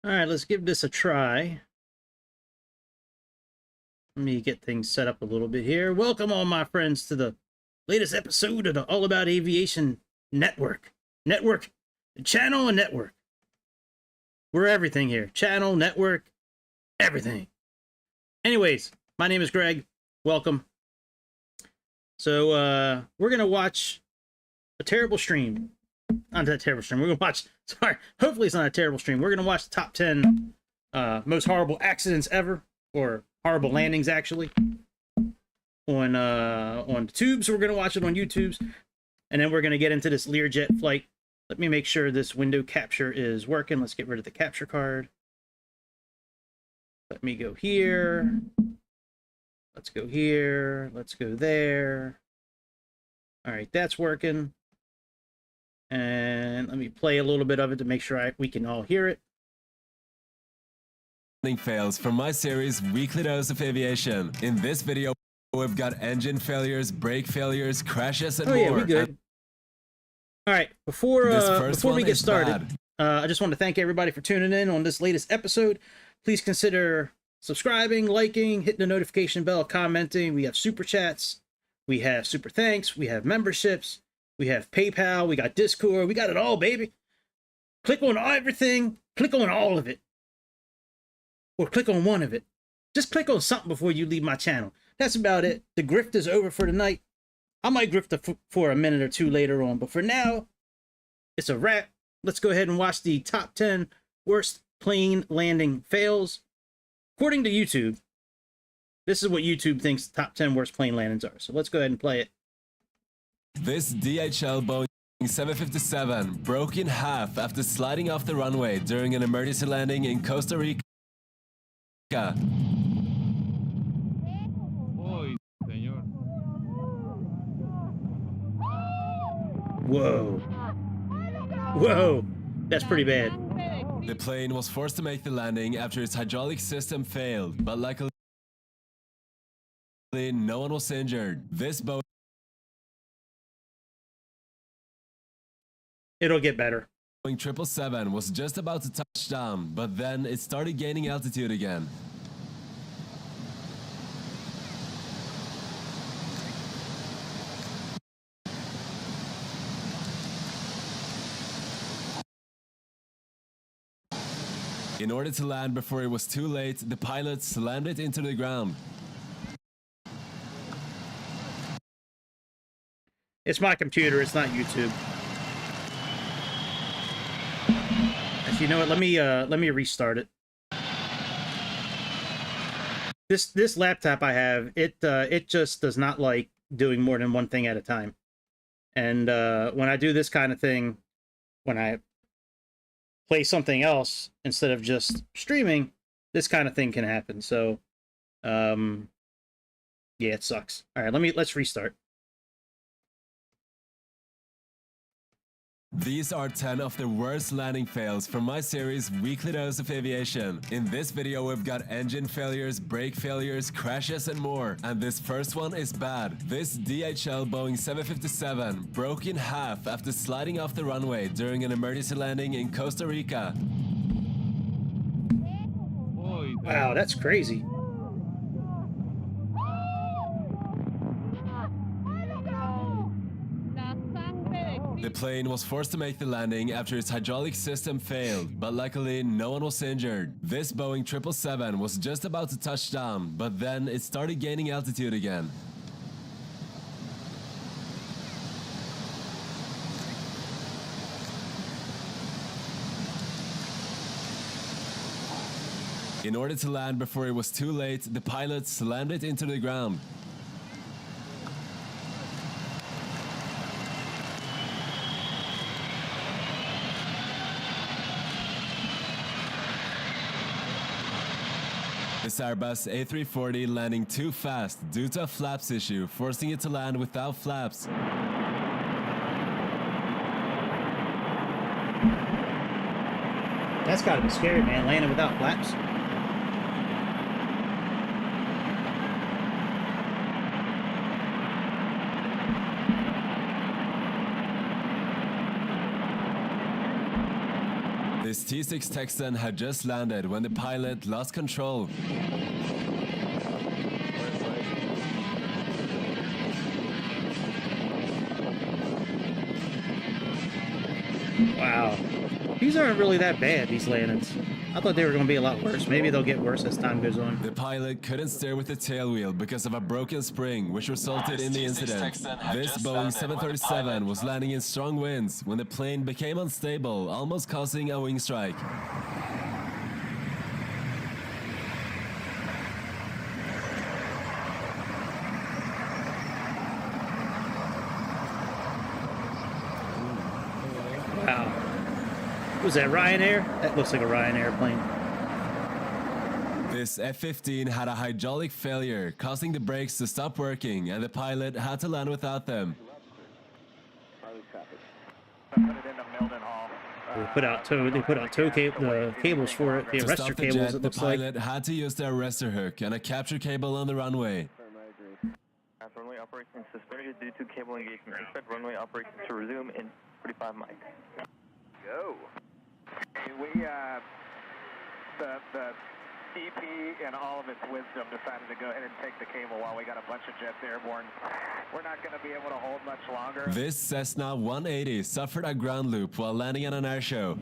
All right, let's give this a try. Let me get things set up a little bit here. Welcome all my friends to the latest episode of the All About Aviation Network. Channel and network. We're everything here. Channel, network, everything. Anyways, my name is Greg. Welcome. So we're going to watch a terrible stream. Not a terrible stream. We're going to watch, hopefully it's not a terrible stream. We're going to watch the top 10 most horrible accidents ever, or horrible landings actually, on the tubes. We're going to watch it on YouTube's, and then we're going to get into this Learjet flight. Let me make sure this window capture is working. Let's get rid of the capture card. Let me go here. Let's go here. Let's go there. All right, that's working. And let me play a little bit of it to make sure we can all hear it. Fails from my series Weekly Dose of Aviation. In this video, we've got engine failures, brake failures, crashes, and more. Oh yeah, we good. All right, before we get started, I just want to thank everybody for tuning in on this latest episode. Please consider subscribing, liking, hitting the notification bell, commenting. We have super chats, we have super thanks, we have memberships, we have PayPal, we got Discord, we got it all, baby. Click on everything, click on all of it, or click on one of it. Just click on something before you leave my channel. That's about it. The grift is over for tonight. I might grift for a minute or two later on, but for now, it's a wrap. Let's go ahead and watch the top 10 worst plane landing fails. According to YouTube, this is what YouTube thinks the top 10 worst plane landings are. So let's go ahead and play it. This DHL Boeing 757 broke in half after sliding off the runway during an emergency landing in Costa Rica. Whoa. Whoa. That's pretty bad. The plane was forced to make the landing after its hydraulic system failed, but luckily no one was injured. This Boeing... It'll get better. Boeing 777 was just about to touch down, but then it started gaining altitude again. In order to land before it was too late, the pilot slammed it into the ground. It's my computer, it's not YouTube. Actually, you know what? Let me restart it. This laptop I have, it just does not like doing more than one thing at a time. And when I do this kind of thing, when I play something else instead of just streaming, this kind of thing can happen. So yeah, it sucks. All right, let's restart. These are 10 of the worst landing fails from my series Weekly Dose of Aviation. In this video, we've got engine failures, brake failures, crashes, and more. And this first one is bad. This DHL Boeing 757 broke in half after sliding off the runway during an emergency landing in Costa Rica. Wow, that's crazy. The plane was forced to make the landing after its hydraulic system failed, but luckily no one was injured. This Boeing 777 was just about to touch down, but then it started gaining altitude again. In order to land before it was too late, the pilot slammed it into the ground. This Airbus A340 landing too fast due to a flaps issue, forcing it to land without flaps. That's gotta be scary, man, landing without flaps. The This T-6 Texan had just landed when the pilot lost control. Wow. These aren't really that bad, these landings. I thought they were going to be a lot worse. Maybe they'll get worse as time goes on. The pilot couldn't steer with the tail wheel because of a broken spring, which resulted in the incident. This Boeing 737 was landing in strong winds when the plane became unstable, almost causing a wing strike. Wow. Was that Ryanair? That looks like a Ryanair plane. This F-15 had a hydraulic failure, causing the brakes to stop working, and the pilot had to land without them. They put out the cables for it, the arrestor cables, it looks like. The pilot had to use the arrestor hook and a capture cable on the runway. Runway operations suspended due to cable engagement. Expect runway operations to resume in 45 miles. Go. We, the DP in all of its wisdom decided to go ahead and take the cable while we got a bunch of jets airborne. We're not going to be able to hold much longer. This Cessna 180 suffered a ground loop while landing on an air show.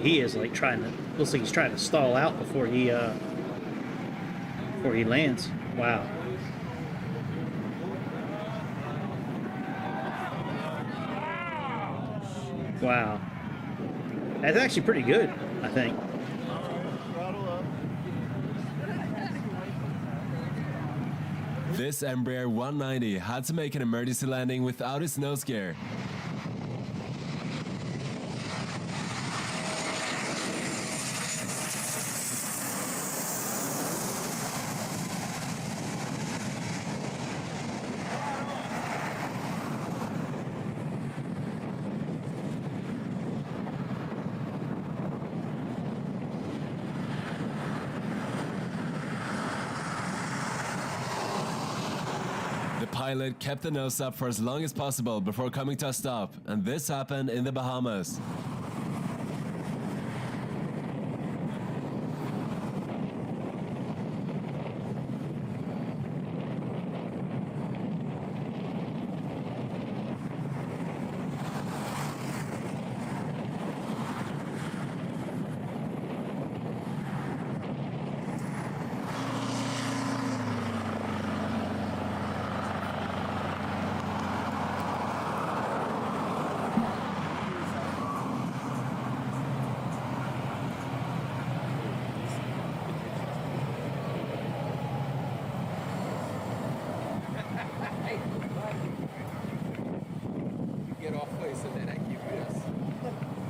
He is like looks like he's trying to stall out before he lands. Wow. Wow. That's actually pretty good, I think. This Embraer 190 had to make an emergency landing without its nose gear. The pilot kept the nose up for as long as possible before coming to a stop, and this happened in the Bahamas.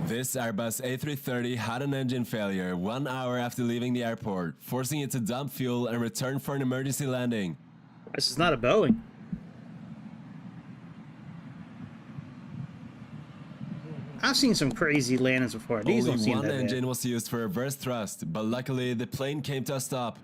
This Airbus A330 had an engine failure 1 hour after leaving the airport, forcing it to dump fuel and return for an emergency landing. This is not a Boeing. I've seen some crazy landings before. These don't Only seem one that bad. engine was used for reverse thrust, but luckily the plane came to a stop.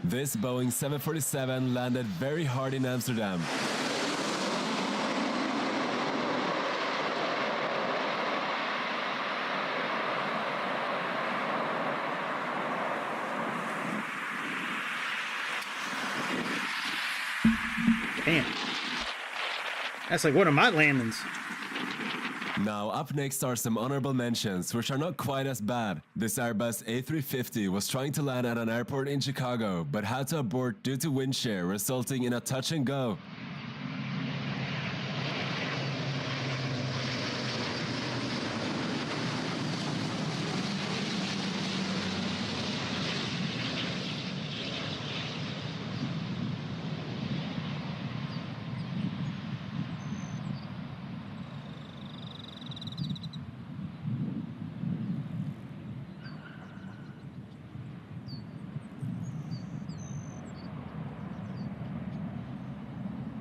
This Boeing 747 landed very hard in Amsterdam. Damn. That's like one of my landings. Now, up next are some honorable mentions, which are not quite as bad. This Airbus A350 was trying to land at an airport in Chicago, but had to abort due to wind shear, resulting in a touch and go.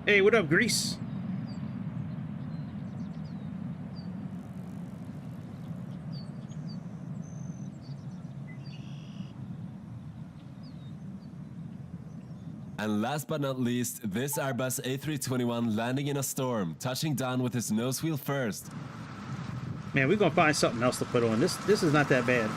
Hey, what up, Greece? And last but not least, this Airbus A321 landing in a storm, touching down with his nose wheel first. Man, we're gonna find something else to put on. This is not that bad.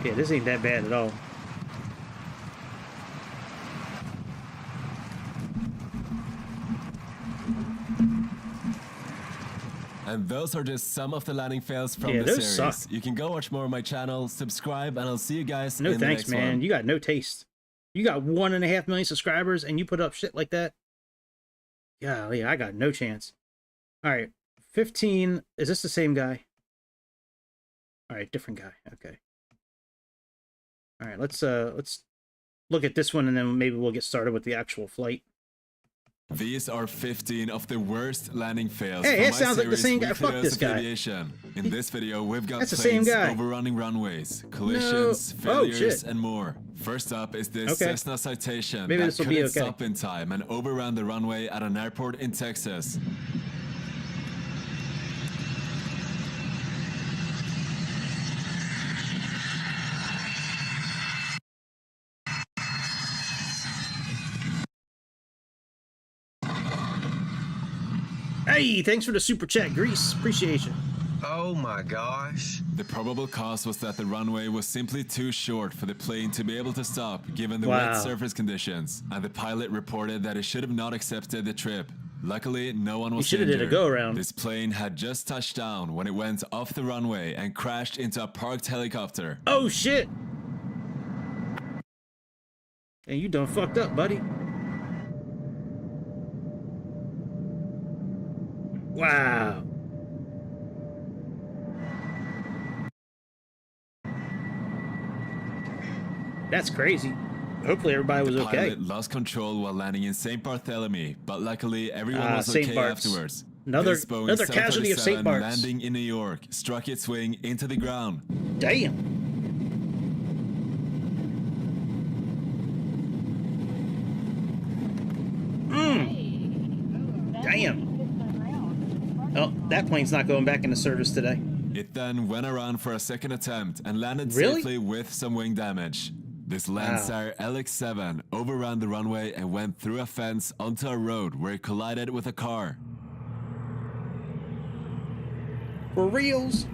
Yeah, this ain't that bad at all. And those are just some of the landing fails from Yeah, the those series. suck. You can go watch more on my channel, subscribe, and I'll see you guys No in the thanks, next man. one. You got no taste. You got 1.5 million subscribers and you put up shit like that? Golly, I got no chance. All right, 15. Is this the same guy? All right, different guy. Okay. All right, let's look at this one and then maybe we'll get started with the actual flight. These are 15 of the worst landing fails. Hey, from it my sounds like the series, same guy. Weekly Fuck Dose this of guy. Aviation. In this video, we've got That's the same planes guy. overrunning runways, collisions, No. Oh, failures, shit. and more. First up is this Okay. Cessna Citation Maybe that this will be couldn't okay. stop in time and overran the runway at an airport in Texas. Hey, thanks for the super chat, Greece. Appreciate you. Oh my gosh. The probable cause was that the runway was simply too short for the plane to be able to stop given the Wow. wet surface conditions, and the pilot reported that he should have not accepted the trip. Luckily, no one was should have did a injured. go-around. This plane had just touched down when it went off the runway and crashed into a parked helicopter. Oh shit! And you done fucked up, buddy. Wow. That's crazy. Hopefully everybody was The okay. pilot lost control while landing in St. Barthélemy, but luckily everyone was St. okay Bart's. afterwards. Another This Boeing casualty of St. 737 Bart's. landing in New York struck its wing into the ground. Damn. Damn. Oh, that plane's not going back into service today. It then went around for a second attempt and landed Really? safely with some wing damage. This Landsat LX-7 overran the runway and went through a fence onto a road where it collided with a car. For reals?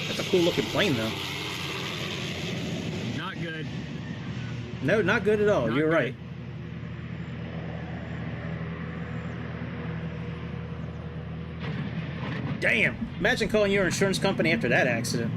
That's a cool looking plane though. Not good. No, not good at all. Not You're good. right. Damn. Imagine calling your insurance company after that accident.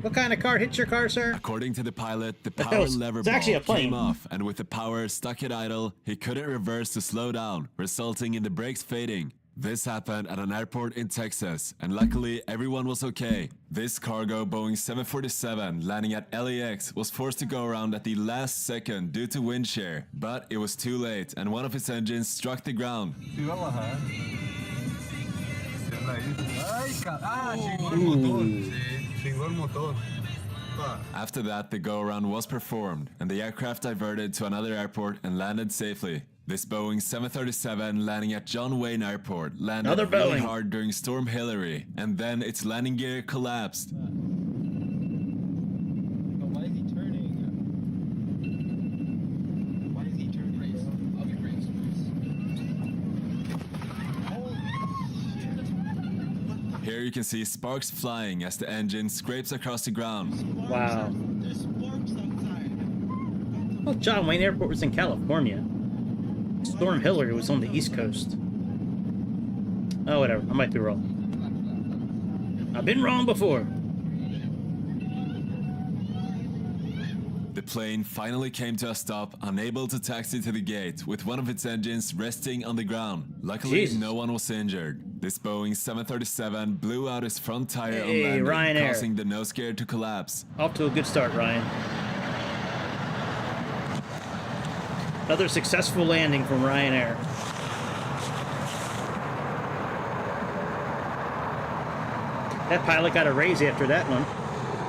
What kind of car hit your car, sir? According to the pilot, the hell power is- lever it's actually ball a plane. came off, and with the power stuck at idle, he couldn't reverse to slow down, resulting in the brakes fading. This happened at an airport in Texas, and luckily everyone was okay. This cargo Boeing 747 landing at LAX was forced to go around at the last second due to wind shear, but it was too late and one of its engines struck the ground. Sí, vamos a ver. Ay, chingó el motor. Sí, chingó el motor. After that, the go-around was performed, and the aircraft diverted to another airport and landed safely. This Boeing 737 landing at John Wayne Airport landed Another really Boeing. hard during Storm Hillary, and then its landing gear collapsed. Why is he turning? Here you can see sparks flying as the engine scrapes across the ground. Wow. Well, John Wayne Airport was in California. Storm Hillary was on the East Coast. Oh, whatever. I might be wrong. I've been wrong before. The plane finally came to a stop, unable to taxi to the gate, with one of its engines resting on the ground. Luckily, Jesus. no one was injured. This Boeing 737 blew out its front tire on Hey, landing, Ryanair. causing the nose gear to collapse. Off to a good start, Ryan. Another successful landing from Ryanair. That pilot got a raise after that one.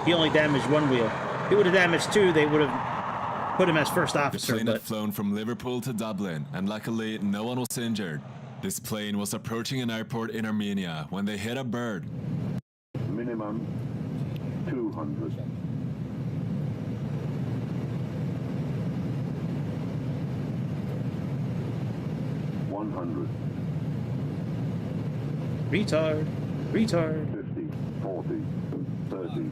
He only damaged one wheel. If he would have damaged two, they would have put him as first The officer. plane But had flown from Liverpool to Dublin, and luckily, no one was injured. This plane was approaching an airport in Armenia when they hit a bird. Minimum 200. retard, retard. 50, 40, 30,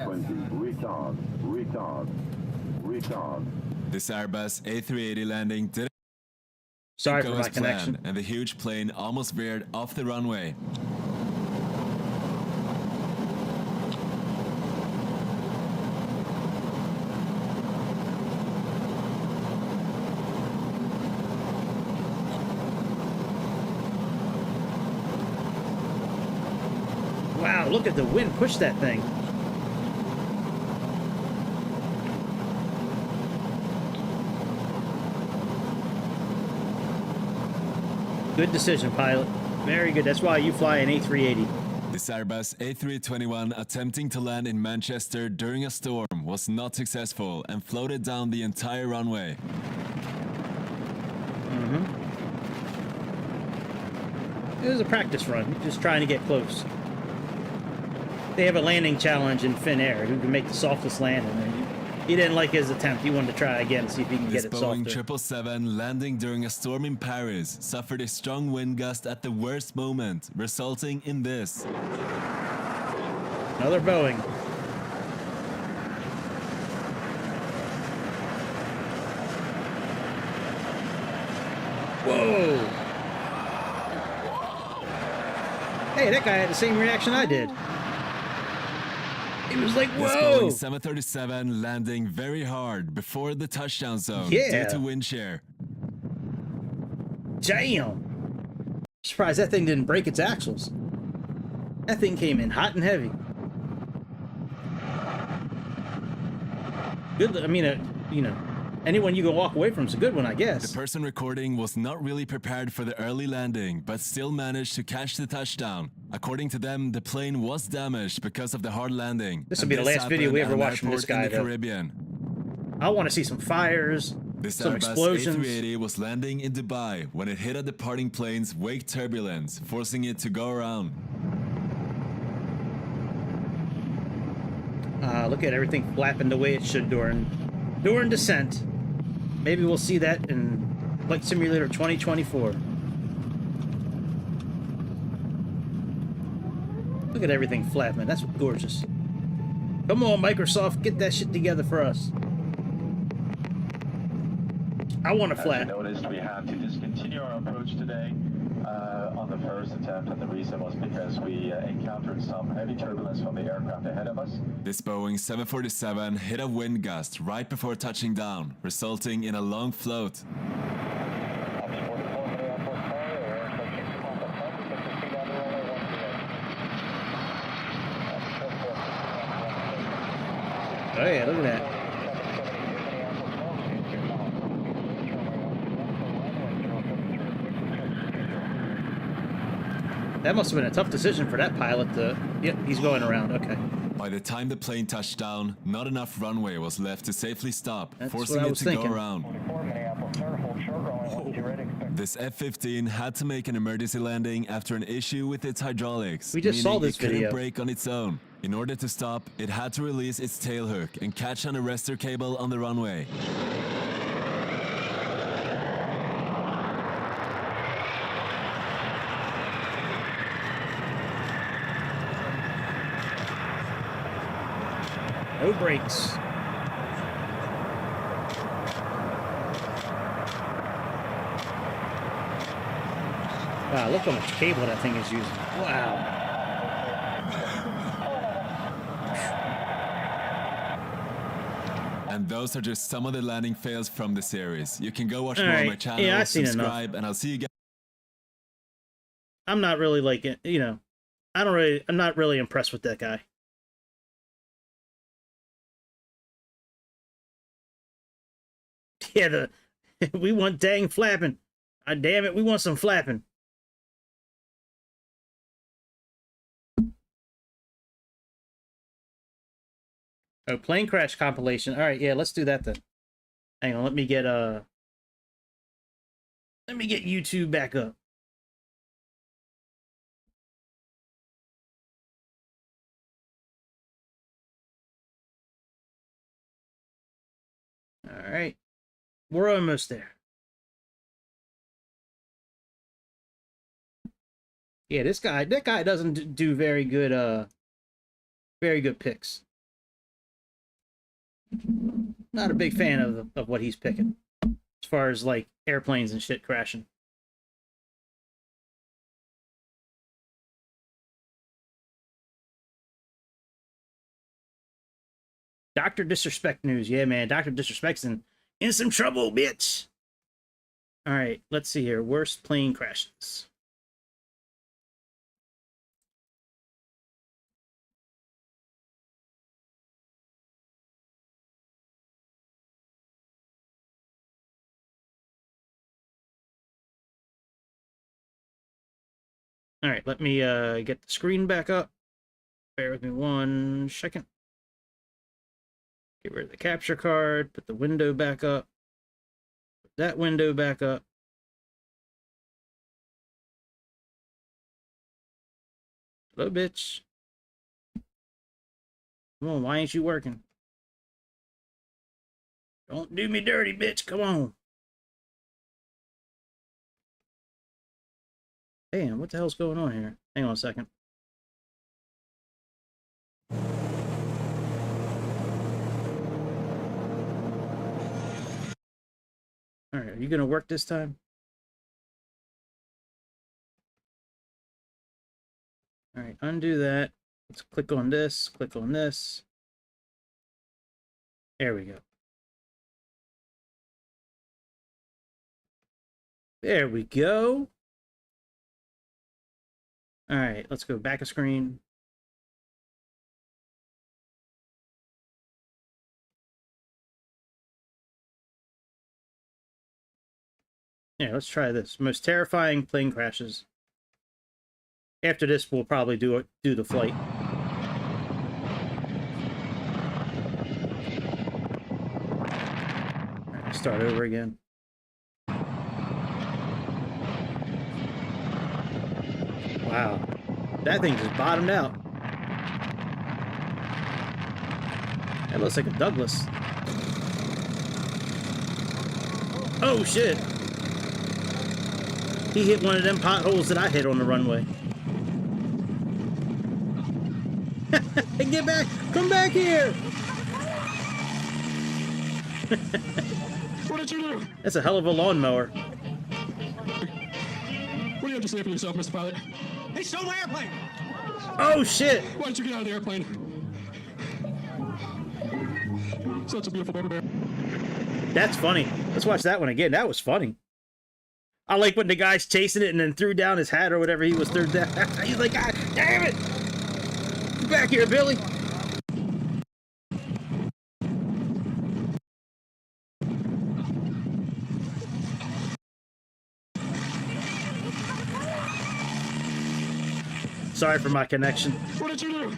20. Retard, retard, retard. This Airbus A380 landing didn't Sorry go for as my connection. planned, and the huge plane almost veered off the runway. Wow, look at the wind push that thing. Good decision, pilot. Very good. That's why you fly an A380. This Airbus A321 attempting to land in Manchester during a storm was not successful and floated down the entire runway. It was a practice run, just trying to get close. They have a landing challenge in Finnair, who can make the softest landing. And he didn't like his attempt. He wanted to try again, see if he can This get it Boeing softer. 777 landing during a storm in Paris suffered a strong wind gust at the worst moment, resulting in this. Another Boeing. Whoa! Hey, that guy had the same reaction I did. He was like, This whoa! Boeing 737 landing very hard before the touchdown zone Yeah. due to wind shear. Damn! Surprised that thing didn't break its axles. That thing came in hot and heavy. Good, I mean, you know, anyone you can walk away from is a good one, I guess. The person recording was not really prepared for the early landing, but still managed to catch the touchdown. According to them, the plane was damaged because of the hard landing. This will and be the last video we happened ever at an watch from this airport guy, in the though. Caribbean. I want to see some fires, This some Airbus explosions. A380 was landing in Dubai when it hit a departing plane's wake turbulence, forcing it to go around. Look at everything flapping the way it should during descent. Maybe we'll see that in Flight Simulator 2024. Look at everything flapping. That's gorgeous. Come on, Microsoft, get that shit together for us. I want to As flat. you noticed, we had to discontinue our approach today on the first attempt, and the reason was because we encountered some heavy turbulence from the aircraft ahead of us. This Boeing 747 hit a wind gust right before touching down, resulting in a long float. Oh yeah, look at that. That must have been a tough decision for that pilot to... Yep, he's going around. Okay. By the time the plane touched down, not enough runway was left to safely stop, That's forcing what I it was to thinking. go around. This F-15 had to make an emergency landing after an issue with its hydraulics. We just saw meaning this it couldn't video. brake on its own. In order to stop, it had to release its tailhook and catch an arrestor cable on the runway. No brakes. Wow, look how much cable that thing is using. Wow. And those are just some of the landing fails from the series. You can go watch All more on right. my channel, Yeah, I've seen subscribe, and I'll see you guys. I'm not really like it, you know. I'm not really impressed with that guy. Yeah, we want dang flapping. Damn it, we want some flapping. Oh, plane crash compilation. All right, yeah, let's do that then. Hang on, let me get YouTube back up. All right. We're almost there. Yeah, that guy doesn't do very good picks. Not a big fan of what he's picking as far as like airplanes and shit crashing. Dr. Disrespect news. Yeah, man, Dr. Disrespect's in some trouble, bitch. All right, let's see here. Worst plane crashes. All right, let me get the screen back up. Bear with me 1 second. Get rid of the capture card, put the window back up. Put that window back up. Hello, bitch. Come on, why ain't you working? Don't do me dirty, bitch. Come on. Damn, what the hell's going on here? Hang on a second. All right, are you gonna work this time? All right, undo that. Let's click on this, click on this. There we go. There we go. All right, let's go back a screen. Yeah, let's try this. Most terrifying plane crashes. After this, we'll probably do the flight. All right, start over again. Wow, that thing just bottomed out. That looks like a Douglas. Oh shit! He hit one of them potholes that I hit on the runway. Get back! Come back here! What did you do? That's a hell of a lawnmower. What do you have to say for yourself, Mr. Pilot? They stole my airplane! Oh shit! Why didn't you get out of the airplane? Such a beautiful baby bear. That's funny. Let's watch that one again. That was funny. I like when the guy's chasing it and then threw down his hat or whatever he was threw down. He's like, God damn it! Get back here, Billy! Sorry for my connection. What did you do?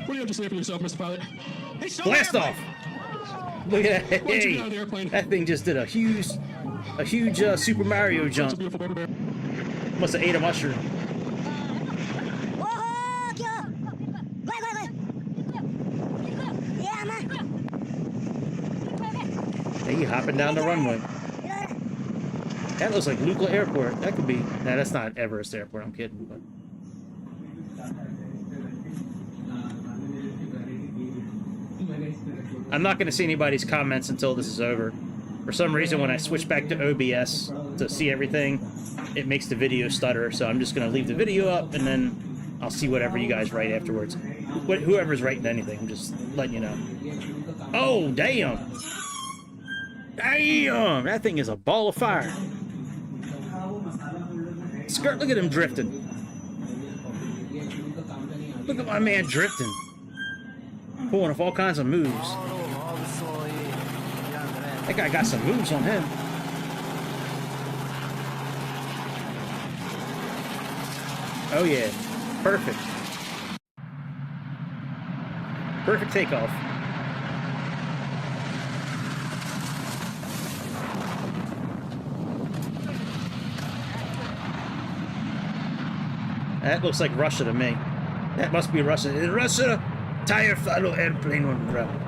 What do you have to say for yourself, Mr. Pilot? They stole Blast my off! airplane! Look at that. Why did you Hey, get out of the airplane? that thing just did a huge Super Mario Such a jump. beautiful baby bear. Must have ate a mushroom. Hey, he hopping down the runway. That looks like Lukla Airport. That could be. Nah, that's not Everest Airport. I'm kidding. But I'm not going to see anybody's comments until this is over. For some reason, when I switch back to OBS to see everything, it makes the video stutter, so I'm just going to leave the video up, and then I'll see whatever you guys write afterwards. Whoever's writing anything, I'm just letting you know. Oh, damn! Damn! That thing is a ball of fire. Skirt, look at him drifting. Look at my man drifting. Pulling off all kinds of moves. That guy got some moves on him. Oh yeah, perfect. Perfect takeoff. That looks like Russia to me. That must be Russia. In Russia, tire follow airplane on ground.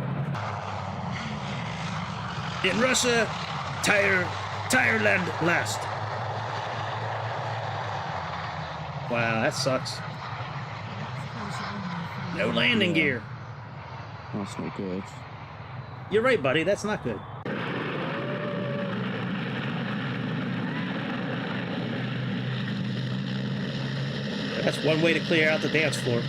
In Russia, tire land last. Wow, that sucks. No landing gear. That's not good. You're right, buddy. That's not good. That's one way to clear out the dance floor.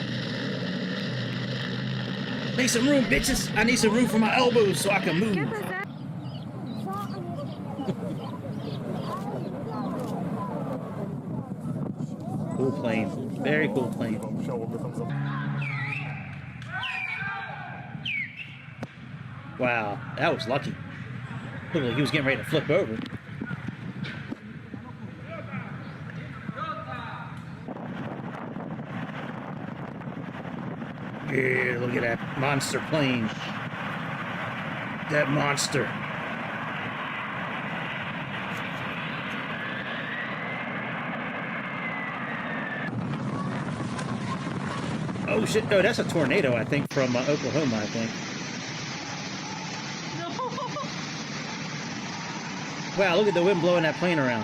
Need some room, bitches. I need some room for my elbows so I can move. Cool plane. Very cool plane. Wow, that was lucky. Looked like he was getting ready to flip over. Yeah, look at that monster plane. That monster. Oh shit, no, that's a tornado, I think, from Oklahoma, I think. Wow, look at the wind blowing that plane around.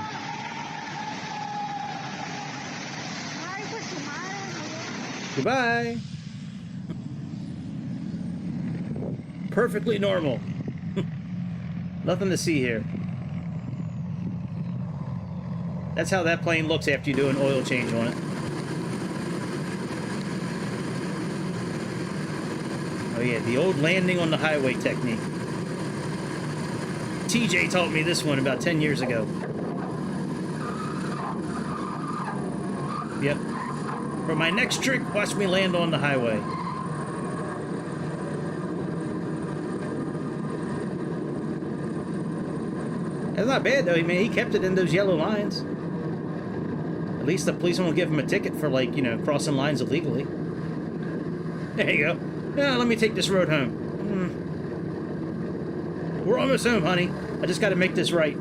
Goodbye. Perfectly normal. Nothing to see here. That's how that plane looks after you do an oil change on it. Oh yeah, the old landing on the highway technique. TJ taught me this one about 10 years ago. Yep. For my next trick, watch me land on the highway. That's not bad, though. I mean, he kept it in those yellow lines. At least the policeman will give him a ticket for, like, you know, crossing lines illegally. There you go. Yeah, let me take this road home. We're almost home, honey. I just got to make this right.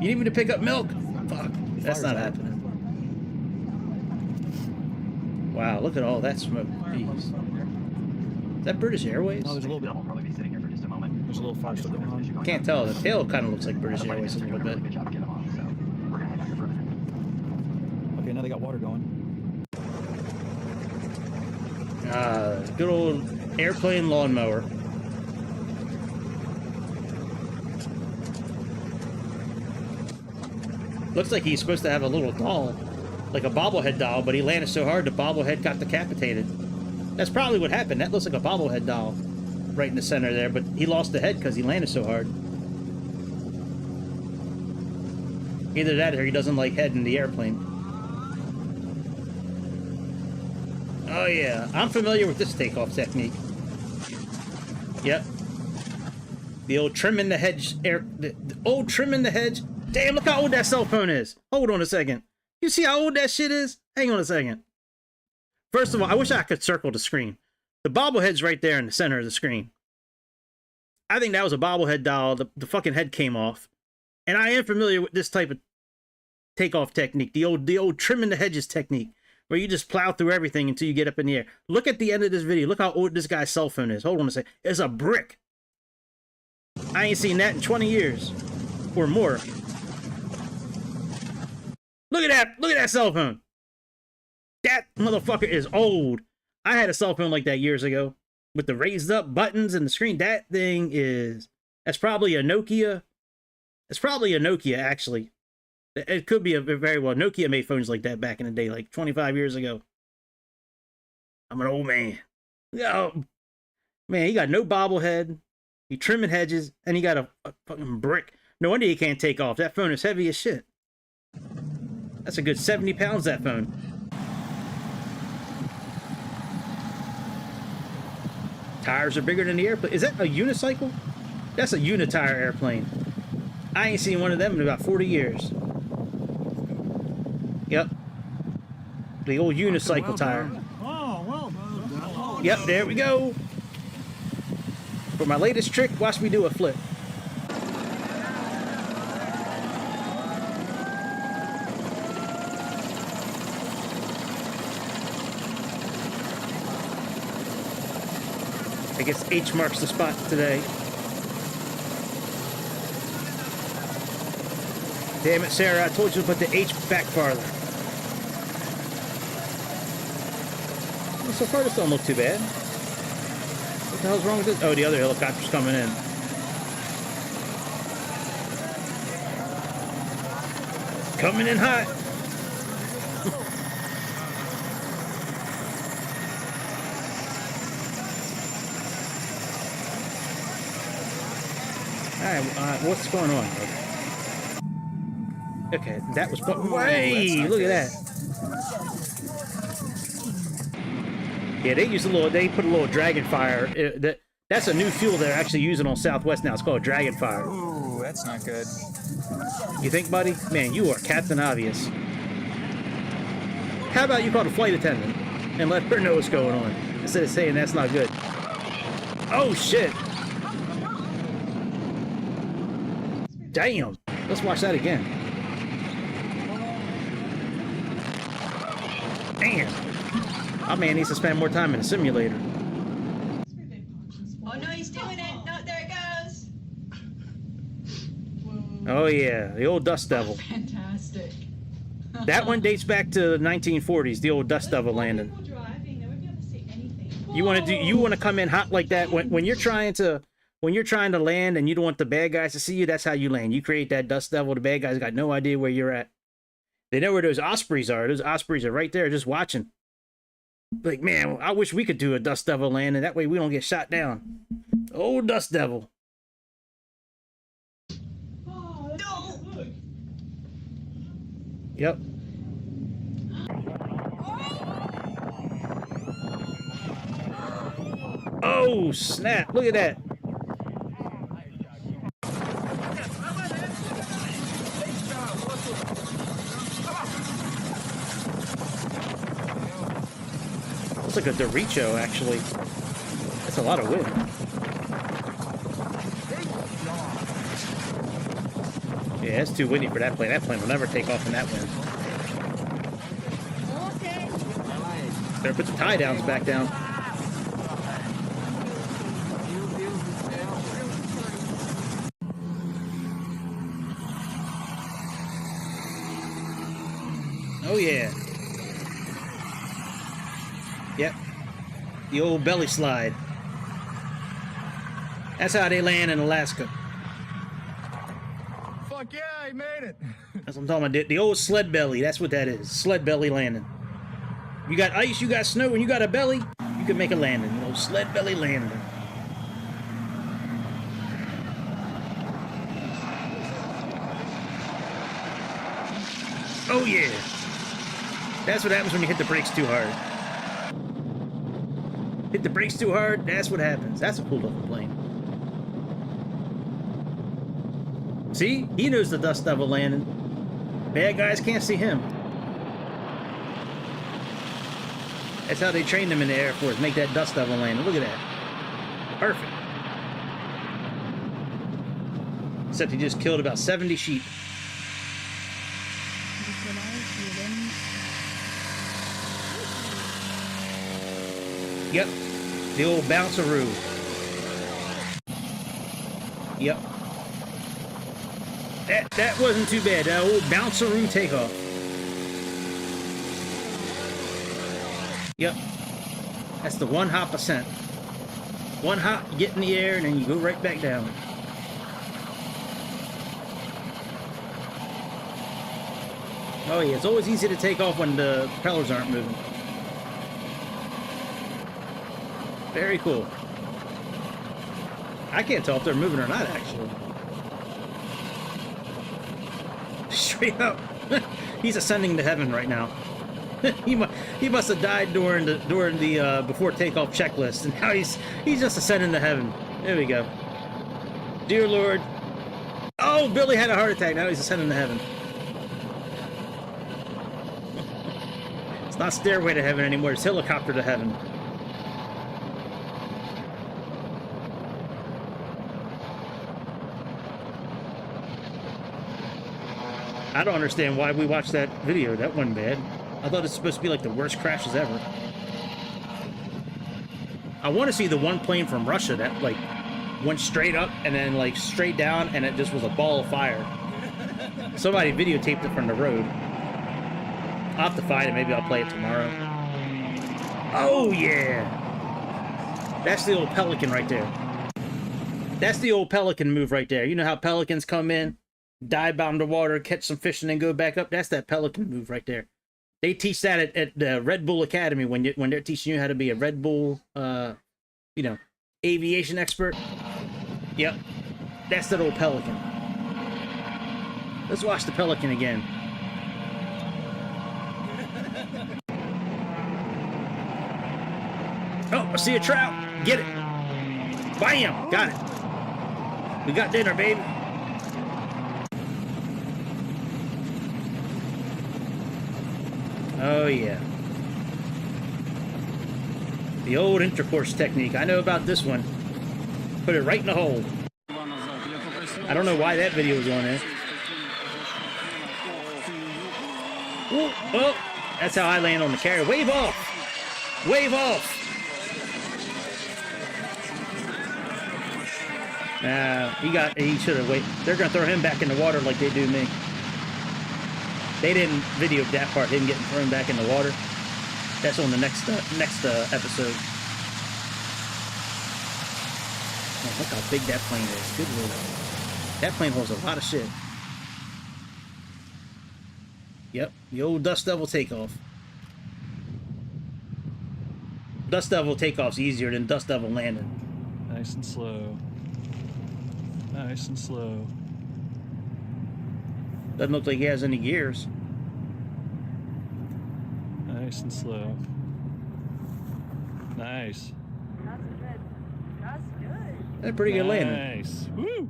You need me to pick up milk? Fuck. That's not happening. Wow, look at all that smoke. Jeez. Is that British Airways? No, there's a little bit. There's a little faster going on. Can't tell. The tail kind of looks like British Airways a little bit. Okay, now they got water going. Good old airplane lawnmower. Looks like he's supposed to have a little doll, like a bobblehead doll, but he landed so hard the bobblehead got decapitated. That's probably what happened. That looks like a bobblehead doll right in the center there, but he lost the head because he landed so hard. Either that or he doesn't like head in the airplane. Oh yeah, I'm familiar with this takeoff technique. Yep. The old trimming the hedge the old trimming the hedge. Damn, look how old that cell phone is. Hold on a second. You see how old that shit is? Hang on a second. First of all, I wish I could circle the screen. The bobblehead's right there in the center of the screen. I think that was a bobblehead doll. The fucking head came off. And I am familiar with this type of takeoff technique. The old trimming the hedges technique. Where you just plow through everything until you get up in the air. Look at the end of this video. Look how old this guy's cell phone is. Hold on a second. It's a brick. I ain't seen that in 20 years. Or more. Look at that. Look at that cell phone. That motherfucker is old. I had a cell phone like that years ago with the raised up buttons and the screen. That thing is, that's probably a Nokia. It's probably a Nokia, actually. It could be a very well. Nokia made phones like that back in the day, like 25 years ago. I'm an old man. Oh, man, he got no bobblehead. He trimming hedges, and he got a fucking brick. No wonder he can't take off. That phone is heavy as shit. That's a good 70 pounds, that phone. Tires are bigger than the airplane. Is that a unicycle? That's a unitire airplane. I ain't seen one of them in about 40 years. Yep. The old unicycle tire. Oh, well. Yep, there we go. For my latest trick, watch me do a flip. I guess H marks the spot today. Damn it, Sarah, I told you to put the H back farther. Well, so far, this don't look too bad. What the hell's wrong with this? Oh, the other helicopter's coming in. Coming in hot. Alright, what's going on? Okay, that was... Hey, look at that. Yeah, they use a little... They put a little dragon fire. That's a new fuel they're actually using on Southwest now. It's called dragon fire. Ooh, that's not good. You think, buddy? Man, you are Captain Obvious. How about you call the flight attendant and let her know what's going on instead of saying that's not good? Oh, shit. Damn. Let's watch that again. Damn. My man needs to spend more time in the simulator. Oh no, he's doing it. No, there it goes. Oh yeah, the old Dust Devil. Fantastic. That one dates back to the 1940s, the old Dust Devil landing. You want to come in hot like that when you're trying to land and you don't want the bad guys to see you. That's how you land. You create that Dust Devil. The bad guys got no idea where you're at. They know where those Ospreys are. Those Ospreys are right there, just watching. Like, man, I wish we could do a Dust Devil land, and that way we don't get shot down. Old Dust Devil. Oh, no. Yep. Oh, snap. Look at that. Looks like a derecho, actually. That's a lot of wind. Yeah, it's too windy for that plane. That plane will never take off in that wind. Better put the tie downs back down. Oh yeah. Yep. The old belly slide. That's how they land in Alaska. Fuck yeah, he made it. That's what I'm talking about. The old sled belly. That's what that is. Sled belly landing. You got ice, you got snow, and you got a belly, you can make a landing. You know, sled belly landing. Oh yeah. That's what happens when you hit the brakes too hard. Hit the brakes too hard, that's what happens. That's a cool looking plane. See? He knows the Dust Devil landing. Bad guys can't see him. That's how they trained him in the Air Force. Make that Dust Devil landing. Look at that. Perfect. Except he just killed about 70 sheep. Yep. The old bounceroo. Yep. That wasn't too bad. That old bounceroo takeoff. Yep. That's the 1 hop ascent. 1 hop, you get in the air, and then you go right back down. Oh yeah, it's always easy to take off when the propellers aren't moving. Very cool. I can't tell if they're moving or not, actually. Straight up. He's ascending to heaven right now. he must have died during the before takeoff checklist, and now he's just ascending to heaven. There we go. Dear Lord. Oh, Billy had a heart attack. Now he's ascending to heaven. It's not stairway to heaven anymore. It's helicopter to heaven. I don't understand why we watched that video. That wasn't bad. I thought it's supposed to be like the worst crashes ever. I want to see the one plane from Russia that like went straight up and then like straight down and it just was a ball of fire. Somebody videotaped it from the road. I'll have to find it. Maybe I'll play it tomorrow. Oh yeah! That's the old Pelican right there. That's the old Pelican move right there. You know how Pelicans come in, dive bomb the water, catch some fish, and then go back up? That's that Pelican move right there. They teach that at the Red Bull Academy when they're teaching you how to be a Red Bull, you know, aviation expert. Yep, that's that old Pelican. Let's watch the Pelican again. Oh, I see a trout. Get it. Bam! Got it. We got dinner, baby. Oh, yeah. The old intercourse technique. I know about this one. Put it right in the hole. I don't know why that video was on there. Ooh, oh, that's how I land on the carrier. Wave off! Wave off! He should have waited. They're going to throw him back in the water like they do me. They didn't video that part, him getting thrown back in the water. That's on the next episode. Man, look how big that plane is. Good lord. That plane holds a lot of shit. Yep, the old Dust Devil takeoff. Dust Devil takeoff's easier than Dust Devil landing. Nice and slow. Nice and slow. Doesn't look like he has any gears. Nice and slow. Nice. That's good. That's good. That's pretty good landing. Nice. Woo!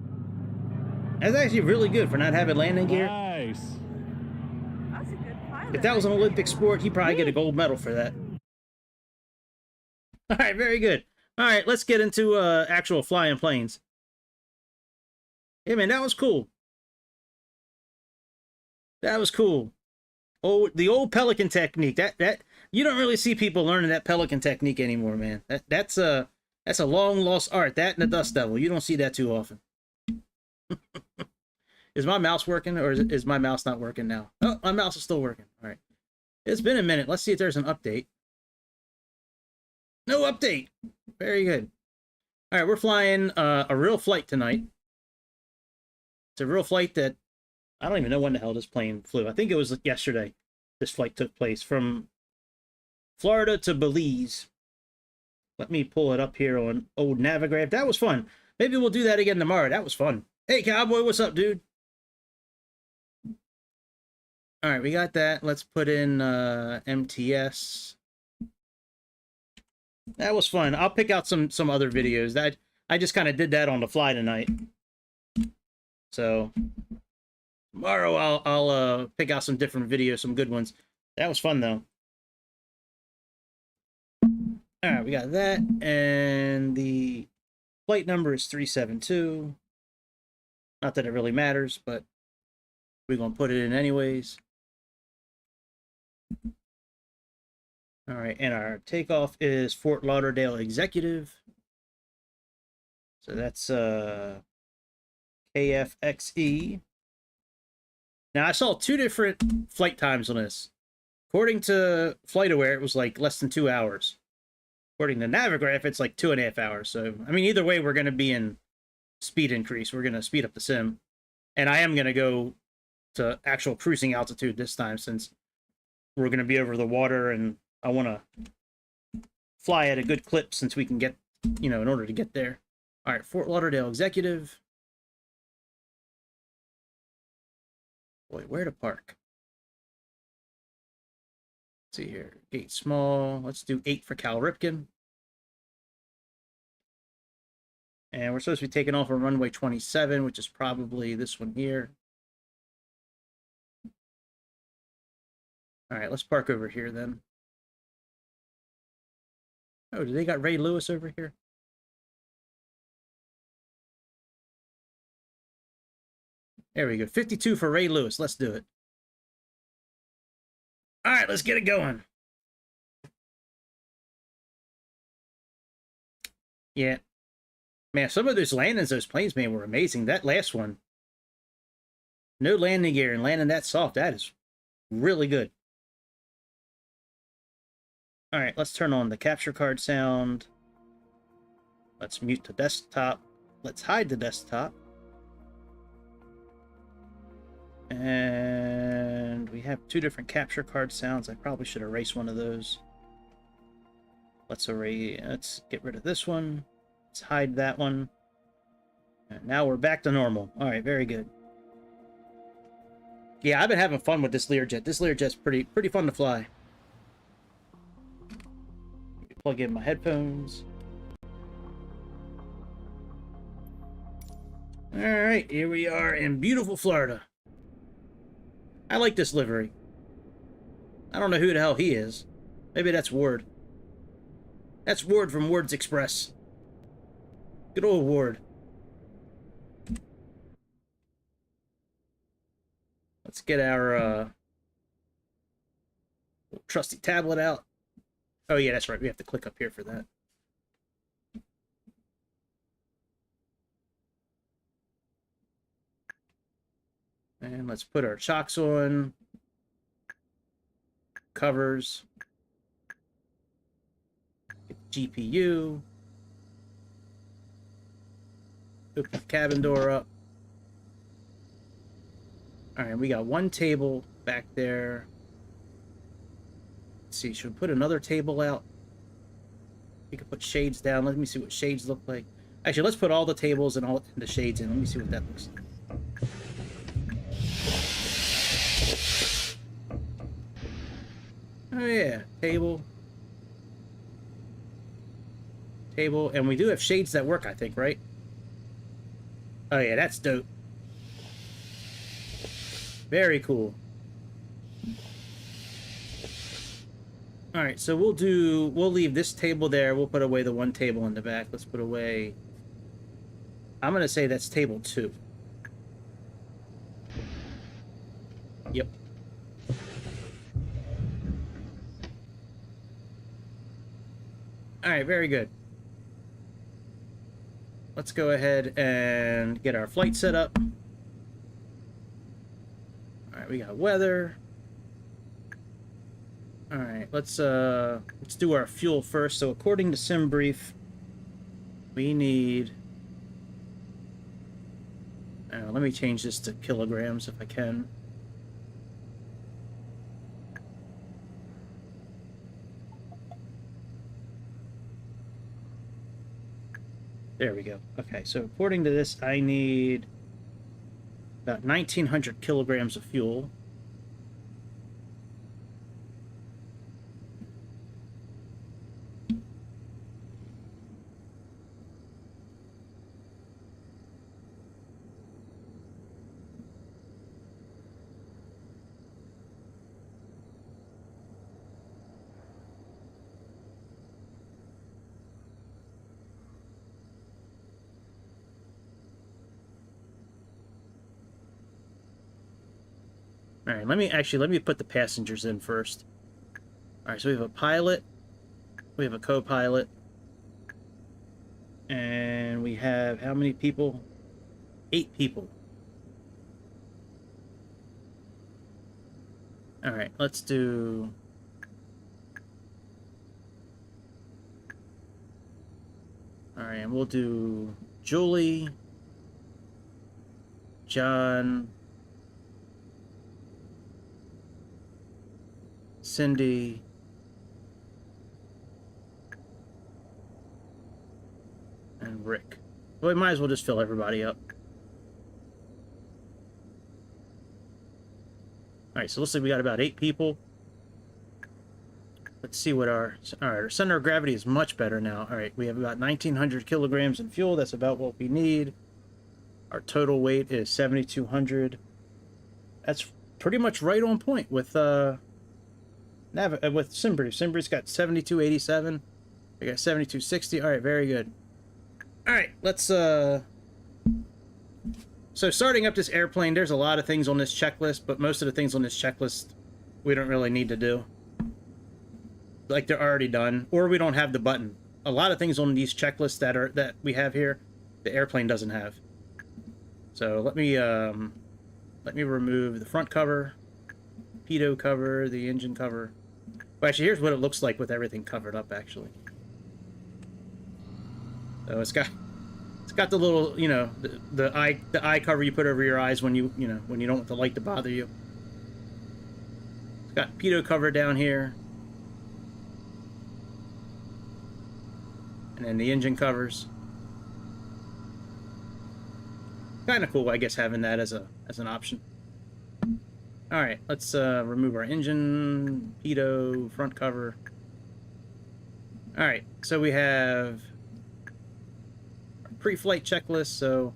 That's actually really good for not having landing gear. Nice. That's a good pilot. If that was an Olympic sport, he'd probably get a gold medal for that. All right, very good. All right, let's get into actual flying planes. Hey, man, that was cool. That was cool. Oh, the old Pelican technique. That you don't really see people learning that Pelican technique anymore, man. That's a long lost art. That and the Dust Devil. You don't see that too often. Is my mouse working, or is my mouse not working now? Oh, my mouse is still working. All right. It's been a minute. Let's see if there's an update. No update. Very good. All right, we're flying a real flight tonight. It's a real flight that I don't even know when the hell this plane flew. I think it was yesterday this flight took place from Florida to Belize. Let me pull it up here on old Navigraph. That was fun. Maybe we'll do that again tomorrow. That was fun. Hey, Cowboy, what's up, dude? All right, we got that. Let's put in MTS. That was fun. I'll pick out some other videos. That I just kind of did that on the fly tonight. So tomorrow I'll pick out some different videos, some good ones. That was fun though. All right, we got that, and the flight number is 372. Not that it really matters, but we're gonna put it in anyways. All right, and our takeoff is Fort Lauderdale Executive. So that's KFXE. Now, I saw two different flight times on this. According to FlightAware, it was like less than 2 hours. According to Navigraph, it's like 2.5 hours. So, I mean, either way, we're going to be in speed increase. We're going to speed up the sim. And I am going to go to actual cruising altitude this time since we're going to be over the water, and I want to fly at a good clip since we can get, you know, in order to get there. All right, Fort Lauderdale Executive. Boy, where to park? Let's see here. Gate small. Let's do 8 for Cal Ripken. And we're supposed to be taking off on runway 27, which is probably this one here. All right, let's park over here then. Oh, do they got Ray Lewis over here? There we go. 52 for Ray Lewis. Let's do it. All right, let's get it going. Yeah. Man, some of those landings, those planes, man, were amazing. That last one, no landing gear and landing that soft, that is really good. All right, let's turn on the capture card sound. Let's mute the desktop. Let's hide the desktop. And we have 2 different capture card sounds. I probably should erase one of those. Let's get rid of this one. Let's hide that one. And now we're back to normal. All right, very good. Yeah, I've been having fun with this Learjet. This Learjet's pretty fun to fly. Plug in my headphones. All right, here we are in beautiful Florida. I like this livery. I don't know who the hell he is. Maybe that's Ward. That's Ward from Ward's Express. Good old Ward. Let's get our trusty tablet out. Oh yeah, that's right. We have to click up here for that. And let's put our chocks on. Covers. Get the GPU. Open the cabin door up. Alright, we got 1 table back there. Let's see, should we put another table out? We could put shades down. Let me see what shades look like. Actually, let's put all the tables and all the shades in. Let me see what that looks like. Oh yeah, table. Table, and we do have shades that work, I think, right? Oh yeah, that's dope. Very cool. All right, so we'll leave this table there. We'll put away the 1 table in the back. Let's put away, I'm gonna say that's table 2. Yep. All right, very good. Let's go ahead and get our flight set up. All right, we got weather. All right, let's do our fuel first. So according to SimBrief, we need. Let me change this to kilograms if I can. There we go. Okay, so according to this, I need about 1,900 kilograms of fuel. All right, let me put the passengers in first. All right, so we have a pilot, we have a co-pilot, and we have how many people? 8 people. All right, let's do Alright, and we'll do Julie, John, Cindy, and Rick. Well, we might as well just fill everybody up. Alright, so looks like we got about 8 people. Let's see what our center of gravity is much better now. Alright, we have about 1,900 kilograms in fuel. That's about what we need. Our total weight is 7,200. That's pretty much right on point with with Simbri. Simbri's got 7,287. We got 7,260. Alright, very good. Alright, let's so starting up this airplane, there's a lot of things on this checklist, but most of the things on this checklist we don't really need to do. Like, they're already done, or we don't have the button. A lot of things on these checklists that we have here, the airplane doesn't have. So let me remove the front cover, pitot cover, the engine cover. Well, actually, here's what it looks like with everything covered up, actually. So it's got the little, you know, the eye cover you put over your eyes when you don't want the light to bother you. It's got pitot cover down here. And then the engine covers. Kind of cool, I guess, having that as an option. All right, let's remove our engine, pitot, front cover. All right, so we have our pre-flight checklist. So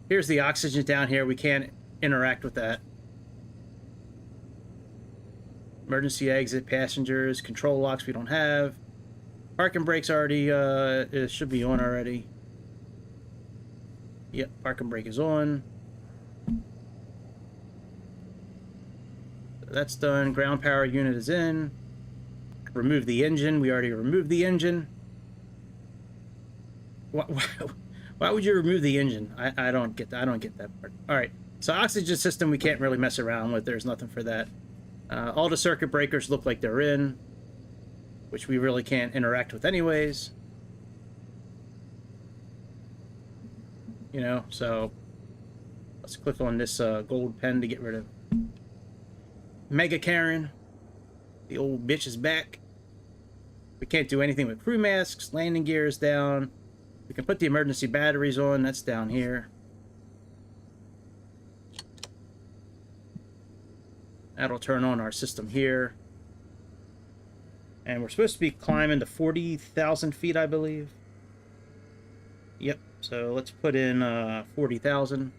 here's the oxygen down here. We can't interact with that. Emergency exit, passengers, control locks we don't have. Parking brakes already, it should be on already. Yep, parking brake is on. That's done. Ground power unit is in. Remove the engine. We already removed the engine. Why would you remove the engine? I don't get that. I don't get that part. All right. So oxygen system we can't really mess around with. There's nothing for that. All the circuit breakers look like they're in, which we really can't interact with anyways. You know, so let's click on this gold pen to get rid of Mega Karen. The old bitch is back. We can't do anything with crew masks. Landing gear is down. We can put the emergency batteries on. That's down here. That'll turn on our system here. And we're supposed to be climbing to 40,000 feet, I believe. Yep, so let's put in 40,000.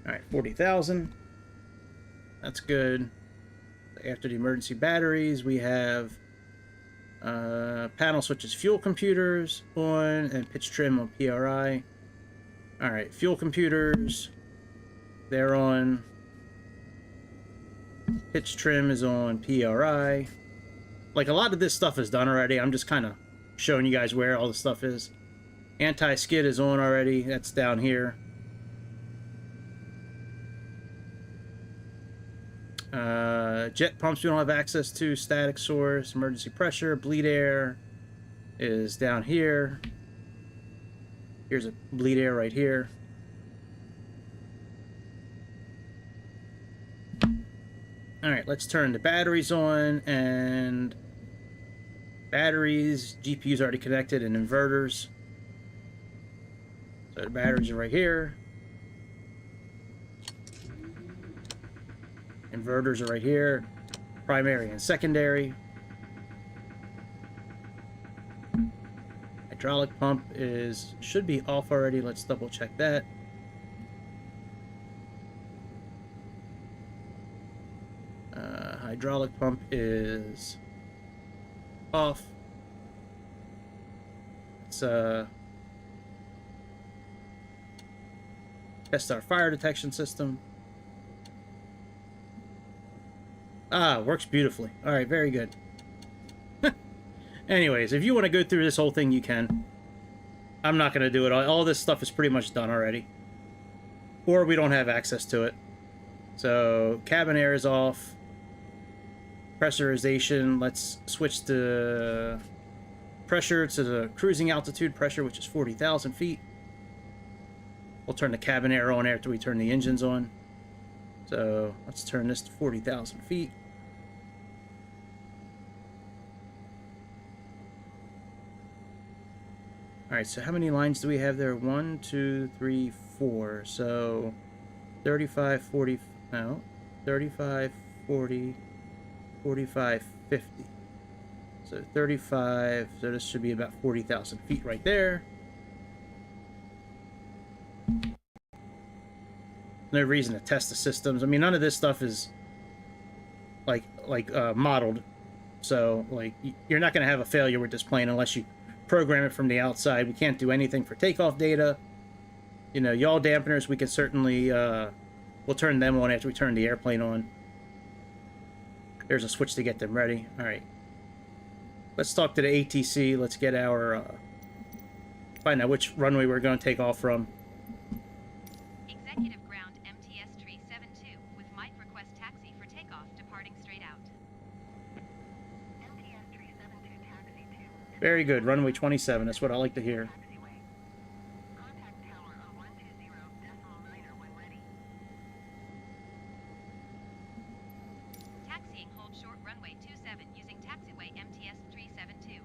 All right, 40,000. That's good. After the emergency batteries, we have panel switches, fuel computers on, and pitch trim on PRI. All right, fuel computers, they're on. Pitch trim is on PRI. Like, a lot of this stuff is done already. I'm just kind of showing you guys where all the stuff is. Anti-skid is on already. That's down here. Jet pumps we don't have access to. Static source, emergency pressure, bleed air is down here. Here's a bleed air right here. Alright, let's turn the batteries on, and batteries, GPU's already connected, and inverters. So the batteries are right here. Inverters are right here. Primary and secondary. Hydraulic pump should be off already. Let's double check that. Hydraulic pump is off. Let's test our fire detection system. Ah, works beautifully. All right, very good. Anyways, if you want to go through this whole thing, you can. I'm not going to do it. All this stuff is pretty much done already. Or we don't have access to it. So, cabin air is off. Pressurization, let's switch the pressure to the cruising altitude pressure, which is 40,000 feet. We'll turn the cabin air on after we turn the engines on. So, let's turn this to 40,000 feet. Alright, so how many lines do we have there? 1, 2, 3, 4. So 35, 40, no, 35, 40, 45, 50. So 35, so this should be about 40,000 feet right there. No reason to test the systems. I mean, none of this stuff is like modeled. So, like, you're not going to have a failure with this plane unless you program it from the outside. We can't do anything for takeoff data. You know, yaw dampeners, we can certainly, we'll turn them on after we turn the airplane on. There's a switch to get them ready. All right. Let's talk to the ATC. Let's get our, find out which runway we're going to take off from. Executive ground MTS tree 72 with Mike request taxi for takeoff departing straight out. MTS tree 72 taxi 2. Very good. Runway 27. That's what I like to hear. Contact tower on 120.9 when ready. Taxiing hold short runway 27 using taxiway MTS 372.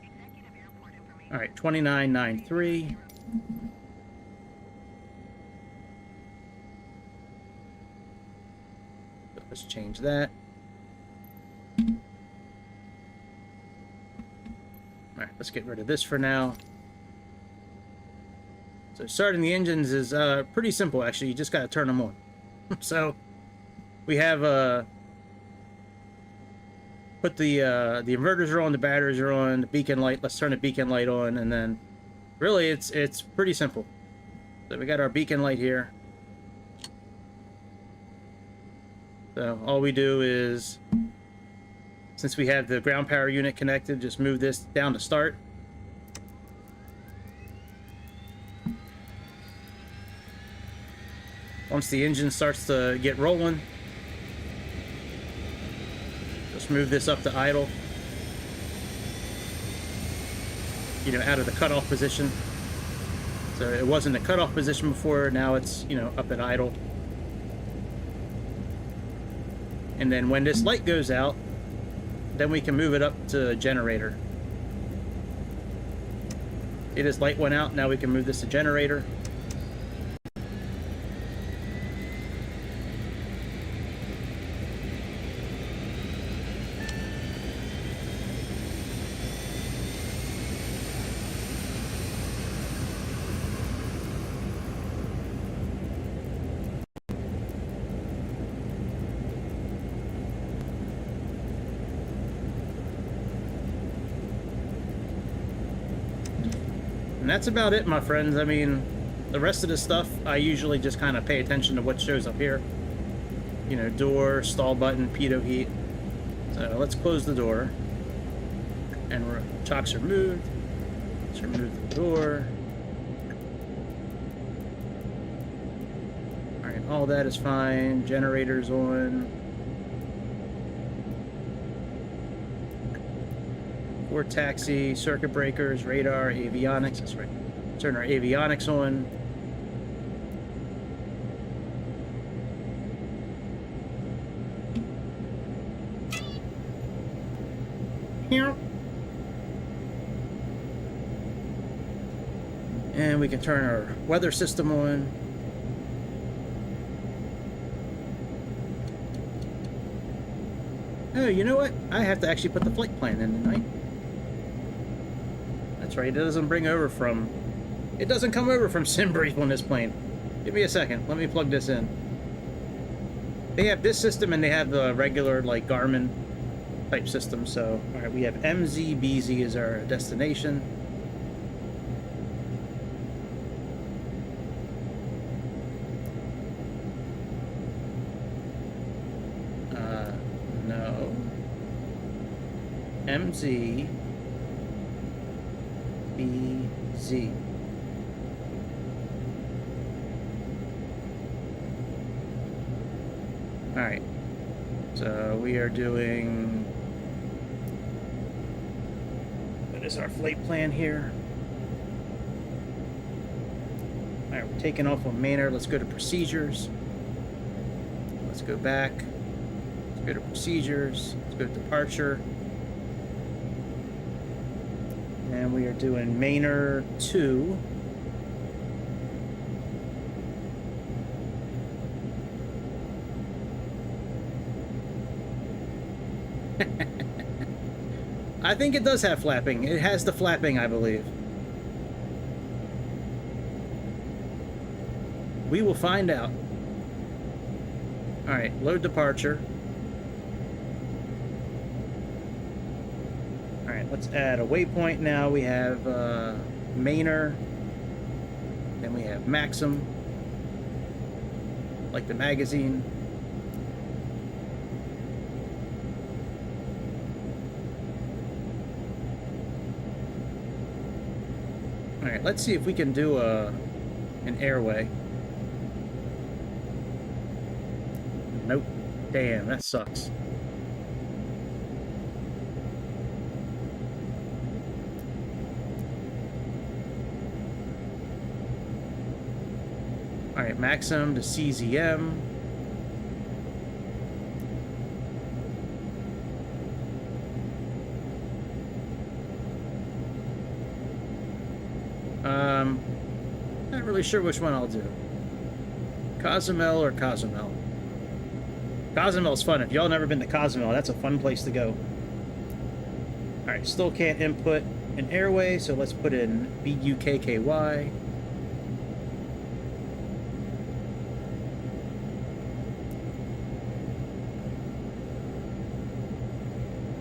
Executive airport information. All right, 2993. Let's change that. All right, let's get rid of this for now. So starting the engines is pretty simple, actually. You just got to turn them on. So we have put the inverters are on, the batteries are on, the beacon light. Let's turn the beacon light on, and then really it's pretty simple. So we got our beacon light here. So all we do is, since we have the ground power unit connected, just move this down to start. Once the engine starts to get rolling, just move this up to idle. You know, out of the cutoff position. So it wasn't a cutoff position before, now it's, you know, up at idle. And then when this light goes out, then we can move it up to generator. See, this light went out, now we can move this to generator. And that's about it, my friends. I mean, the rest of the stuff, I usually just kind of pay attention to what shows up here. You know, door, stall button, pitot heat. So let's close the door. And chocks are moved. Let's remove the door. Alright, all that is fine. Generator's on. Or taxi, circuit breakers, radar, avionics. That's right. Turn our avionics on. Here. And we can turn our weather system on. Oh, you know what? I have to actually put the flight plan in tonight. That's right, it doesn't come over from SimBrief on this plane. Give me a second, let me plug this in. They have this system and they have the regular, like, Garmin type system, so, alright, we have MZBZ as our destination. MZ BZ. All right. So we are doing. What is our flight plan here? All right, we're taking off on Maynard. Let's go to procedures. Let's go back. Let's go to procedures. Let's go to departure. And we are doing Maynard 2. I think it does have flapping. It has the flapping, I believe. We will find out. Alright, load departure. Alright, let's add a waypoint now. We have Maynard. Then we have Maxim. Like the magazine. Alright, let's see if we can do an airway. Nope. Damn, that sucks. Alright, Maxim to CZM. Not really sure which one I'll do. Cozumel or Cozumel? Cozumel's fun. If y'all never been to Cozumel, that's a fun place to go. Alright, still can't input an airway, so let's put in BUKKY.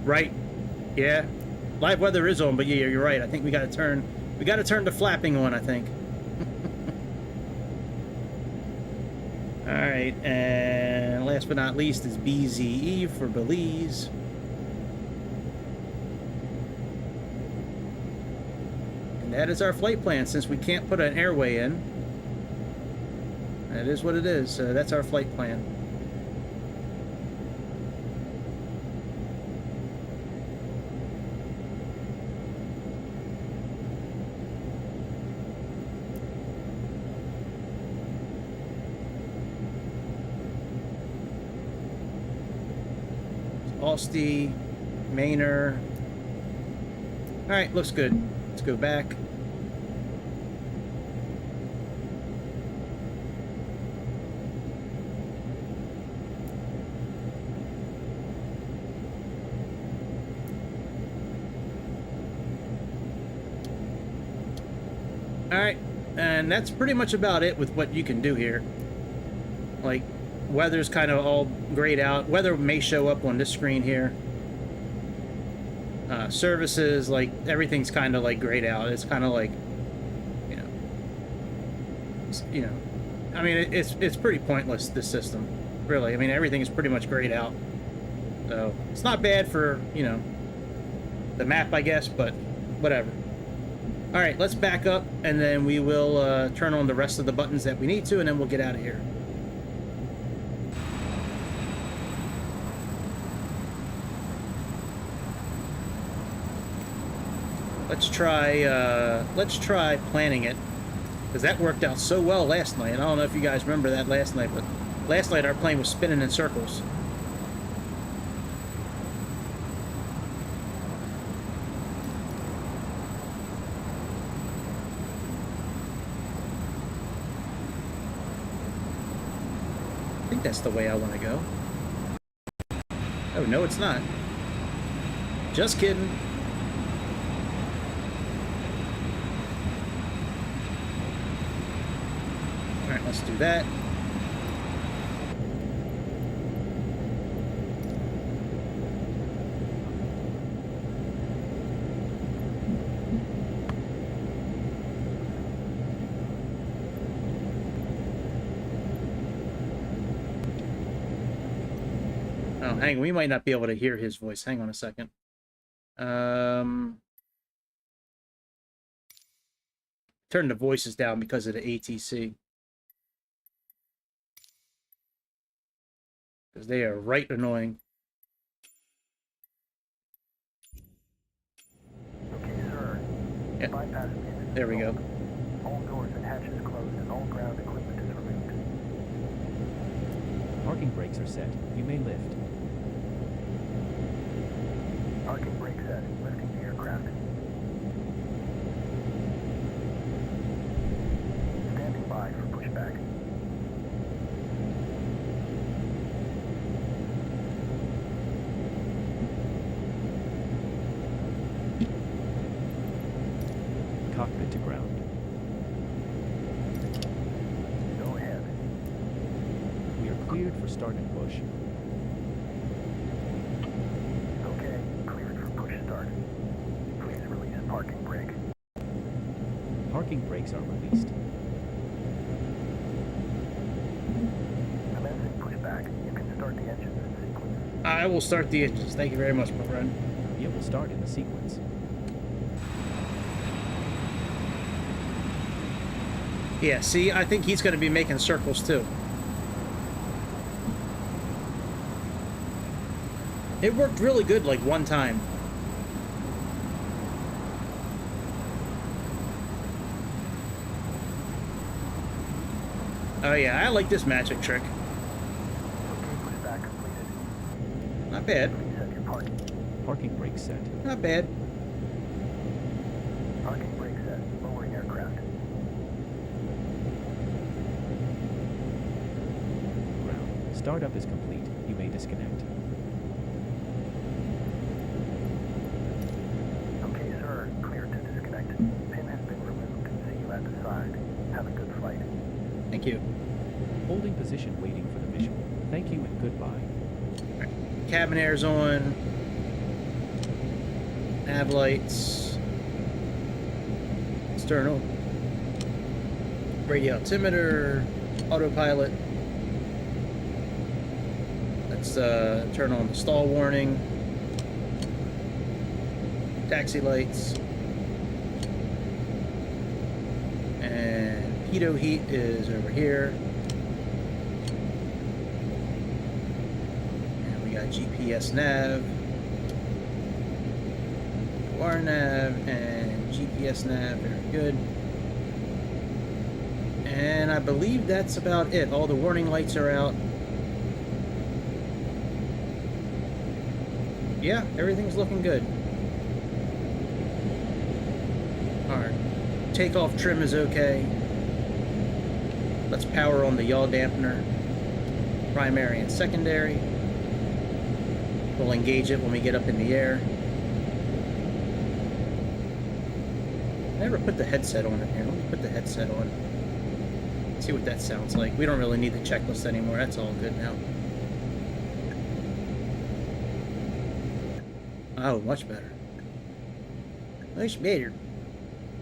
Right. Yeah. Live weather is on, but yeah, you're right. I think we gotta turn the flapping on, I think. Alright, and last but not least is BZE for Belize. And that is our flight plan, since we can't put an airway in. That is what it is. That's our flight plan. Alsty, Maynard. Alright, looks good. Let's go back. Alright, and that's pretty much about it with what you can do here. Like, weather's kind of all grayed out. Weather may show up on this screen here. Services, like, everything's kind of like grayed out. It's kind of like, you know, I mean, it's pretty pointless, this system, really. I mean, everything is pretty much grayed out. So it's not bad for, you know, the map, I guess, but whatever. All right, let's back up, and then we will turn on the rest of the buttons that we need to, and then we'll get out of here. Let's try planning it, because that worked out so well last night. I don't know if you guys remember that last night, but last night our plane was spinning in circles. I think that's the way I want to go. Oh, no, it's not. Just kidding. Alright, let's do that. Oh, hang on, we might not be able to hear his voice. Hang on a second. Turn the voices down because of the ATC. Because they are right annoying. Okay, sir. Yeah. There we go. All doors and hatches closed and all ground equipment is removed. Parking brakes are set. You may lift. Parking brake set. Lifting the aircraft. Standing by for pushback. Cockpit to ground. Go ahead. We are cleared for start and push. Okay, cleared for push start. Please release parking brake. Parking brakes are released. Commencing pushback. You can start the engines in sequence. I will start the engines. Thank you very much, my friend. It will start in the sequence. Yeah, see, I think he's going to be making circles too. It worked really good like one time. Oh yeah, I like this magic trick. Pushback completed. Not bad. Set your parking. Parking brake set. Not bad. Parking brake set. Lowering aircraft. Ground. Startup is complete. You may disconnect. Okay, sir. Clear to disconnect. Pin has been removed. See you at the side. Have a good flight. Thank you. Holding position waiting for the visual. Thank you and goodbye. Right. Cabin air's on. Nav lights. External. Radio altimeter. Autopilot. Let's turn on the stall warning. Taxi lights. And pitot heat is over here. And we got GPS nav. OR nav and GPS nav. Very good. And I believe that's about it. All the warning lights are out. Yeah, everything's looking good. Alright. Takeoff trim is okay. Let's power on the yaw dampener. Primary and secondary. We'll engage it when we get up in the air. I never put the headset on in here. Let me put the headset on. See what that sounds like. We don't really need the checklist anymore. That's all good now. Oh, much better. Much better.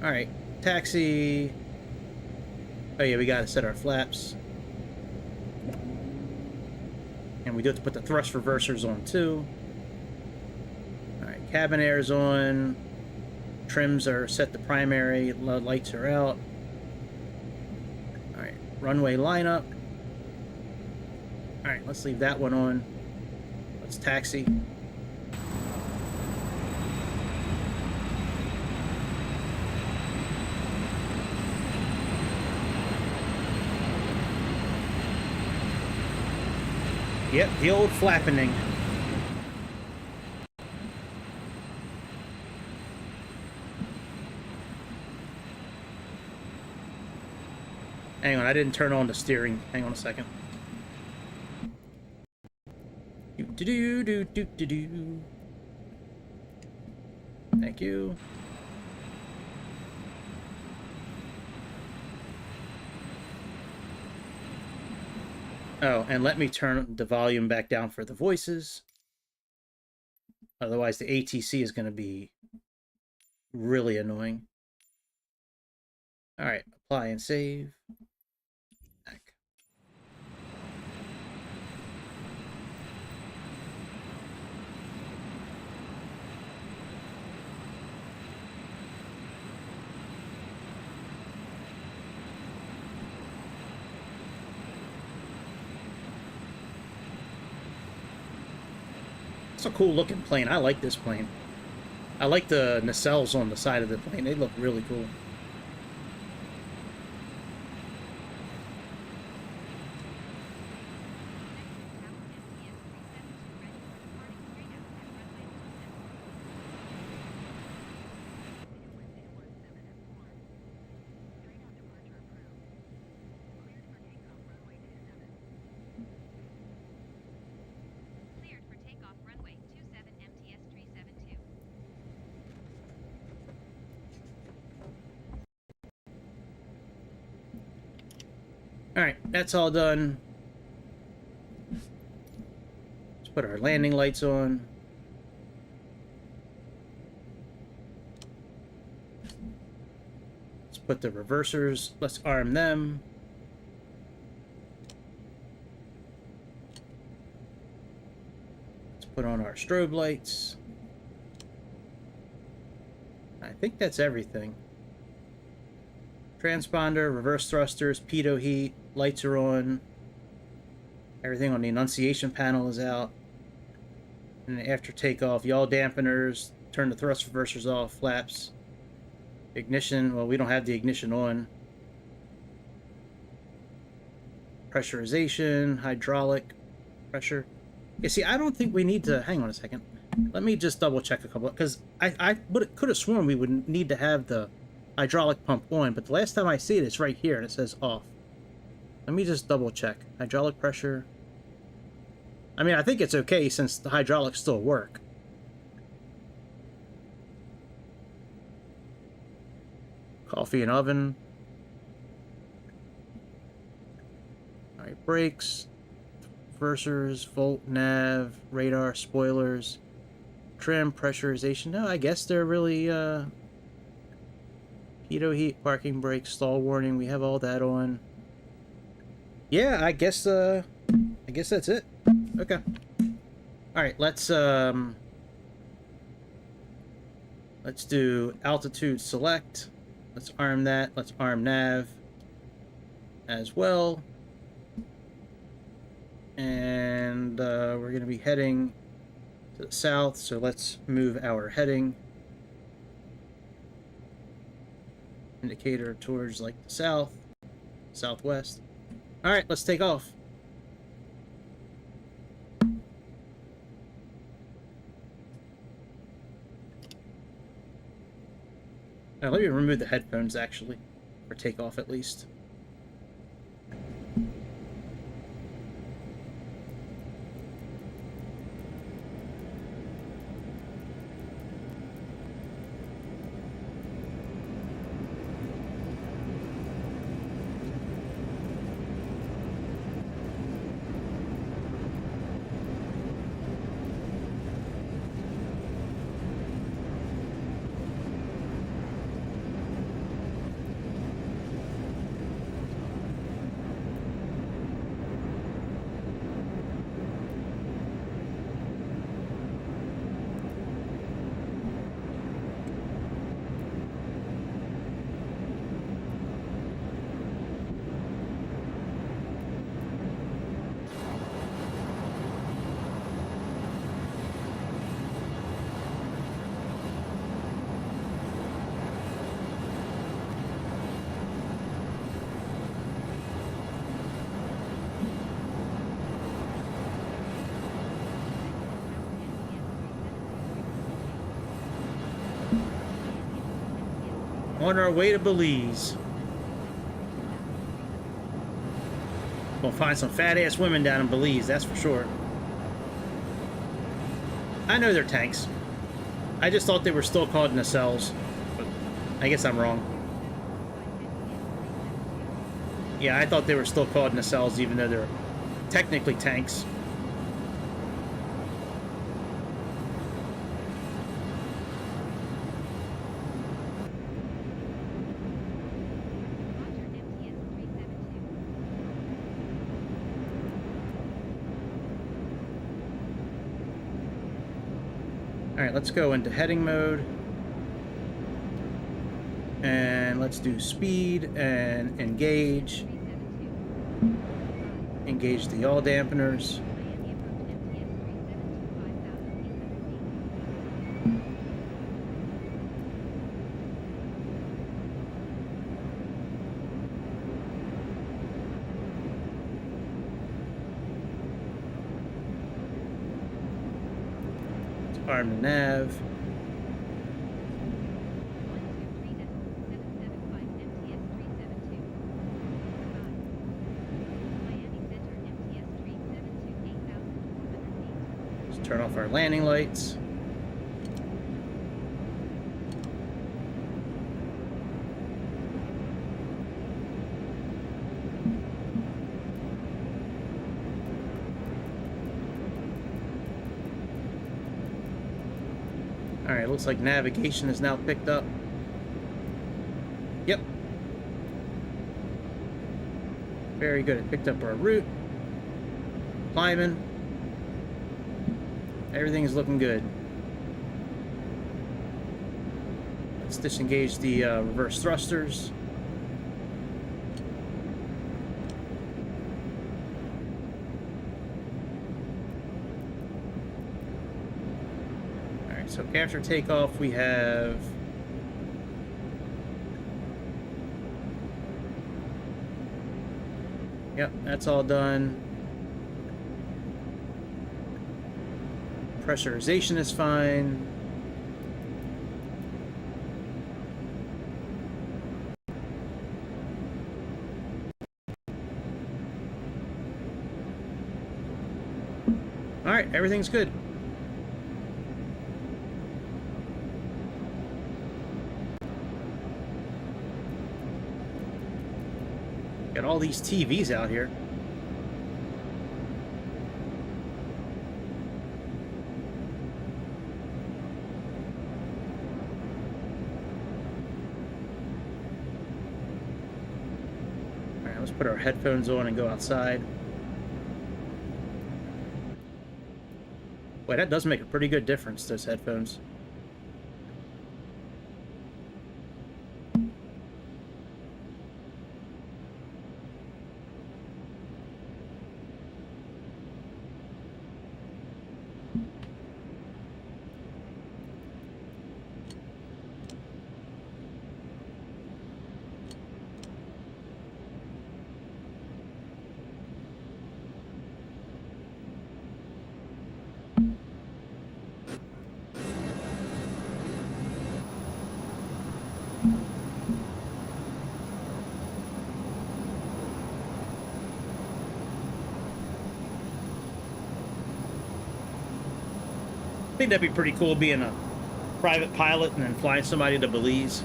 Alright. Taxi. Oh yeah, we gotta set our flaps. And we do have to put the thrust reversers on too. Alright, cabin air's on. Trims are set to primary. Lights are out. Alright, runway lineup. Alright, let's leave that one on. Let's taxi. Yep, the old flappening. Hang on, I didn't turn on the steering. Hang on a second. Do-do-do-do-do-do. Thank you. Oh, and let me turn the volume back down for the voices. Otherwise, the ATC is going to be really annoying. All right, apply and save. Back. That's a cool looking plane. I like this plane. I like the nacelles on the side of the plane. They look really cool. Alright, that's all done. Let's put our landing lights on. Let's put the reversers. Let's arm them. Let's put on our strobe lights. I think that's everything. Transponder, reverse thrusters, pitot heat, lights are on. Everything on the annunciation panel is out. And after takeoff, yaw dampeners, turn the thrust reversers off, flaps. Ignition, well, we don't have the ignition on. Pressurization, hydraulic pressure. Yeah, see, I don't think we need to... Hang on a second. Let me just double check a couple, because I could have sworn we would need to have the hydraulic pump on, but the last time I see it, it's right here, and it says off. Let me just double check. Hydraulic pressure. I mean, I think it's okay since the hydraulics still work. Coffee and oven. Alright, brakes. Reversers, volt, nav, radar, spoilers. Trim, pressurization. No, I guess they're really, pitot heat, parking brakes, stall warning. We have all that on. Yeah, I guess that's it. Okay. Alright, let's do altitude select. Let's arm that. Let's arm nav as well. And we're going to be heading to the south, so let's move our heading indicator towards like the south, southwest. All right, let's take off. Now, let me remove the headphones actually, for takeoff at least. On our way to Belize. We'll find some fat-ass women down in Belize, that's for sure. I know they're tanks. I just thought they were still called nacelles. But I guess I'm wrong. Yeah, I thought they were still called nacelles, even though they're technically tanks. Alright, let's go into heading mode. And let's do speed and engage. Engage the yaw dampeners. Arm the nav. Just turn off our landing lights. Alright, looks like navigation is now picked up. Yep. Very good. It picked up our route. Climbing. Everything's looking good. Let's disengage the reverse thrusters. So after takeoff, we have yep, that's all done. Pressurization is fine. All right, everything's good. Got all these TVs out here. All right, let's put our headphones on and go outside. Wait, that does make a pretty good difference, those headphones. I think that'd be pretty cool, being a private pilot and then flying somebody to Belize.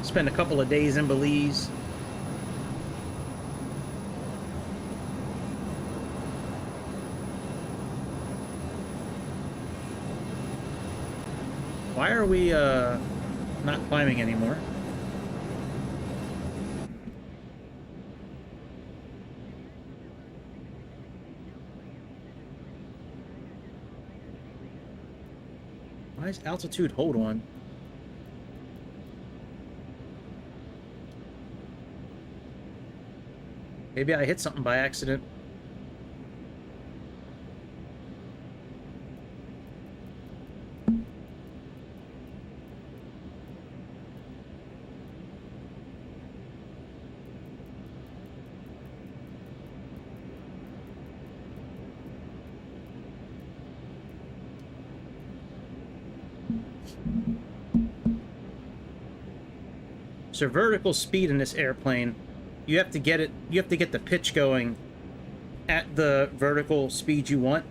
Spend a couple of days in Belize. Why are we not climbing anymore? Why is altitude hold on? Maybe I hit something by accident. So vertical speed in this airplane, you have to get the pitch going at the vertical speed you want,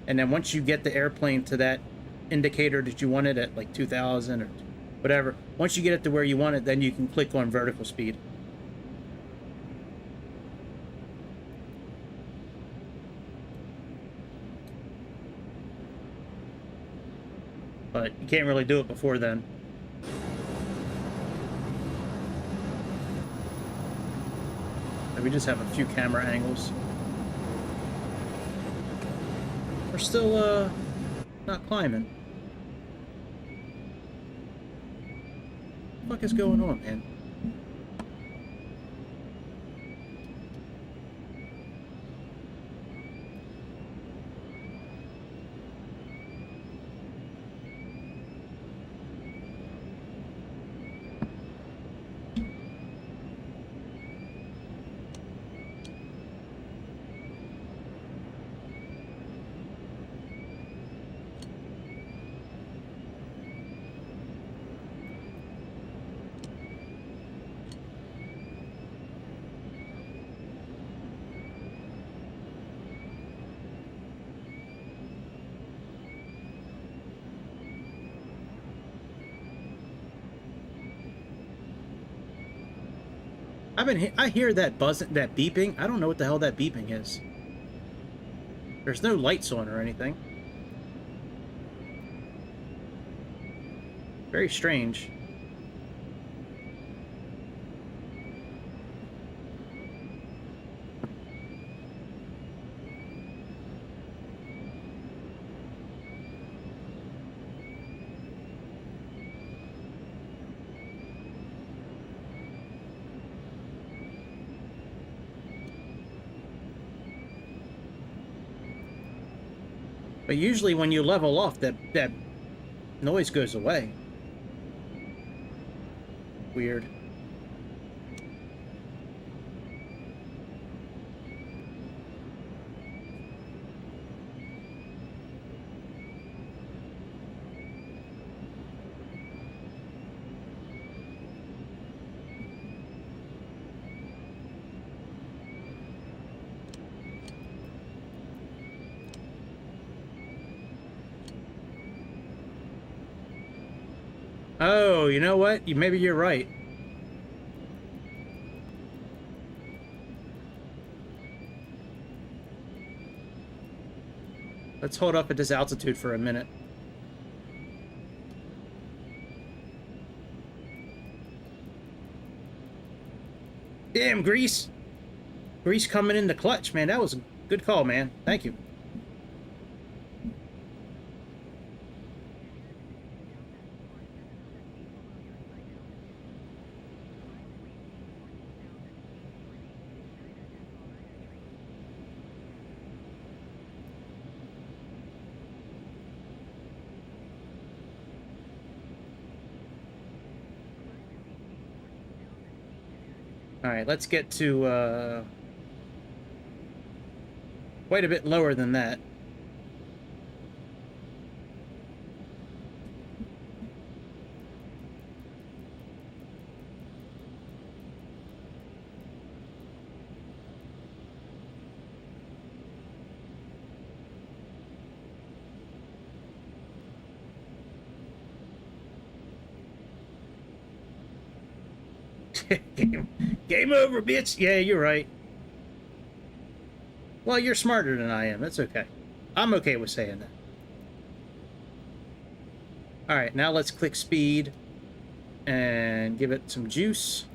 and then once you get the airplane to that indicator that you want it at, like 2,000 or whatever, once you get it to where you want it, then you can click on vertical speed. But you can't really do it before then. We just have a few camera angles. We're still not climbing. What the fuck is going on, man? I hear that buzzing, that beeping. I don't know what the hell that beeping is. There's no lights on or anything. Very strange. But usually when you level off, that noise goes away. Weird. Oh, you know what? Maybe you're right. Let's hold up at this altitude for a minute. Damn, Grease! Grease coming in the clutch, man. That was a good call, man. Thank you. Alright, let's get to, quite a bit lower than that. Game over, bitch! Yeah, you're right. Well, you're smarter than I am. That's okay. I'm okay with saying that. Alright, now let's click speed and give it some juice.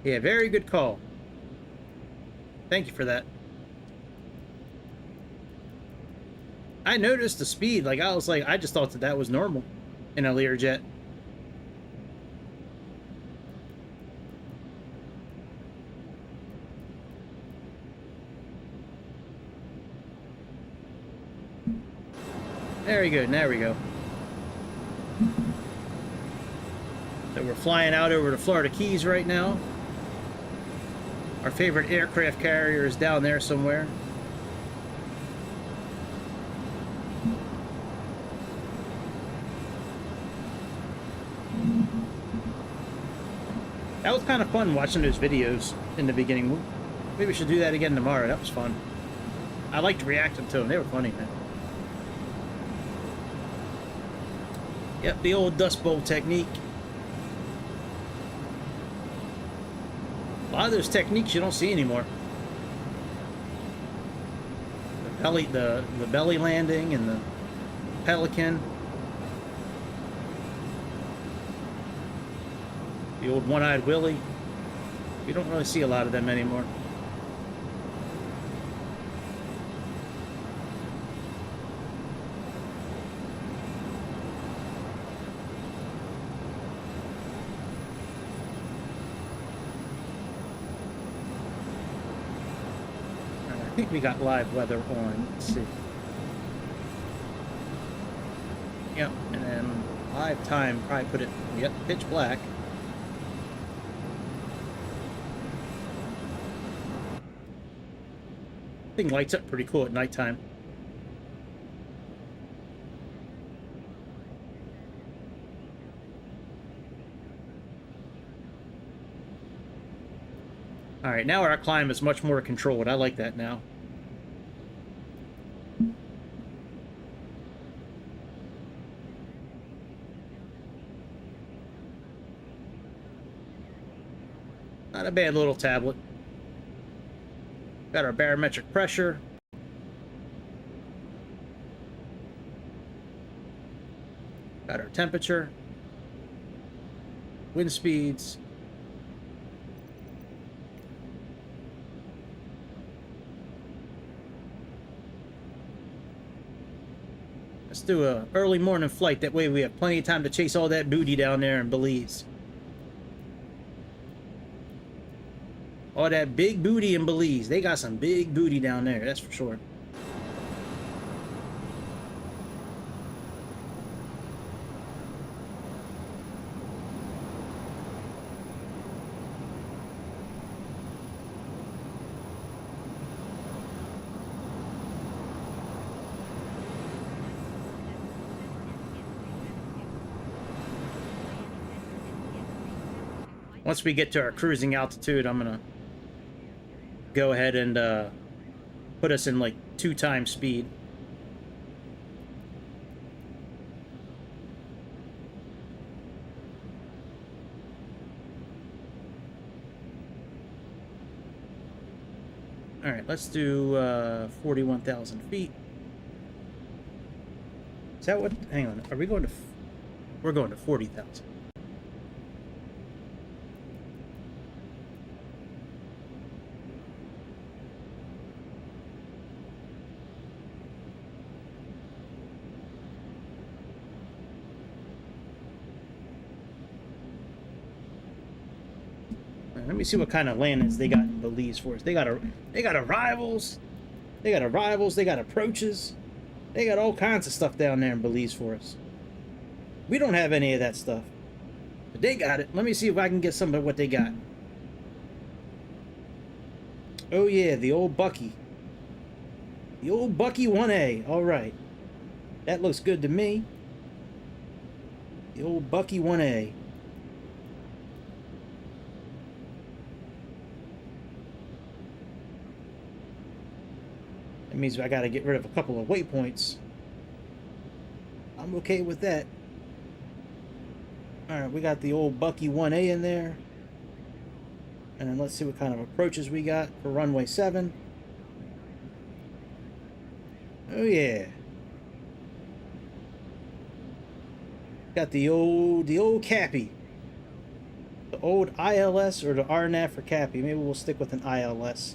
Yeah, very good call. Thank you for that. I noticed the speed. Like, I was like, I just thought that that was normal in a Learjet. Very good. There we go. So we're flying out over the Florida Keys right now. Our favorite aircraft carrier is down there somewhere. That was kind of fun watching those videos in the beginning. Maybe we should do that again tomorrow. That was fun. I liked reacting to them. They were funny, man. Yep, the old Dust Bowl technique. A lot of those techniques you don't see anymore. The belly landing and the pelican. The old one-eyed Willie. You don't really see a lot of them anymore. I think we got live weather on. Let's see. Yep, and then live time, probably put it, yep, pitch black. Thing lights up pretty cool at nighttime. Alright, now our climb is much more controlled. I like that now. Not a bad little tablet. Got our barometric pressure. Got our temperature. Wind speeds. Let's do a early morning flight. That way we have plenty of time to chase all that booty down there in Belize. All that big booty in Belize. They got some big booty down there, that's for sure. Once we get to our cruising altitude, I'm gonna go ahead and put us in like 2 times speed. All right, let's do 41,000 feet. Is that what? Hang on, are we going to? We're going to 40,000. Let me see what kind of landings they got in Belize for us. They got arrivals, they got approaches, they got all kinds of stuff down there in Belize for us. We don't have any of that stuff, but they got it. Let me see if I can get some of what they got. Oh yeah, the old Bucky 1A. All right, that looks good to me. The old Bucky 1A. Means I got to get rid of a couple of waypoints. I'm okay with that. Alright, we got the old Bucky 1A in there. And then let's see what kind of approaches we got for runway 7. Oh yeah. Got the old Cappy. The old ILS or the RNAV for Cappy. Maybe we'll stick with an ILS.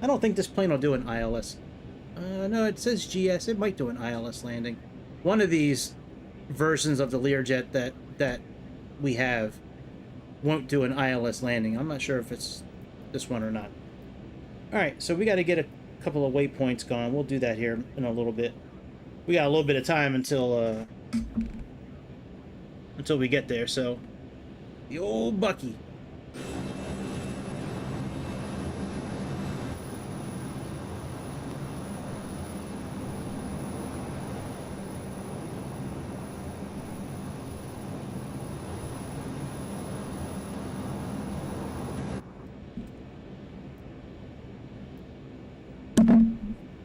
I don't think this plane will do an ILS. No, it says GS. It might do an ILS landing. One of these versions of the Learjet that we have won't do an ILS landing. I'm not sure if it's this one or not. Alright, so we got to get a couple of waypoints gone. We'll do that here in a little bit. We got a little bit of time until we get there, so... The old Bucky.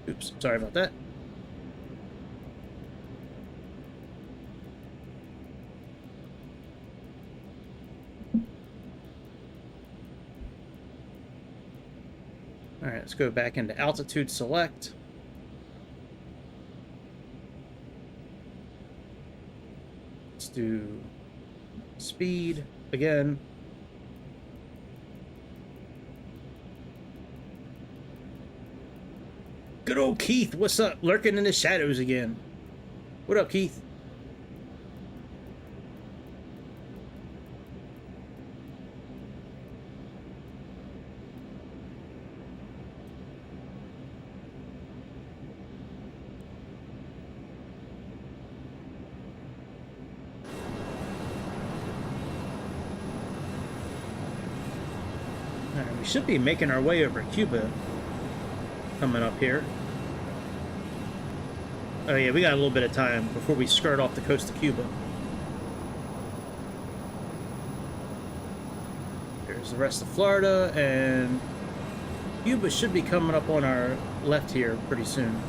Oops, sorry about that. All right, let's go back into altitude select. Let's do speed again. Good old Keith, what's up? Lurking in the shadows again. What up, Keith? Alright, we should be making our way over Cuba. Coming up here. Oh yeah, we got a little bit of time before we skirt off the coast of Cuba. There's the rest of Florida, and Cuba should be coming up on our left here pretty soon.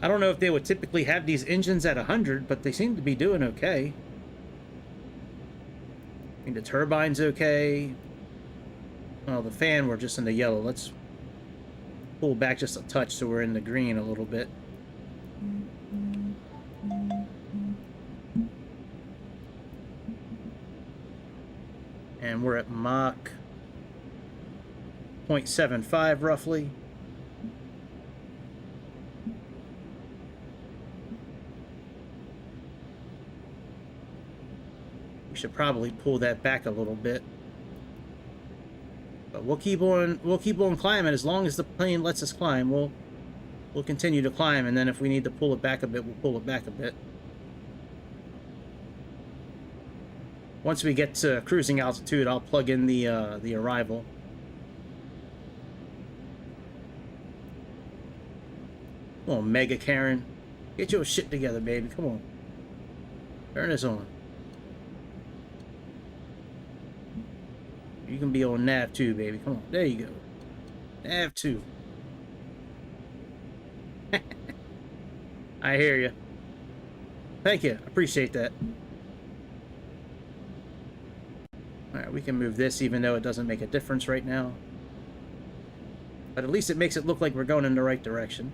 I don't know if they would typically have these engines at 100, but they seem to be doing okay. I mean, the turbine's okay. Well, the fan, we're just in the yellow. Let's pull back just a touch so we're in the green a little bit. And we're at Mach 0.75 roughly. We should probably pull that back a little bit. But we'll keep on climbing as long as the plane lets us climb. We'll continue to climb, and then if we need to pull it back a bit, we'll pull it back a bit. Once we get to cruising altitude, I'll plug in the arrival. Come on, Mega Karen. Get your shit together, baby. Come on. Turn this on. You can be on nav 2, baby. Come on. There you go. Nav 2. I hear you. Thank you. Appreciate that. Alright, we can move this even though it doesn't make a difference right now. But at least it makes it look like we're going in the right direction.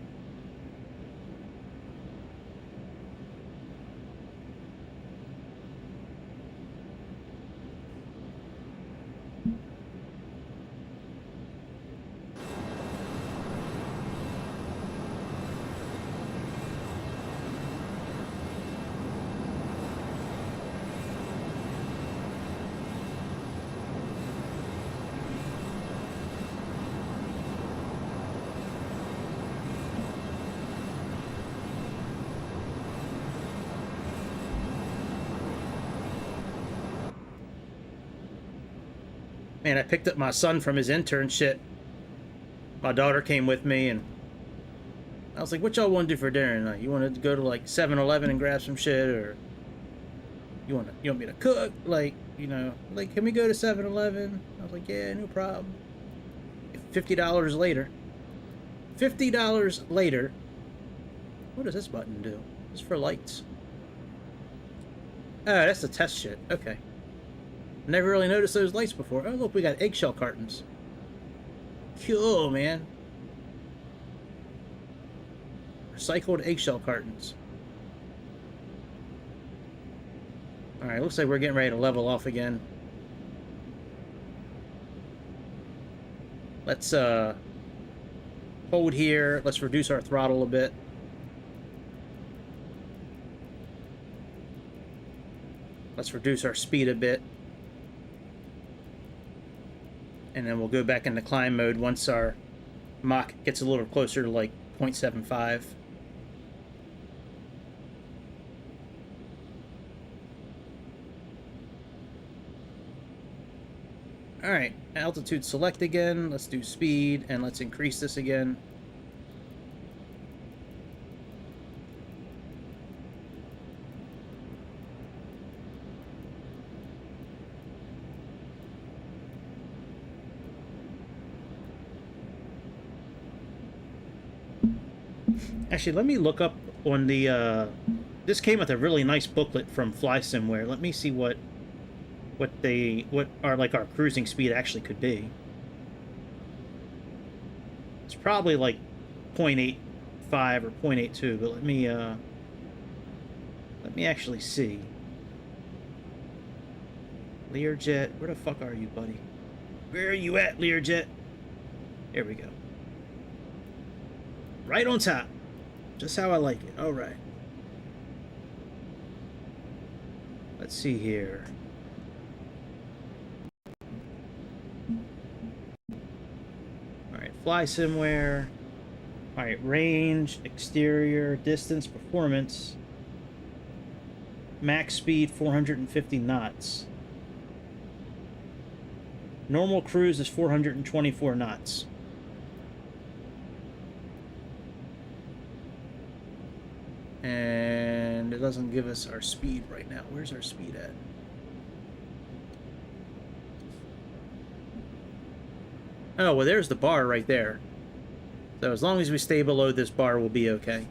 Man, I picked up my son from his internship. My daughter came with me, and I was like, what y'all want to do for dinner tonight? You want to go to, like, 7-Eleven and grab some shit, or you want me to cook? Like, you know, like, can we go to 7-Eleven? I was like, yeah, no problem. $50 later. $50 later. What does this button do? It's for lights. Oh, that's the test shit. Okay. Never really noticed those lights before. Oh, look, we got eggshell cartons. Cool, man. Recycled eggshell cartons. Alright, looks like we're getting ready to level off again. Let's, hold here. Let's reduce our throttle a bit. Let's reduce our speed a bit. And then we'll go back into climb mode once our Mach gets a little closer to like 0.75. Alright, altitude select again. Let's do speed, and let's increase this again. Actually, let me look up on the, this came with a really nice booklet from FlySimware. Let me see what are like our cruising speed actually could be. It's probably like 0.85 or 0.82, but let me actually see. Learjet, where the fuck are you, buddy? Where are you at, Learjet? Here we go. Right on top. Just how I like it. All right. Let's see here. All right, FlySimware. All right, range, exterior, distance, performance. Max speed 450 knots. Normal cruise is 424 knots. And it doesn't give us our speed right now. Where's our speed at? Oh, well, there's the bar right there. So as long as we stay below this bar, we'll be okay.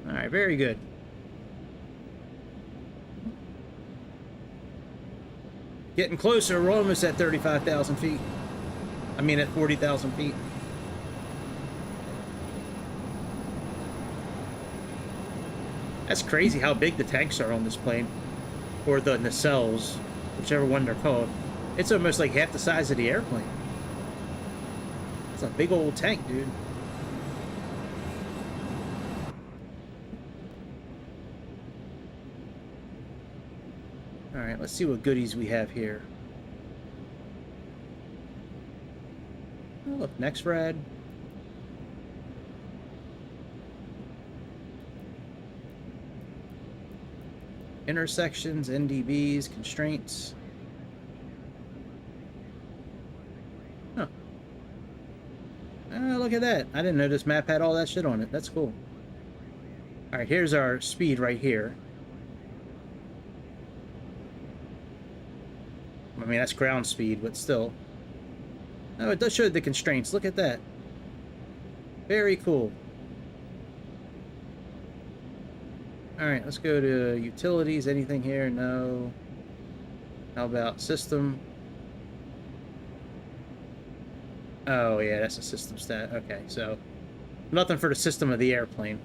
Alright, very good. Getting closer, we're almost at 35,000 feet. I mean at 40,000 feet. That's crazy how big the tanks are on this plane. Or the nacelles, whichever one they're called. It's almost like half the size of the airplane. It's a big old tank, dude. Alright, let's see what goodies we have here. Oh, look, next rad. Intersections, NDBs, constraints. Huh. Look at that. I didn't know this map had all that shit on it. That's cool. Alright, here's our speed right here. I mean, that's ground speed, but still. Oh, it does show the constraints. Look at that. Very cool. Alright, let's go to utilities. Anything here? No. How about system? Oh, yeah, that's a system stat. Okay, so nothing for the system of the airplane.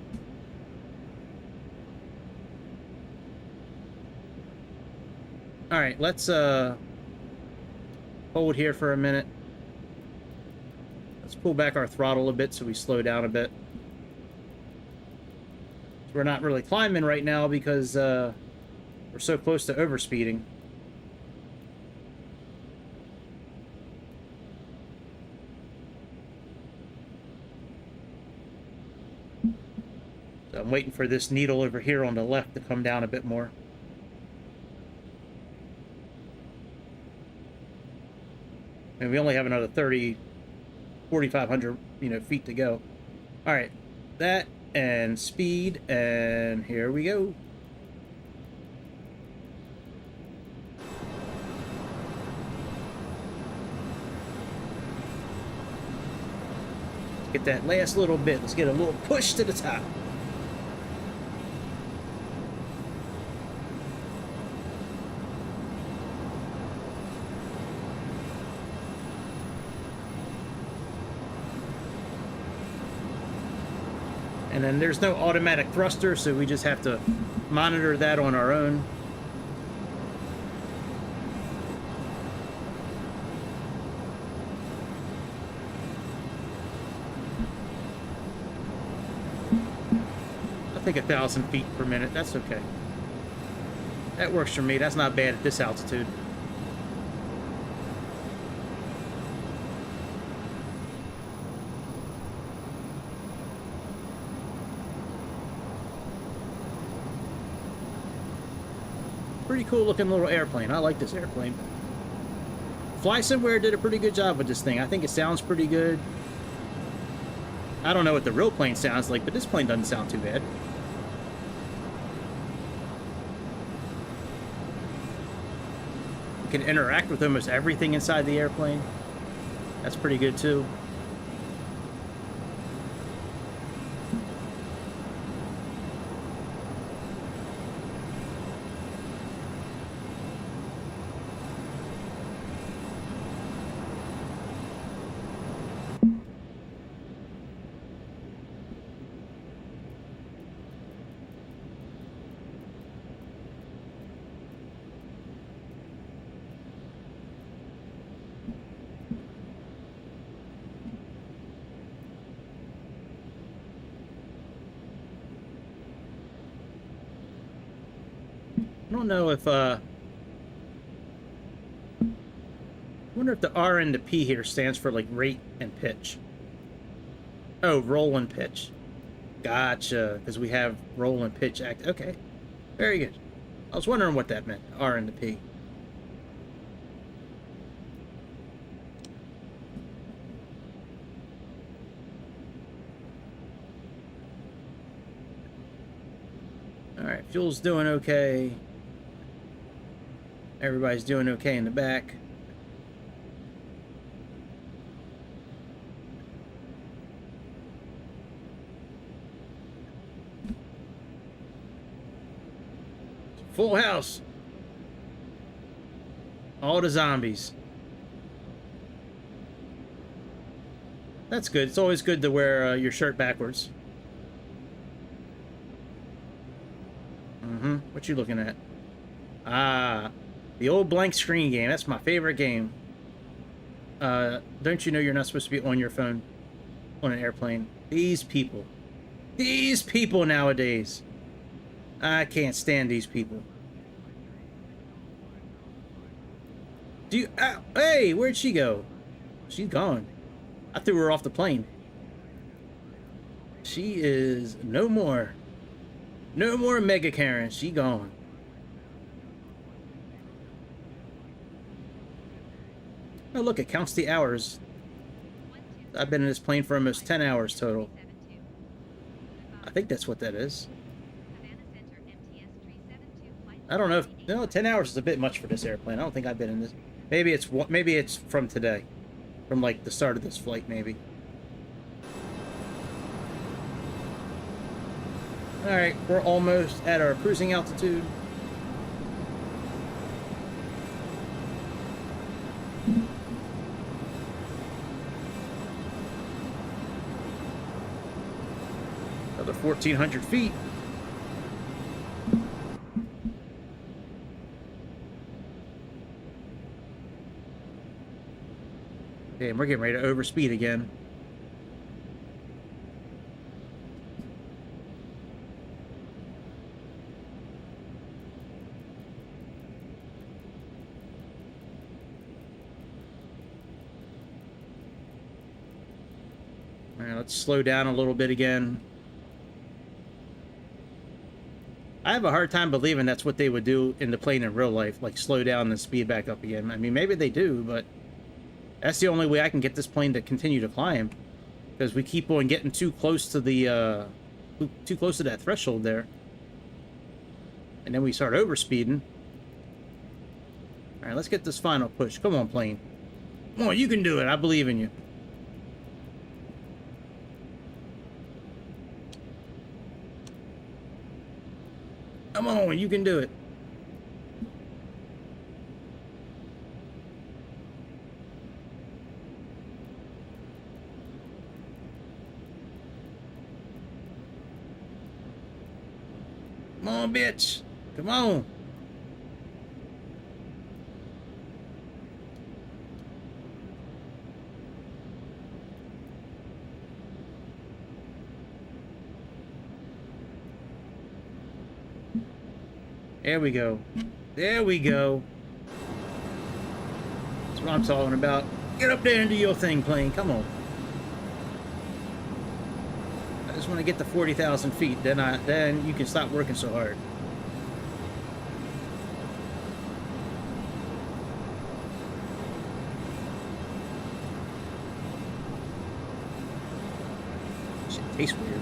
Alright, let's hold here for a minute. Let's pull back our throttle a bit so we slow down a bit. We're not really climbing right now because we're so close to overspeeding. So I'm waiting for this needle over here on the left to come down a bit more. And we only have another 4,500, feet to go. All right, that and speed, and here we go. Let's get that last little bit. Let's get a little push to the top. And then there's no automatic thruster, so we just have to monitor that on our own. I think 1,000 feet per minute. That's okay. That works for me. That's not bad at this altitude. Pretty cool looking little airplane. I like this airplane. Fly Somewhere did a pretty good job with this thing. I think it sounds pretty good. I don't know what the real plane sounds like, but this plane doesn't sound too bad. You can interact with almost everything inside the airplane. That's pretty good too. I don't know if, I wonder if the R and the P here stands for, like, rate and pitch. Oh, roll and pitch. Gotcha, because we have roll and pitch act. Okay, very good. I was wondering what that meant, R and the P. Alright, fuel's doing okay. Everybody's doing okay in the back. Full house. All the zombies. That's good. It's always good to wear your shirt backwards. What you looking at? Ah, the old blank screen game. That's my favorite game. Don't you know you're not supposed to be on your phone on an airplane? These people. These people nowadays. I can't stand these people. Do you... hey, where'd she go? She's gone. I threw her off the plane. She is no more. No more Mega Karen. She gone. Oh, look, it counts the hours. I've been in this plane for almost 10 hours total. I think that's what that is. I don't know if... No, 10 hours is a bit much for this airplane. I don't think I've been in this. Maybe it's from today. From, like, the start of this flight, maybe. Alright, we're almost at our cruising altitude. Another 1,400 feet. Damn, we're getting ready to overspeed again. All right, let's slow down a little bit again. I have a hard time believing that's what they would do in the plane in real life, like slow down and speed back up again. I mean, maybe they do, but that's the only way I can get this plane to continue to climb, because we keep on getting too close to the too close to that threshold there, and then we start overspeeding. All right, let's get this final push. Come on, plane. Come on, you can do it. I believe in you. Come on, you can do it. Come on, bitch. Come on. There we go. There we go. That's what I'm talking about. Get up there and do your thing, plane. Come on. I just want to get to 40,000 feet. Then you can stop working so hard. Shit tastes weird.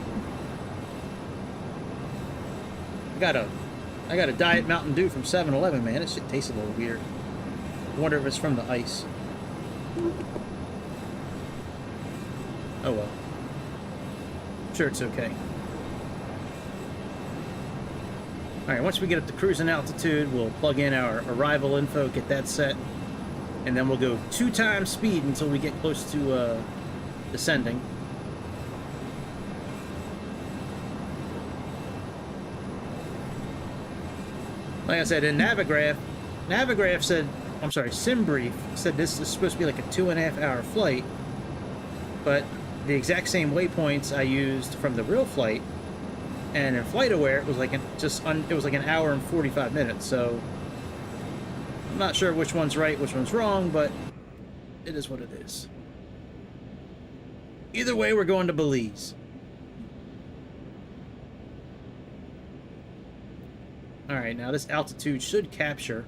I got a Diet Mountain Dew from 7-Eleven, man. This shit tastes a little weird. I wonder if it's from the ice. Oh well. I'm sure it's okay. Alright, once we get up to cruising altitude, we'll plug in our arrival info, get that set, and then we'll go 2 times speed until we get close to descending. Like I said, in Navigraph said, I'm sorry, SimBrief said this is supposed to be like a 2.5-hour flight, but the exact same waypoints I used from the real flight, and in FlightAware it was like it was like an hour and 45 minutes. So I'm not sure which one's right, which one's wrong, but it is what it is. Either way, we're going to Belize. Alright, now this altitude should capture.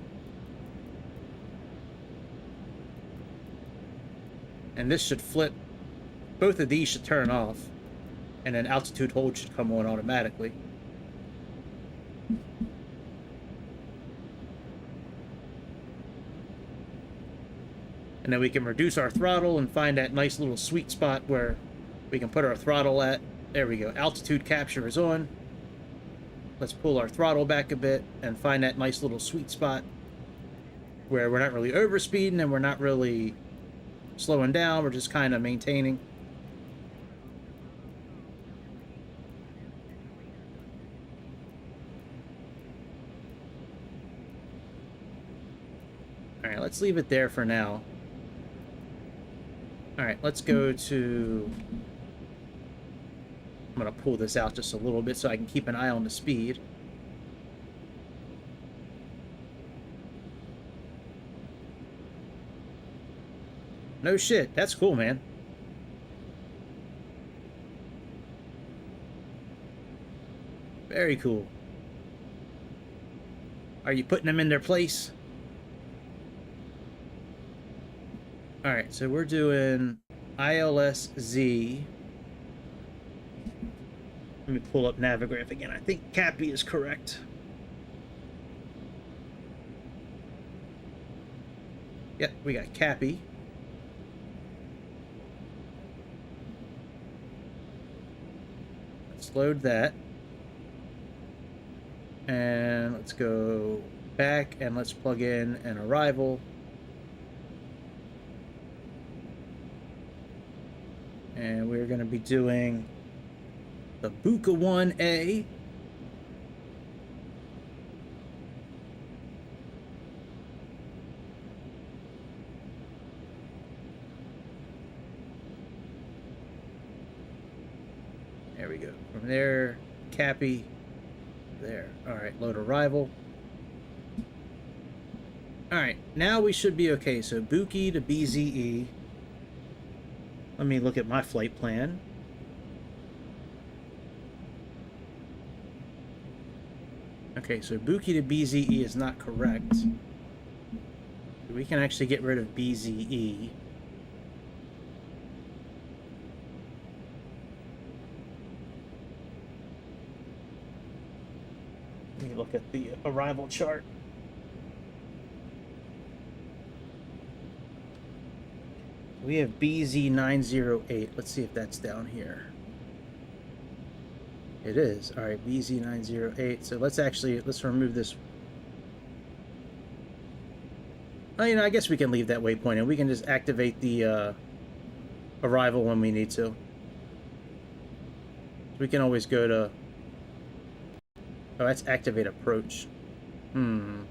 And this should flip. Both of these should turn off. And then altitude hold should come on automatically. And then we can reduce our throttle and find that nice little sweet spot where we can put our throttle at. There we go. Altitude capture is on. Let's pull our throttle back a bit and find that nice little sweet spot where we're not really overspeeding and we're not really slowing down. We're just kind of maintaining. All right, let's leave it there for now. All right, let's go to... I'm going to pull this out just a little bit so I can keep an eye on the speed. No shit, that's cool, man. Very cool. Are you putting them in their place? Alright, so we're doing ILS-Z. Let me pull up Navigraph again. I think Cappy is correct. Yep, we got Cappy. Let's load that. And let's go back and let's plug in an arrival. And we're going to be doing the Buka 1A. There we go. From there, Cappy. There. Alright, load arrival. Alright, now we should be okay. So Buki to BZE. Let me look at my flight plan. Okay, so Buki to BZE is not correct. We can actually get rid of BZE. Let me look at the arrival chart. We have BZ908. Let's see if that's down here. It is. All right, BZ908. So let's remove this. Oh, you know, I guess we can leave that waypoint and we can just activate the arrival when we need to. We can always go to... Oh, that's activate approach. Alright,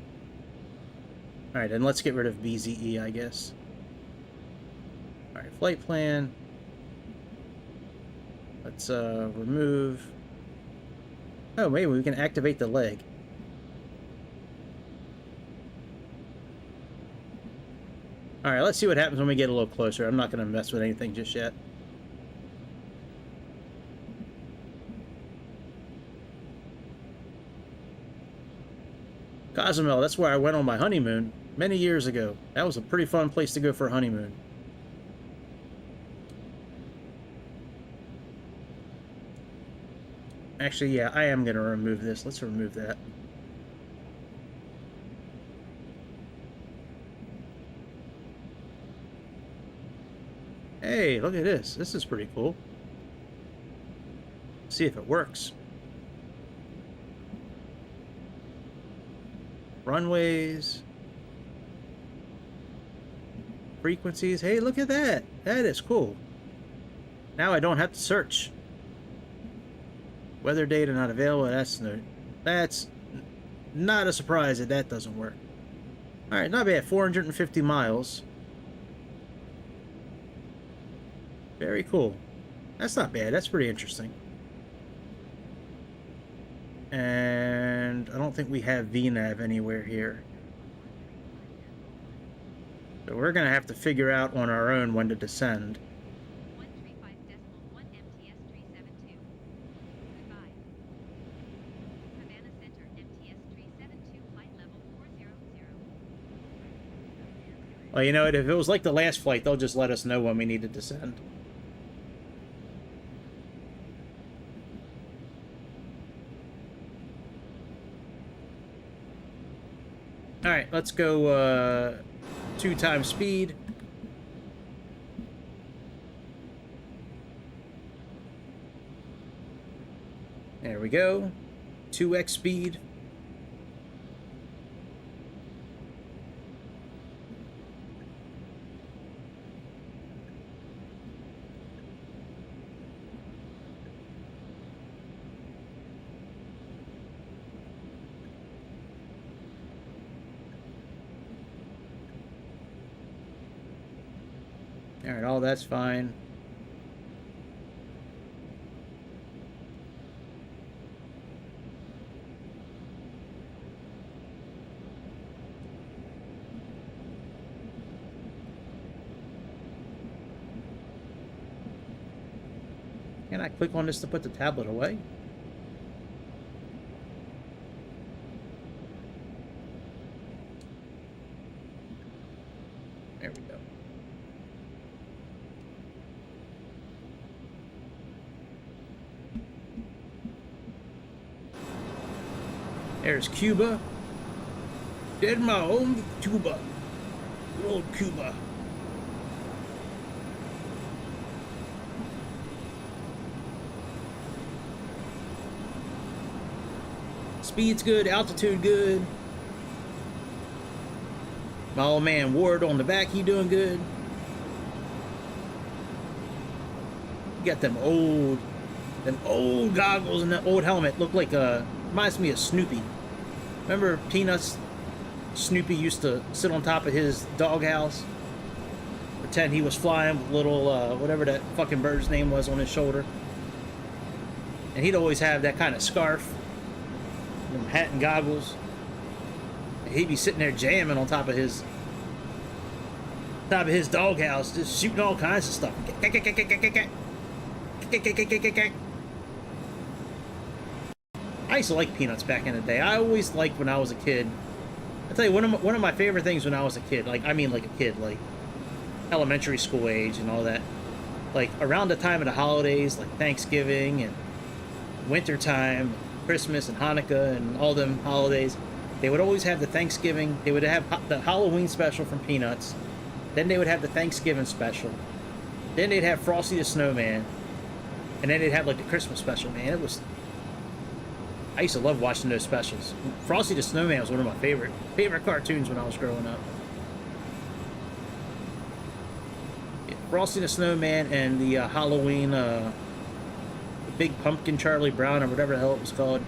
then let's get rid of BZE, I guess. Alright, flight plan. Let's remove... Oh, wait, we can activate the leg. Alright, let's see what happens when we get a little closer. I'm not going to mess with anything just yet. Cozumel, that's where I went on my honeymoon many years ago. That was a pretty fun place to go for a honeymoon. Actually, yeah, I am going to remove this. Let's remove that. Hey, look at this. This is pretty cool. See if it works. Runways. Frequencies. Hey, look at that. That is cool. Now I don't have to search. Weather data not available. That's not a surprise that that doesn't work. Alright, not bad. 450 miles. Very cool. That's not bad. That's pretty interesting. And I don't think we have VNAV anywhere here. So we're going to have to figure out on our own when to descend. 135.1 MTS 372. Goodbye. Havana Center MTS 372. Well, you know what? If it was like the last flight, they'll just let us know when we need to descend. Alright, let's go 2 times speed. There we go. 2x speed. Alright, all that's fine. Can I click on this to put the tablet away? There we go. There's Cuba. Did my own Cuba. Good old Cuba. Speed's good, altitude good. My old man Ward on the back, he doing good. You got them old goggles and that old helmet. Look like reminds me of Snoopy. Remember Peanuts? Snoopy used to sit on top of his doghouse, pretend he was flying with little whatever that fucking bird's name was on his shoulder, and he'd always have that kind of scarf, and hat and goggles. And he'd be sitting there jamming on top of his doghouse, just shooting all kinds of stuff. I used to like Peanuts back in the day. I always liked when I was a kid. I tell you, one of my favorite things when I was a kid, like elementary school age and all that, like around the time of the holidays, like Thanksgiving and winter time, Christmas and Hanukkah and all them holidays, they would always have the Thanksgiving. They would have the Halloween special from Peanuts. Then they would have the Thanksgiving special. Then they'd have Frosty the Snowman, and then they'd have like the Christmas special. Man, I used to love watching those specials. Frosty the Snowman was one of my favorite cartoons when I was growing up. Yeah, Frosty the Snowman and the Halloween, the Big Pumpkin Charlie Brown, or whatever the hell it was called.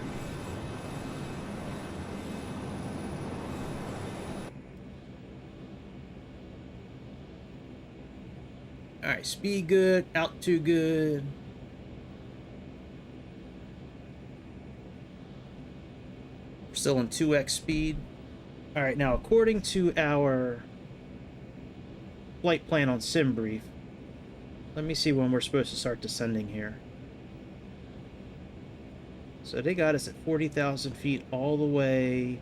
Alright, speed good, altitude good. Still in 2x speed. Alright, now according to our flight plan on SimBrief, let me see when we're supposed to start descending here. So they got us at 40,000 feet all the way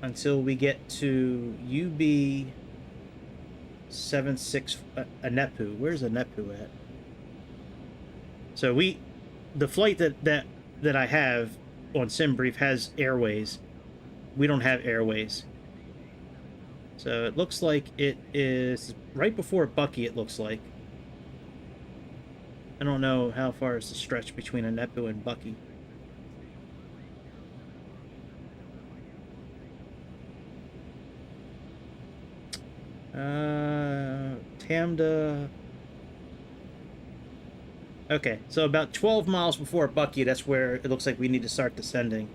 until we get to UB 76 Anepu. Where's Anepu at? So the flight that I have on SimBrief has airways. We don't have airways. So it looks like it is right before Bucky, it looks like. I don't know how far is the stretch between Anepu and Bucky. Tamda. Okay, so about 12 miles before Bucky, that's where it looks like we need to start descending.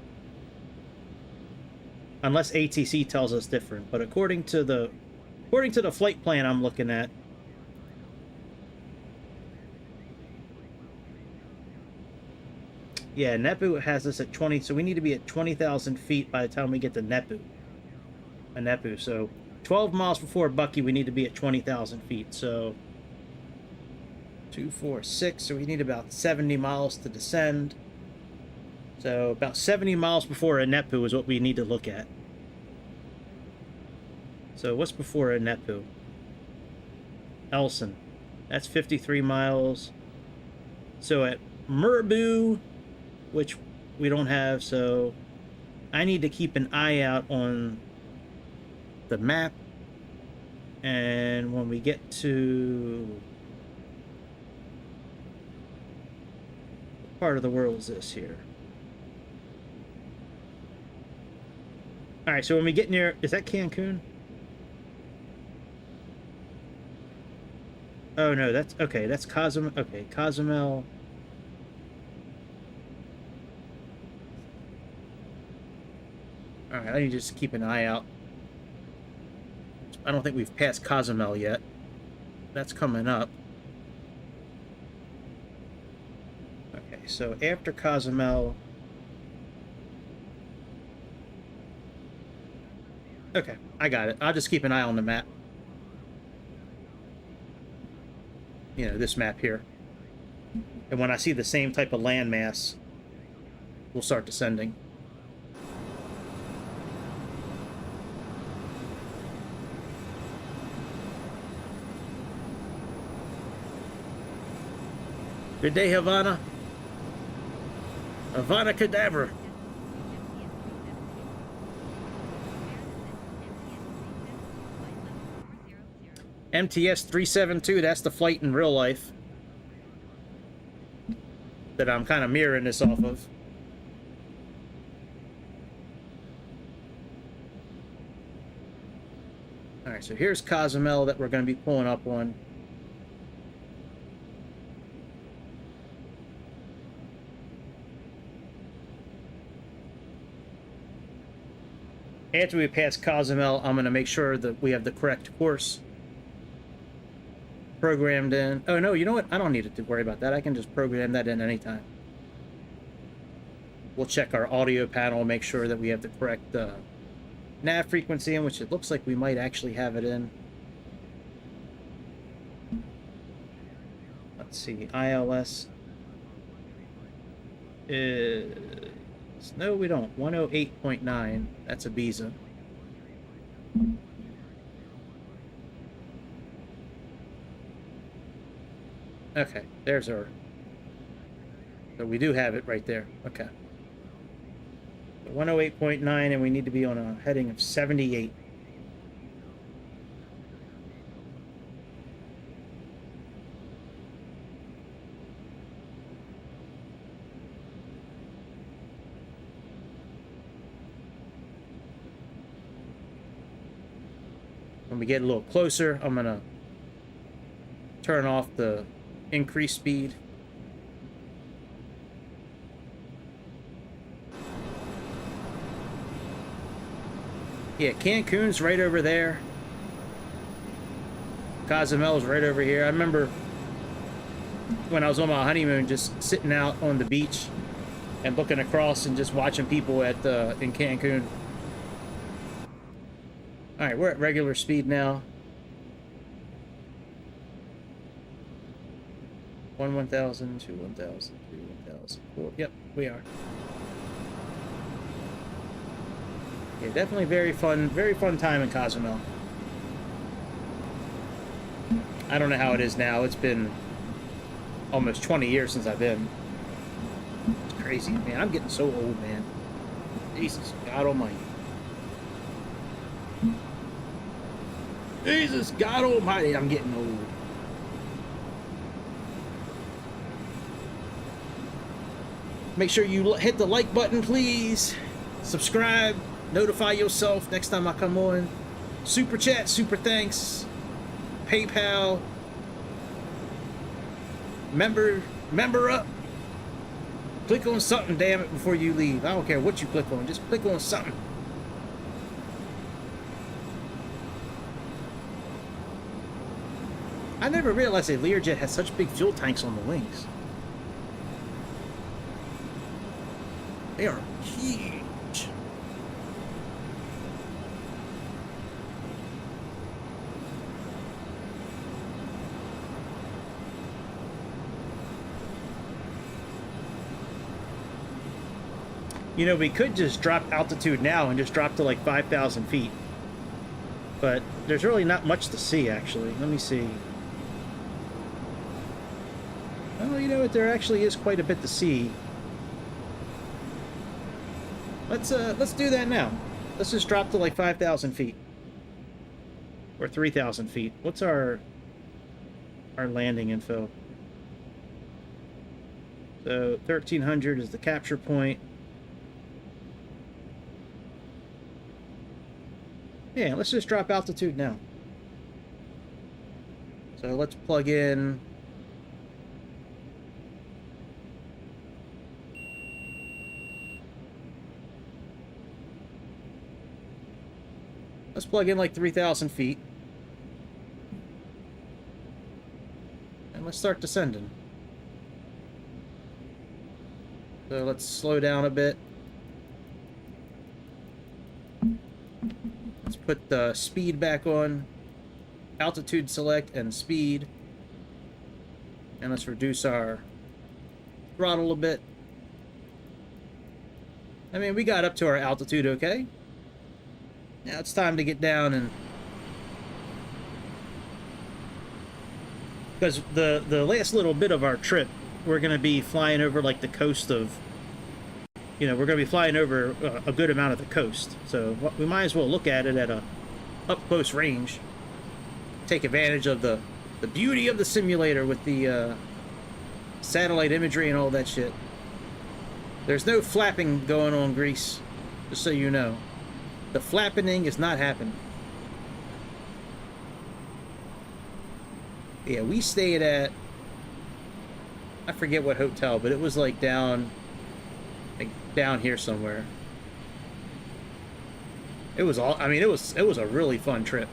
Unless ATC tells us different, but according to the flight plan I'm looking at, yeah, Nepu has us at 20, so we need to be at 20,000 feet by the time we get to Nepu. So 12 miles before Bucky, we need to be at 20,000 feet. So 2, 4, 6. So we need about 70 miles to descend. So about 70 miles before Anepu is what we need to look at. So what's before Nepu? Elson. That's 53 miles. So at Murbu, which we don't have, so I need to keep an eye out on the map. And when we get to... what part of the world is this here? Alright, so when we get near... is that Cancun? Oh no, that's... okay, that's Cozumel. Okay, Cozumel. Alright, I need to just keep an eye out. I don't think we've passed Cozumel yet. That's coming up. Okay, so after Cozumel... okay, I got it. I'll just keep an eye on the map. You know, this map here. And when I see the same type of landmass, we'll start descending. Good day, Havana. Havana Cadaver. MTS 372, that's the flight in real life that I'm kind of mirroring this off of. Alright, so here's Cozumel that we're going to be pulling up on. After we pass Cozumel, I'm going to make sure that we have the correct course programmed in. Oh no, you know what? I don't need to worry about that. I can just program that in anytime. We'll check our audio panel, make sure that we have the correct nav frequency in, which it looks like we might actually have it in. Let's see, ILS is... no, we don't. 108.9. That's Ibiza. Okay, there's our... so we do have it right there. Okay. 108.9, and we need to be on a heading of 78. When we get a little closer, I'm gonna turn off the increased speed. Yeah, Cancun's right over there. Cozumel's right over here. I remember when I was on my honeymoon, just sitting out on the beach and looking across and just watching people at in Cancun. All right, we're at regular speed now. 1,000, 2, 1,000, 3, 1,000, 4. Yep, we are. Yeah, definitely very fun time in Cozumel. I don't know how it is now. It's been almost 20 years since I've been. It's crazy, man. I'm getting so old, man. Jesus, God Almighty. Jesus, God Almighty, I'm getting old. Make sure you hit the like button, please. Subscribe. Notify yourself next time I come on. Super chat, super thanks. PayPal. Member up. Click on something, damn it, before you leave. I don't care what you click on. Just click on something. I never realized that Learjet has such big fuel tanks on the wings. They are huge. You know, we could just drop altitude now and just drop to like 5,000 feet. But there's really not much to see, actually. Let me see. Oh, you know what? There actually is quite a bit to see. Let's do that now. Let's just drop to like 5,000 feet. Or 3,000 feet. What's our landing info? So 1,300 is the capture point. Yeah, let's just drop altitude now. So let's plug in. Let's plug in like 3,000 feet. And let's start descending. So let's slow down a bit. Let's put the speed back on. Altitude select and speed. And let's reduce our throttle a bit. I mean, we got up to our altitude okay. Now it's time to get down and... Because the last little bit of our trip, we're going to be flying over like the coast of... You know, we're going to be flying over a good amount of the coast. So we might as well look at it at a up-close range. Take advantage of the beauty of the simulator with the satellite imagery and all that shit. There's no flapping going on, Greece, just so you know. The flapping is not happening. Yeah, we stayed at... I forget what hotel, but it was like down here somewhere. It was all... I mean, it was a really fun trip.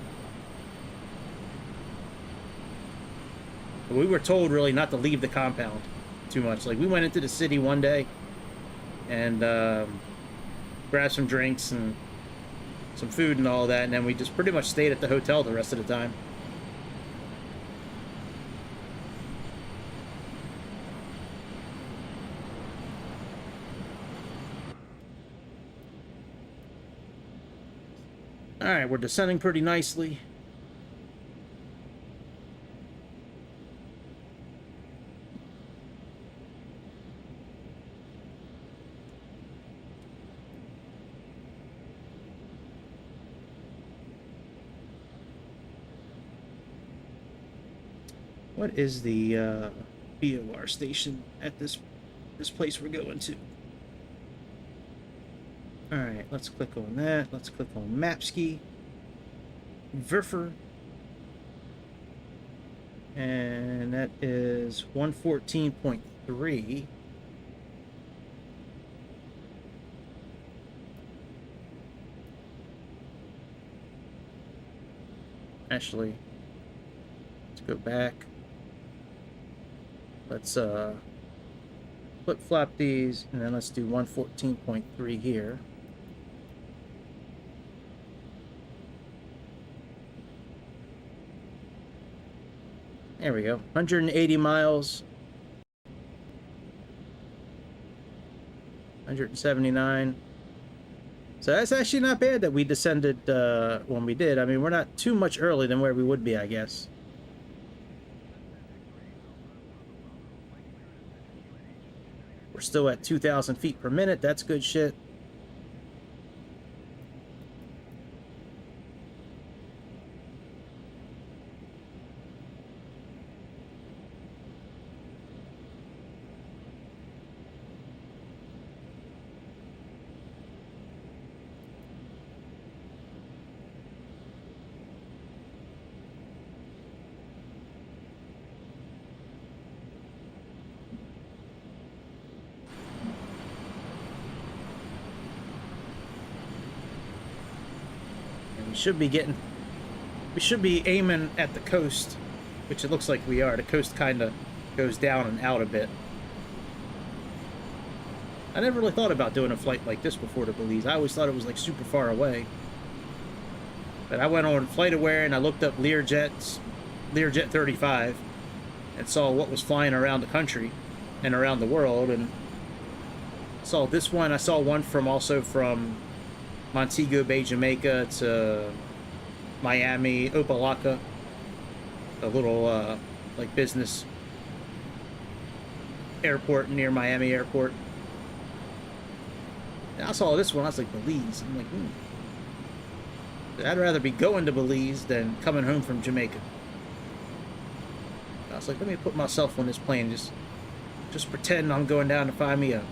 But we were told really not to leave the compound too much. Like, we went into the city one day and grabbed some drinks and some food and all that, and then we just pretty much stayed at the hotel the rest of the time. Alright, we're descending pretty nicely. What is the BOR station at this place we're going to? Alright, let's click on that. Let's click on Mapski. Verfer. And that is 114.3. Actually, let's go back. Let's flip-flop these, and then let's do 114.3 here. There we go. 180 miles. 179. So that's actually not bad that we descended when we did. I mean, we're not too much early than where we would be, I guess. We're still at 2,000 feet per minute. That's good shit. We should be aiming at the coast, which it looks like we are. The coast kind of goes down and out a bit. I never really thought about doing a flight like this before to Belize. I always thought it was like super far away. But I went on FlightAware and I looked up Learjet 35 and saw what was flying around the country and around the world, and saw this one. I saw one also from Montego Bay, Jamaica to Miami, Opelika, a little like business airport near Miami Airport. And I saw this one, I was like, Belize. I'm like, I'd rather be going to Belize than coming home from Jamaica. I was like, let me put myself on this plane, just pretend I'm going down to find me a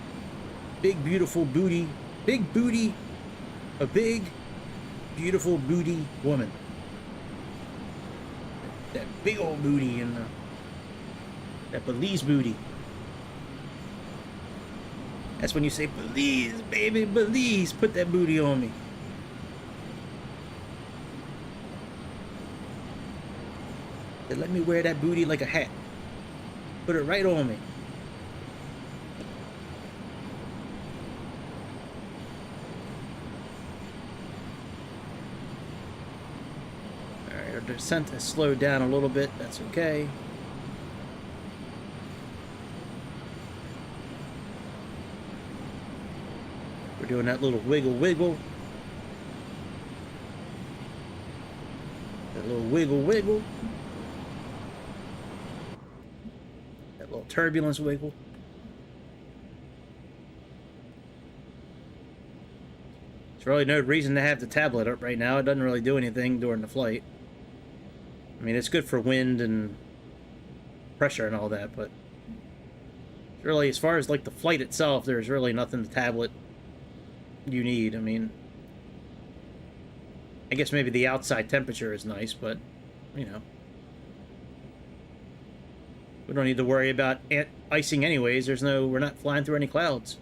big, beautiful booty, a big, beautiful booty woman. That big old booty and that Belize booty. That's when you say, Belize, baby, Belize, put that booty on me. Then let me wear that booty like a hat. Put it right on me. Alright, our descent has slowed down a little bit. That's okay. We're doing that little wiggle. That little wiggle. That little turbulence wiggle. There's really no reason to have the tablet up right now. It doesn't really do anything during the flight. I mean, it's good for wind and pressure and all that, but really, as far as like the flight itself, there's really nothing the tablet you need. I mean, I guess maybe the outside temperature is nice, but you know, we don't need to worry about icing anyways. We're not flying through any clouds.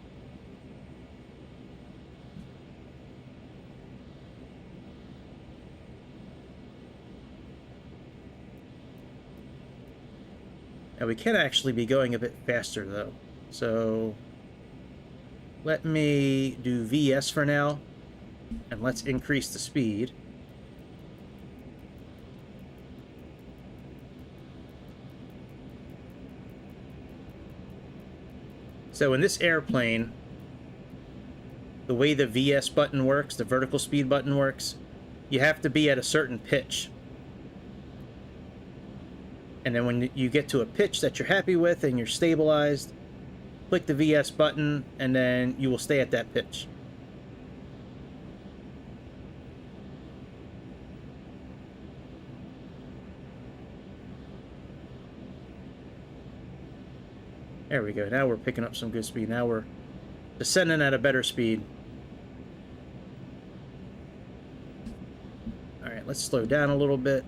Now we can actually be going a bit faster though, so let me do VS for now, and let's increase the speed. So in this airplane, the way the VS button works, the vertical speed button works, you have to be at a certain pitch. And then when you get to a pitch that you're happy with and you're stabilized, click the VS button, and then you will stay at that pitch. There we go. Now we're picking up some good speed. Now we're descending at a better speed. Alright, let's slow down a little bit.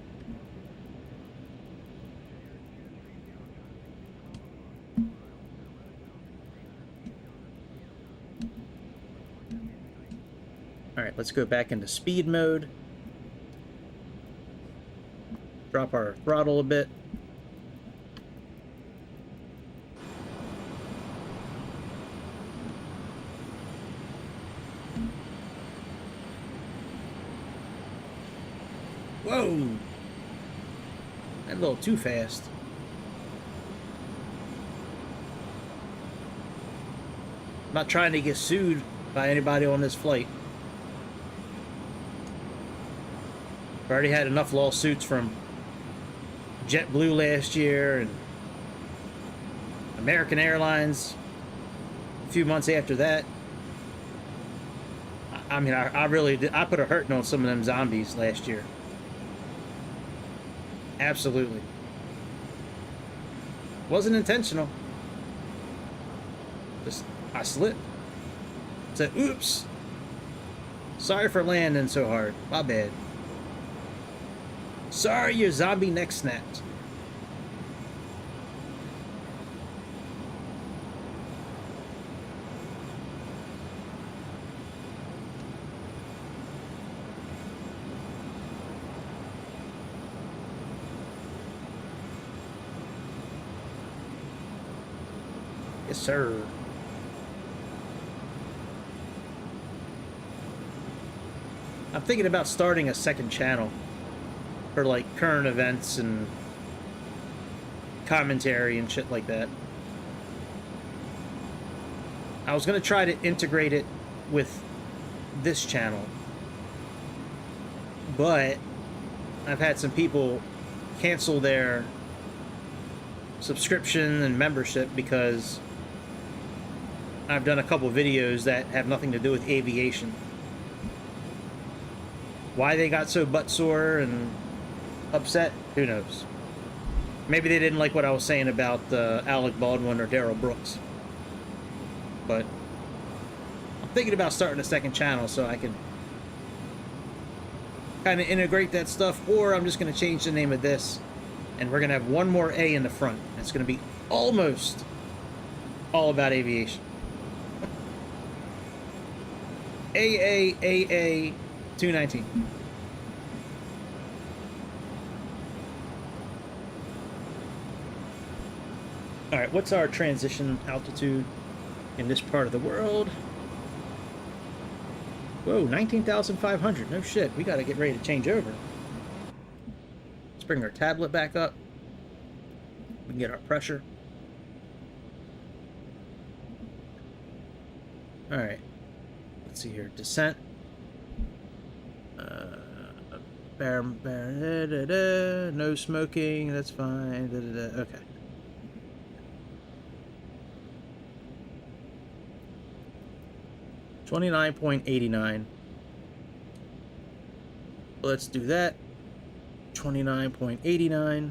Alright, let's go back into speed mode. Drop our throttle a bit. Whoa! That a little too fast. I'm not trying to get sued by anybody on this flight. I've already had enough lawsuits from JetBlue last year and American Airlines a few months after that. I mean, I really did. I put a hurting on some of them zombies last year. Absolutely. Wasn't intentional. Just, I slipped. Said, oops. Sorry for landing so hard. My bad. Sorry, your zombie neck snapped. Yes, sir. I'm thinking about starting a second channel for like current events and commentary and shit like that. I was gonna try to integrate it with this channel, but I've had some people cancel their subscription and membership because I've done a couple videos that have nothing to do with aviation. Why they got so butt sore and upset, who knows? Maybe they didn't like what I was saying about Alec Baldwin or Daryl Brooks. But I'm thinking about starting a second channel so I can kind of integrate that stuff, or I'm just going to change the name of this, and we're going to have one more A in the front. It's going to be almost all about aviation. AA 219. All right, what's our transition altitude in this part of the world? Whoa, 19,500. No shit. We got to get ready to change over. Let's bring our tablet back up. We can get our pressure. All right. Let's see here. Descent. No smoking. That's fine. Okay. $29.89. Let's do that. 29.89.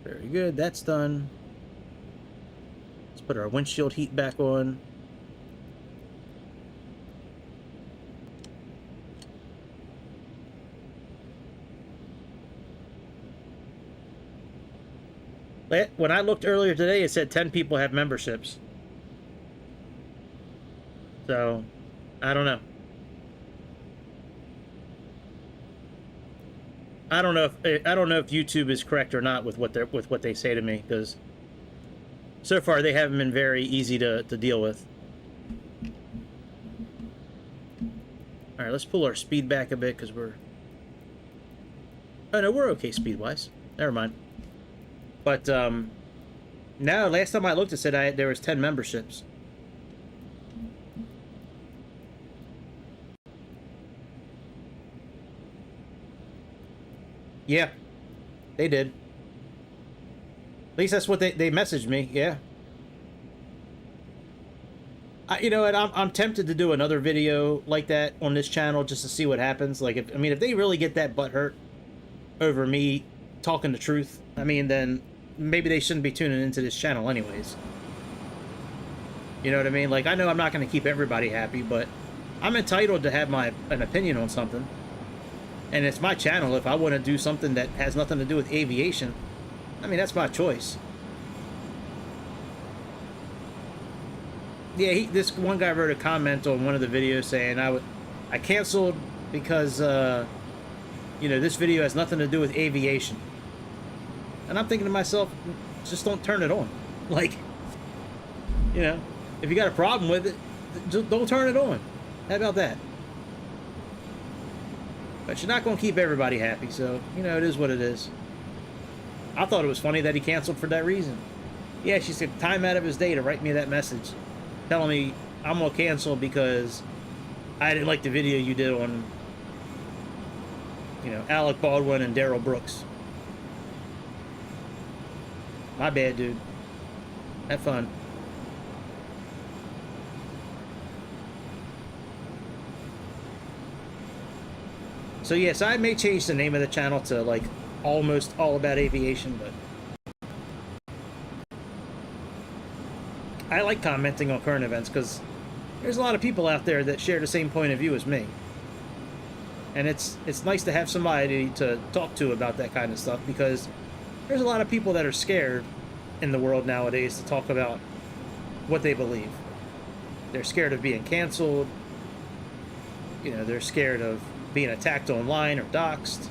Very good. That's done. Let's put our windshield heat back on. When I looked earlier today, it said 10 people have memberships. So, I don't know. I don't know if YouTube is correct or not with what they say to me, because so far they haven't been very easy to deal with. All right, let's pull our speed back a bit because we're. Oh no, we're okay speed-wise. Never mind. But no, last time I looked, it said there was 10 memberships. Yeah, they did. At least that's what they messaged me. Yeah. You know what? I'm tempted to do another video like that on this channel just to see what happens. Like, if they really get that butthurt over me talking the truth, I mean, then maybe they shouldn't be tuning into this channel anyways. You know what I mean? Like, I know I'm not going to keep everybody happy, but I'm entitled to have an opinion on something. And it's my channel. If I want to do something that has nothing to do with aviation, I mean, that's my choice. Yeah, this one guy wrote a comment on one of the videos saying I canceled because, you know, this video has nothing to do with aviation. And I'm thinking to myself, just don't turn it on. Like, you know, if you got a problem with it, just don't turn it on. How about that? But you're not going to keep everybody happy, so, you know, it is what it is. I thought it was funny that he canceled for that reason. Yeah, she took time out of his day to write me that message, telling me I'm going to cancel because I didn't like the video you did on, you know, Alec Baldwin and Daryl Brooks. My bad, dude. Have fun. So yes, I may change the name of the channel to like almost all about aviation, but I like commenting on current events because there's a lot of people out there that share the same point of view as me. And it's nice to have somebody to talk to about that kind of stuff, because there's a lot of people that are scared in the world nowadays to talk about what they believe. They're scared of being canceled. You know, they're scared of being attacked online or doxxed.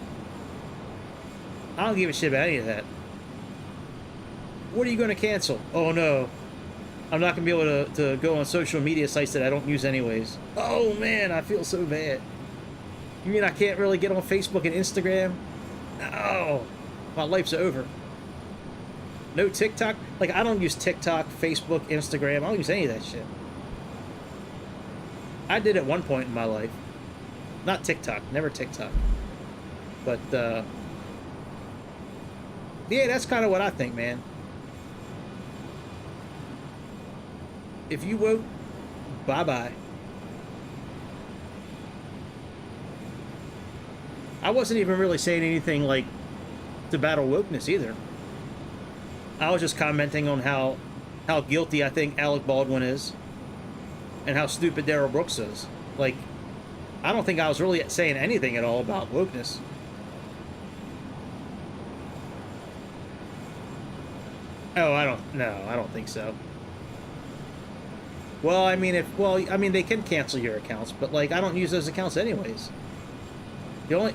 I don't give a shit about any of that. What are you going to cancel? Oh no, I'm not going to be able to go on social media sites that I don't use anyways. Oh man, I feel so bad. You mean I can't really get on Facebook and Instagram? No, my life's over. No TikTok? Like, I don't use TikTok, Facebook, Instagram. I don't use any of that shit. I did at one point in my life. Not TikTok, never TikTok. But, yeah, that's kind of what I think, man. If you woke, bye-bye. I wasn't even really saying anything, like, to battle wokeness either. I was just commenting on how guilty I think Alec Baldwin is. And how stupid Daryl Brooks is. Like, I don't think I was really saying anything at all about wokeness. Oh, I don't think so. Well, I mean, they can cancel your accounts, but, like, I don't use those accounts anyways. On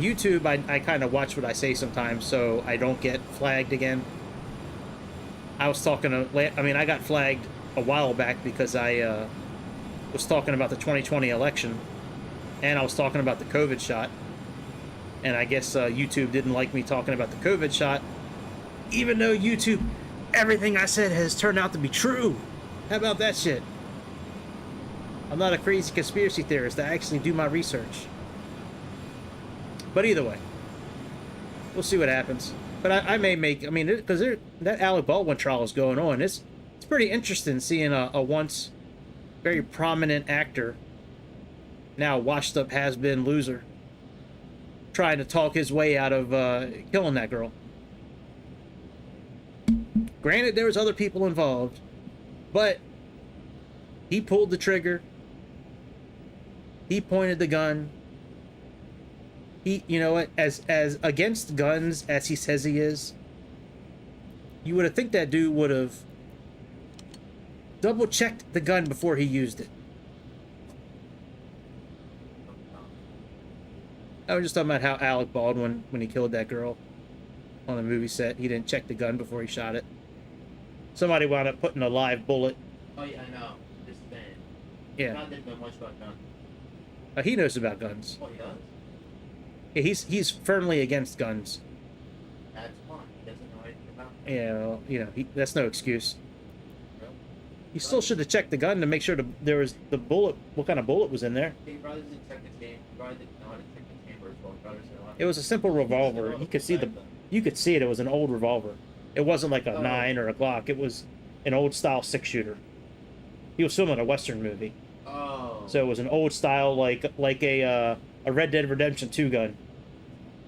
YouTube, I kind of watch what I say sometimes, so I don't get flagged again. I got flagged a while back because I, was talking about the 2020 election, and I was talking about the COVID shot, and I guess, YouTube didn't like me talking about the COVID shot, even though YouTube, everything I said has turned out to be true. How about that shit? I'm not a crazy conspiracy theorist. I actually do my research. But either way, we'll see what happens. But I may make, because that Alec Baldwin trial is going on. It's pretty interesting seeing a once very prominent actor, now washed up has-been loser, trying to talk his way out of killing that girl. Granted, there was other people involved, but he pulled the trigger. He pointed the gun. He, you know what, as against guns as he says he is, you would have think that dude would have double-checked the gun before he used it. I was just talking about how Alec Baldwin, when he killed that girl on the movie set, he didn't check the gun before he shot it. Somebody wound up putting a live bullet. Oh yeah, I know. This man. Yeah. Not that much about guns. He knows about guns. Oh, he does? Yeah, he's firmly against guns. That's fine. He doesn't know anything about them. Yeah, well, you know, that's no excuse. You still should have checked the gun to make sure there was the bullet, what kind of bullet was in there. He probably didn't check the chamber. He probably didn't know how to check the chamber as well. It was a simple revolver. You could see it. It was an old revolver. It wasn't like a 9 or a Glock. It was an old style 6-shooter. He was filming a Western movie. Oh. So it was an old style, like a Red Dead Redemption 2 gun,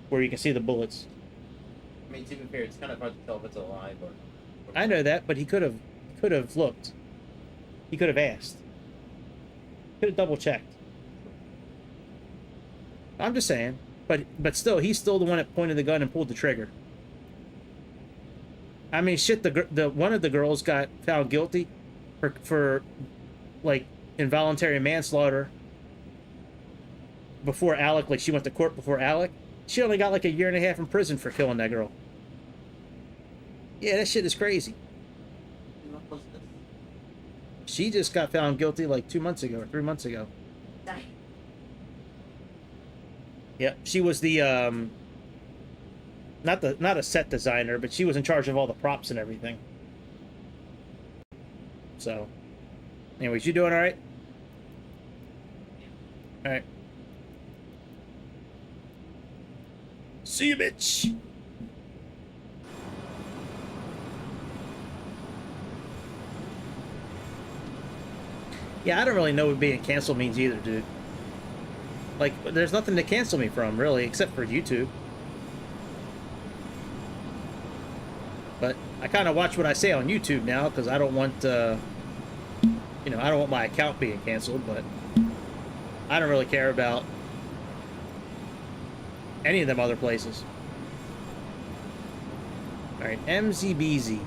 where you can see the bullets. I mean, to be fair, it's kind of hard to tell if it's alive or... I know that, but he could have looked. He could have asked. Could have double checked. I'm just saying, but still, he's still the one that pointed the gun and pulled the trigger. I mean, shit. The one of the girls got found guilty for like involuntary manslaughter before Alec. Like, she went to court before Alec. She only got like 1.5 years in prison for killing that girl. Yeah, that shit is crazy. She just got found guilty like 2 months ago or 3 months ago. Yep, she was the not a set designer, but she was in charge of all the props and everything. So, anyways, you doing all right? All right. See you, bitch. Yeah, I don't really know what being canceled means either, dude. Like, there's nothing to cancel me from, really, except for YouTube. But I kind of watch what I say on YouTube now, because I don't want, you know, I don't want my account being canceled, but I don't really care about any of them other places. Alright, MZBZ.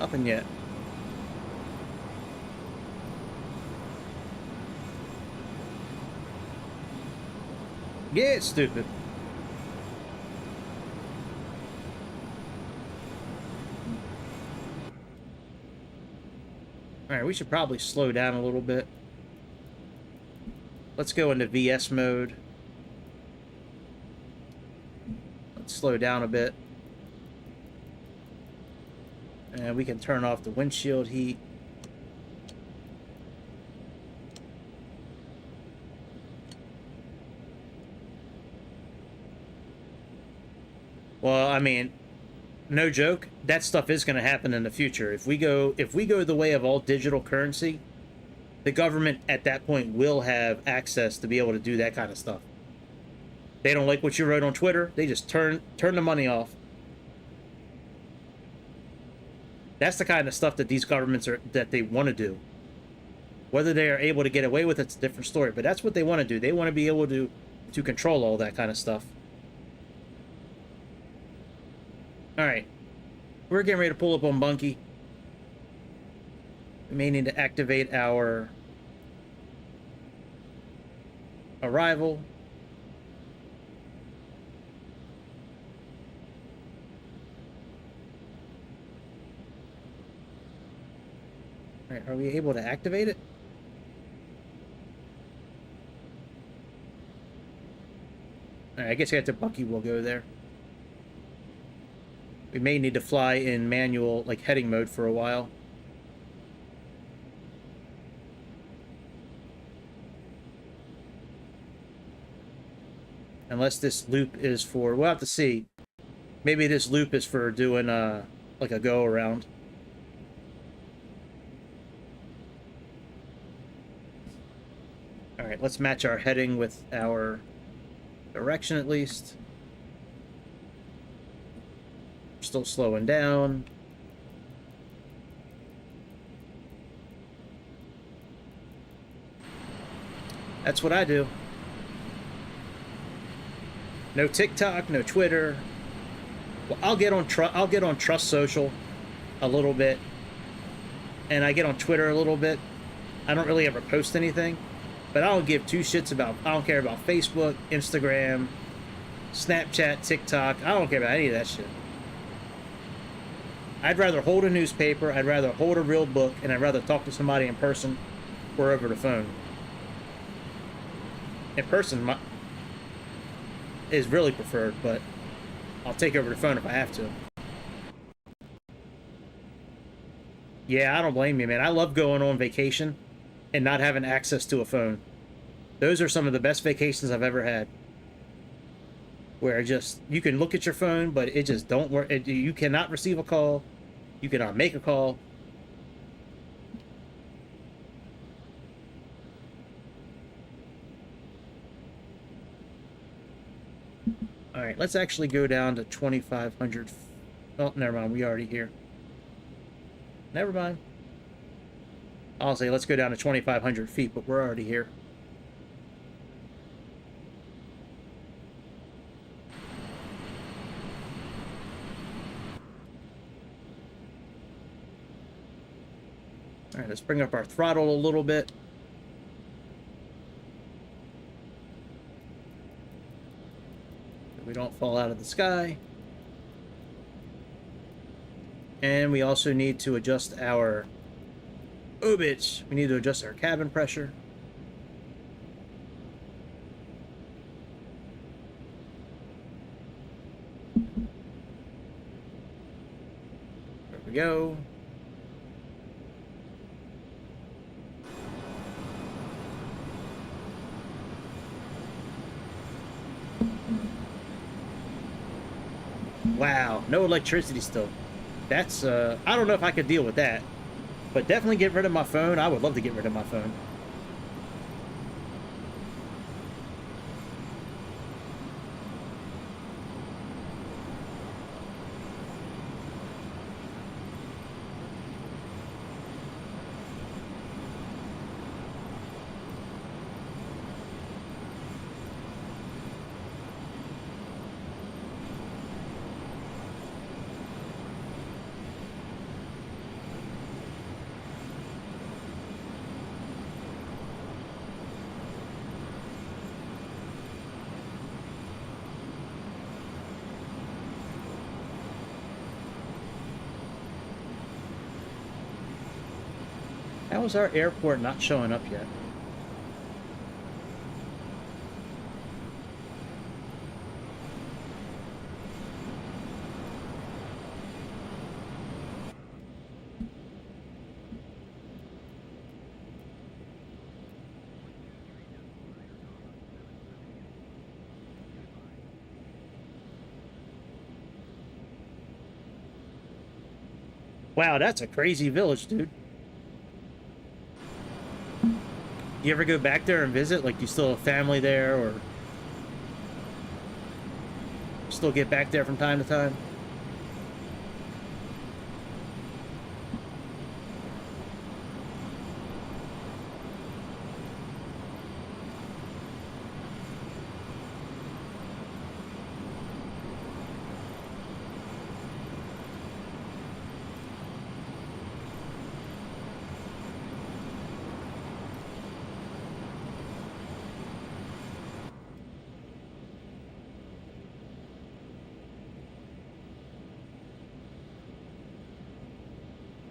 Nothing yet. Yeah, it's stupid. Alright, we should probably slow down a little bit. Let's go into VS mode. Let's slow down a bit. And we can turn off the windshield heat. Well, I mean, no joke, that stuff is going to happen in the future. If we go the way of all digital currency, the government at that point will have access to be able to do that kind of stuff. They don't like what you wrote on Twitter, they just turn the money off. That's the kind of stuff that these governments that they want to do. Whether they are able to get away with it's a different story, but that's what they want to do. They want to be able to control all that kind of stuff. Alright. We're getting ready to pull up on Bunkie. We may need to activate our arrival. Alright, are we able to activate it? Alright, I guess you have to Bunkie will go there. We may need to fly in manual, like, heading mode for a while. Unless this loop is for... We'll have to see. Maybe this loop is for doing, like a go-around. Alright, let's match our heading with our direction at least. Still slowing down. That's what I do. No TikTok, no Twitter. Well, I'll get on Trust Social a little bit, and I get on Twitter a little bit. I don't really ever post anything, but I don't give two shits about. I don't care about Facebook, Instagram, Snapchat, TikTok. I don't care about any of that shit. I'd rather hold a newspaper, I'd rather hold a real book, and I'd rather talk to somebody in person or over the phone. In person is really preferred, but I'll take over the phone if I have to. Yeah, I don't blame you, man. I love going on vacation and not having access to a phone. Those are some of the best vacations I've ever had. Where just, you can look at your phone, but it just don't work. You cannot receive a call. You cannot make a call. Alright, let's actually go down to 2,500. Oh, never mind. We already here. Never mind. I'll say let's go down to 2,500 feet, but we're already here. Alright, let's bring up our throttle a little bit. So we don't fall out of the sky. And we also need to adjust our... Oh, bitch! We need to adjust our cabin pressure. There we go. Wow, no electricity still. That's, I don't know if I could deal with that. But definitely get rid of my phone. I would love to get rid of my phone. How is our airport not showing up yet? Wow, that's a crazy village, dude. You ever go back there and visit? Like, do you still have family there, or still get back there from time to time?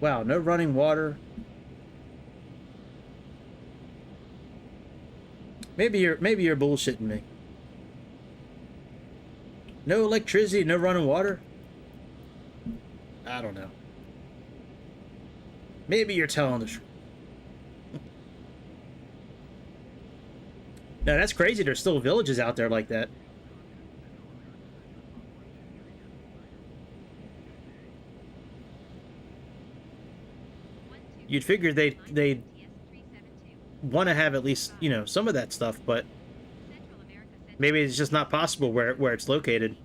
Wow, no running water. Maybe you're bullshitting me. No electricity, no running water? I don't know. Maybe you're telling the truth. No, that's crazy. There's still villages out there like that. You'd figure they'd want to have at least, you know, some of that stuff, but maybe it's just not possible where it's located.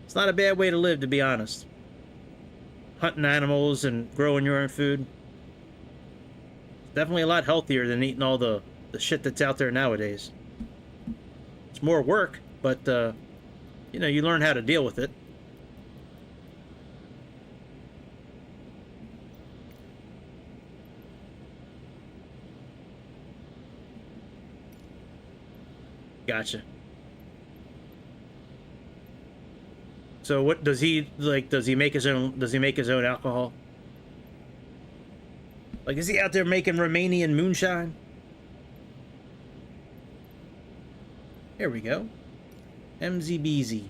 It's not a bad way to live, to be honest. Hunting animals and growing your own food. It's definitely a lot healthier than eating all the shit that's out there nowadays. It's more work, but, you know, you learn how to deal with it. Gotcha. So what does he like? Does he make his own? Does he make his own alcohol? Like, is he out there making Romanian moonshine? Here we go. MZBZ.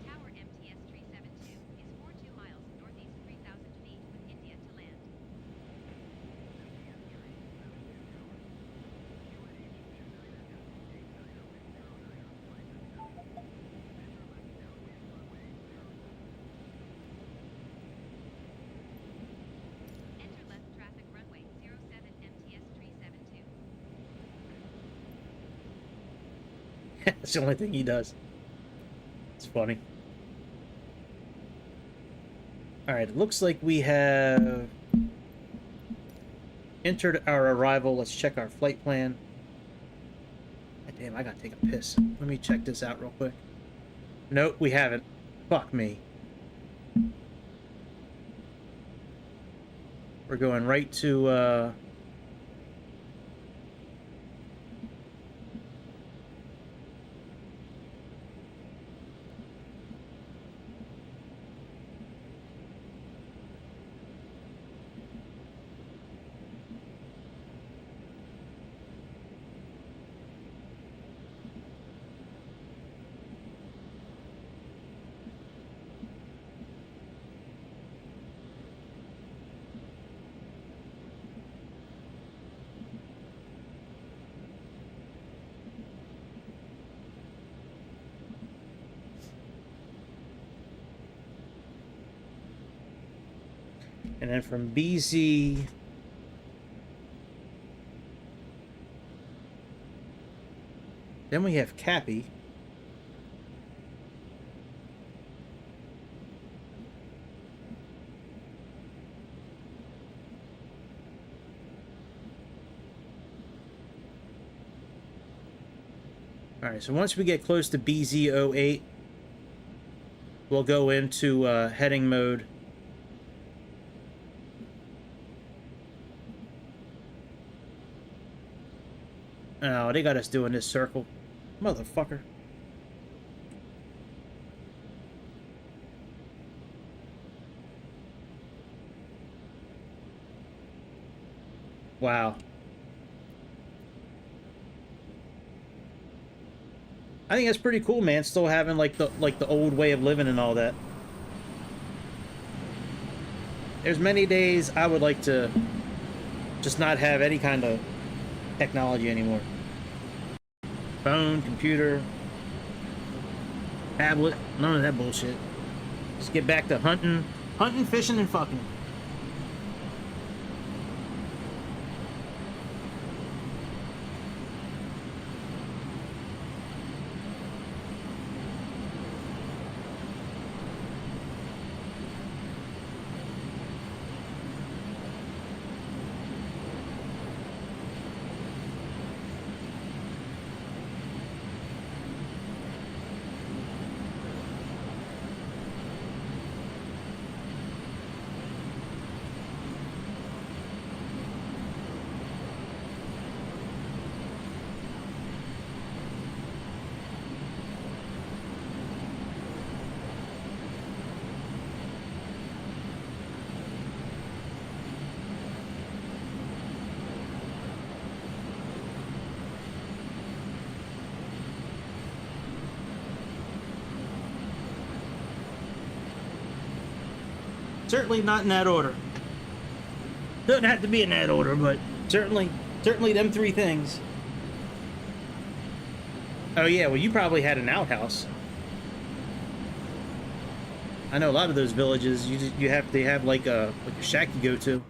Tower MTS 372 is 42 miles northeast 3,000 feet with India to land. Enter left traffic runway 07 MTS 372. That's the only thing he does. It's funny. Alright, it looks like we have entered our arrival. Let's check our flight plan. God damn, I gotta take a piss. Let me check this out real quick. Nope, we haven't. Fuck me. We're going right to, and then from BZ, then we have Cappy. Alright, so once we get close to BZ08, we'll go into heading mode. Oh, they got us doing this circle. Motherfucker. Wow. I think that's pretty cool, man. Still having like the old way of living and all that. There's many days I would like to just not have any kind of technology anymore. Phone, computer, tablet, none of that bullshit. Just get back to hunting, fishing, and fucking. Certainly not in that order. Doesn't have to be in that order, but certainly them three things. Oh yeah, well you probably had an outhouse. I know a lot of those villages they have like a shack you go to.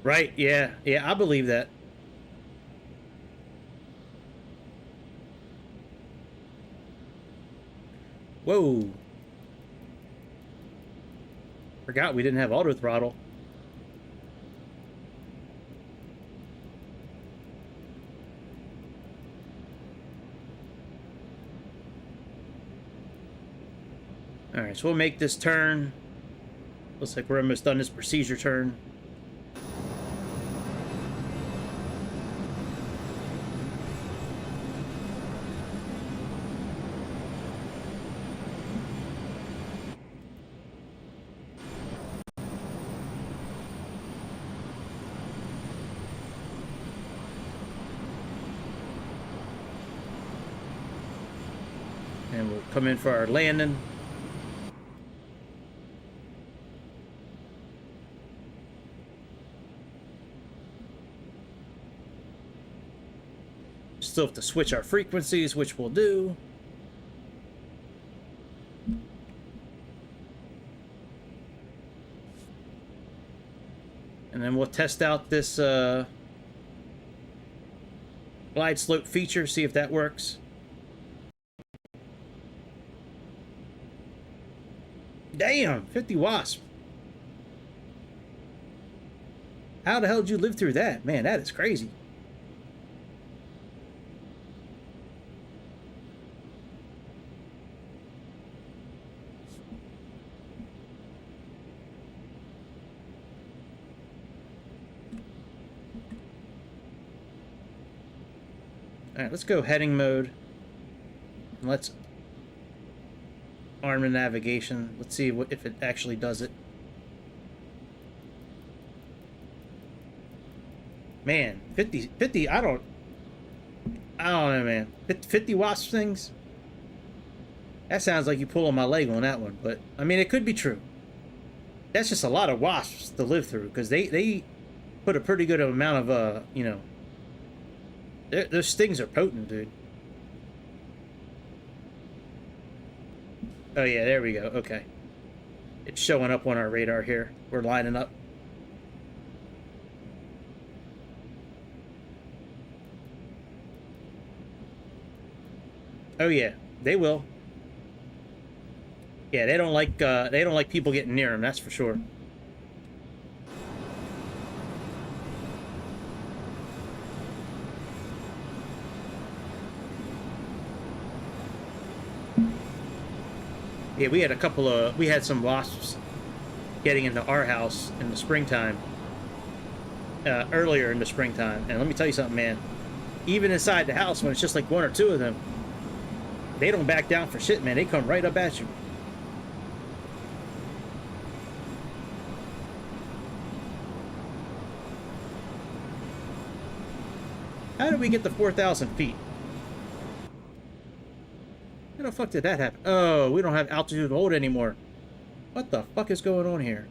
Right, yeah, I believe that. Whoa. Forgot we didn't have auto throttle. Alright, so we'll make this turn. Looks like we're almost done this procedure turn. And we'll come in for our landing. Still have to switch our frequencies, which we'll do. And then we'll test out this glide slope feature, see if that works. Damn, 50 wasp. How the hell did you live through that? Man, that is crazy. Alright, let's go heading mode. And let's arm the navigation. Let's see if it actually does it. Man, 50, I don't know, man. 50 wasp things? That sounds like you pull on my leg on that one, but, I mean, it could be true. That's just a lot of wasps to live through, because they put a pretty good amount of, you know, those stings are potent, dude. Oh yeah, there we go. Okay. It's showing up on our radar here. We're lining up. Oh yeah, they will. Yeah, they don't like people getting near them, that's for sure. Yeah, we had some wasps getting into our house in the springtime. Earlier in the springtime. And let me tell you something, man. Even inside the house, when it's just like one or two of them, they don't back down for shit, man. They come right up at you. How did we get to 4,000 feet? How the fuck did that happen? Oh, we don't have altitude hold anymore. What the fuck is going on here?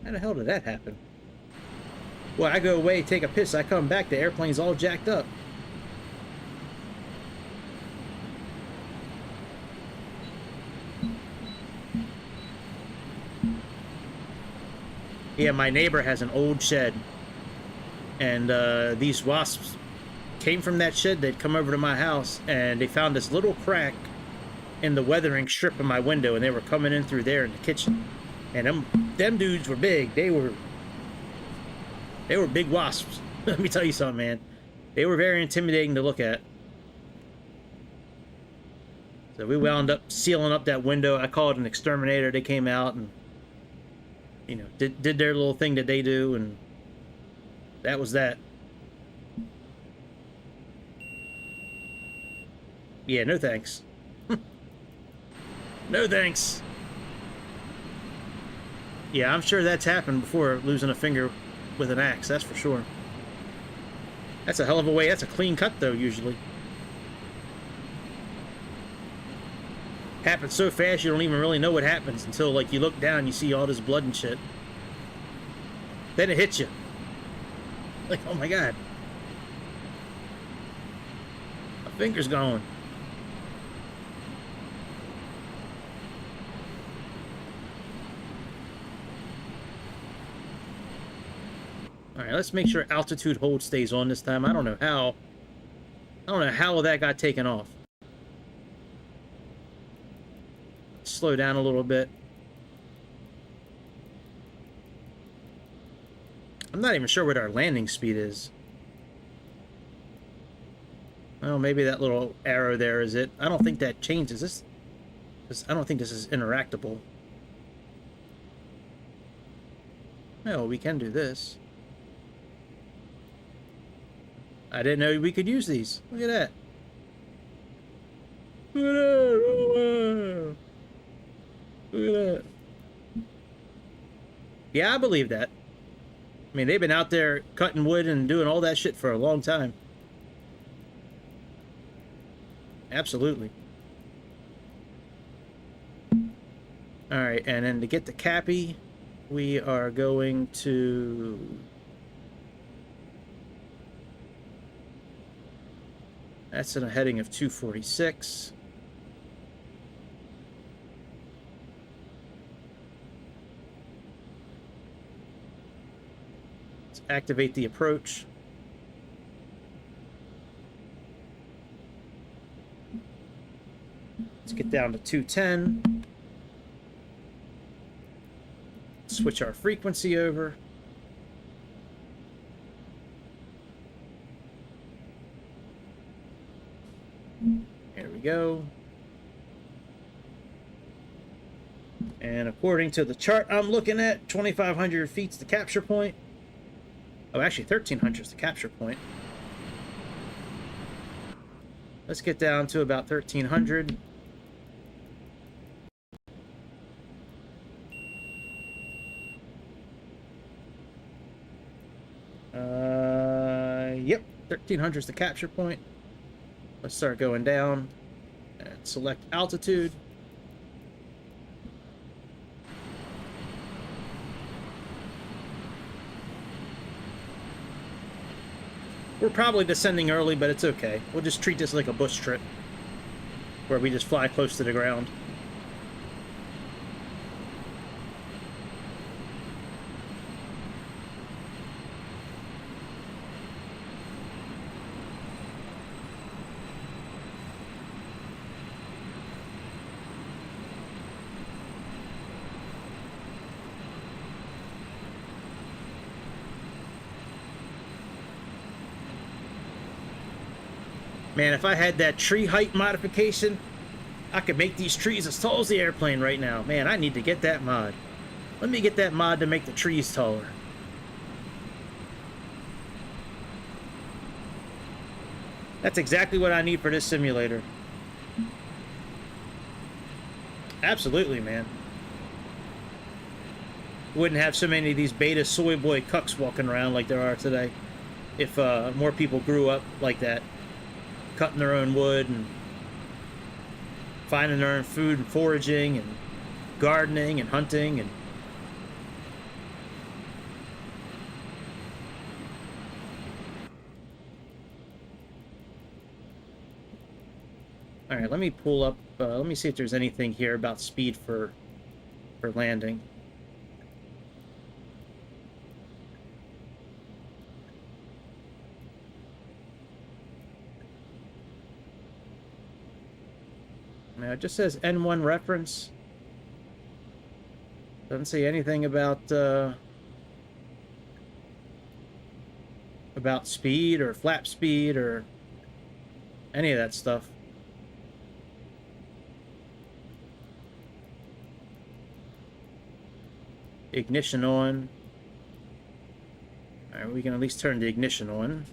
How the hell did that happen? Well, I go away, take a piss, I come back, the airplane's all jacked up. Yeah, my neighbor has an old shed. And these wasps came from that shed. They'd come over to my house, and they found this little crack in the weathering strip of my window, and they were coming in through there in the kitchen. And them dudes were big. They were big wasps. Let me tell you something, man. They were very intimidating to look at. So we wound up sealing up that window. I called an exterminator. They came out and, you know, did their little thing that they do, and that was that. Yeah, no thanks. No thanks. Yeah, I'm sure that's happened before, losing a finger with an axe, that's for sure. That's a hell of a way. That's a clean cut, though, usually. Happens so fast you don't even really know what happens until, like, you look down, you see all this blood and shit. Then it hits you. Like, oh my god. My finger's gone. Alright, let's make sure altitude hold stays on this time. I don't know how that got taken off. Slow down a little bit. I'm not even sure what our landing speed is. Well, maybe that little arrow there is it. I don't think that changes this. I don't think this is interactable. No, we can do this. I didn't know we could use these. Look at that. Look at that. Look at that. Yeah, I believe that. I mean, they've been out there cutting wood and doing all that shit for a long time. Absolutely. Alright, and then to get the Cappy, we are going to... That's in a heading of 246. Let's activate the approach. Let's get down to 210. Switch our frequency over. There we go. And according to the chart I'm looking at, 2,500 feet's the capture point. Oh, actually 1,300 is the capture point. Let's get down to about 1,300. Yep, 1,300 is the capture point. Let's start going down and select altitude. We're probably descending early, but it's okay. We'll just treat this like a bush trip where we just fly close to the ground. Man, if I had that tree height modification, I could make these trees as tall as the airplane right now. Man, I need to get that mod. Let me get that mod to make the trees taller. That's exactly what I need for this simulator. Absolutely, man. Wouldn't have so many of these beta soy boy cucks walking around like there are today if more people grew up like that, cutting their own wood and finding their own food and foraging and gardening and hunting and all right, let me pull up let me see if there's anything here about speed for landing. Now it just says N1 reference. Doesn't say anything about speed or flap speed or any of that stuff. Ignition on. All right, we can at least turn the ignition on.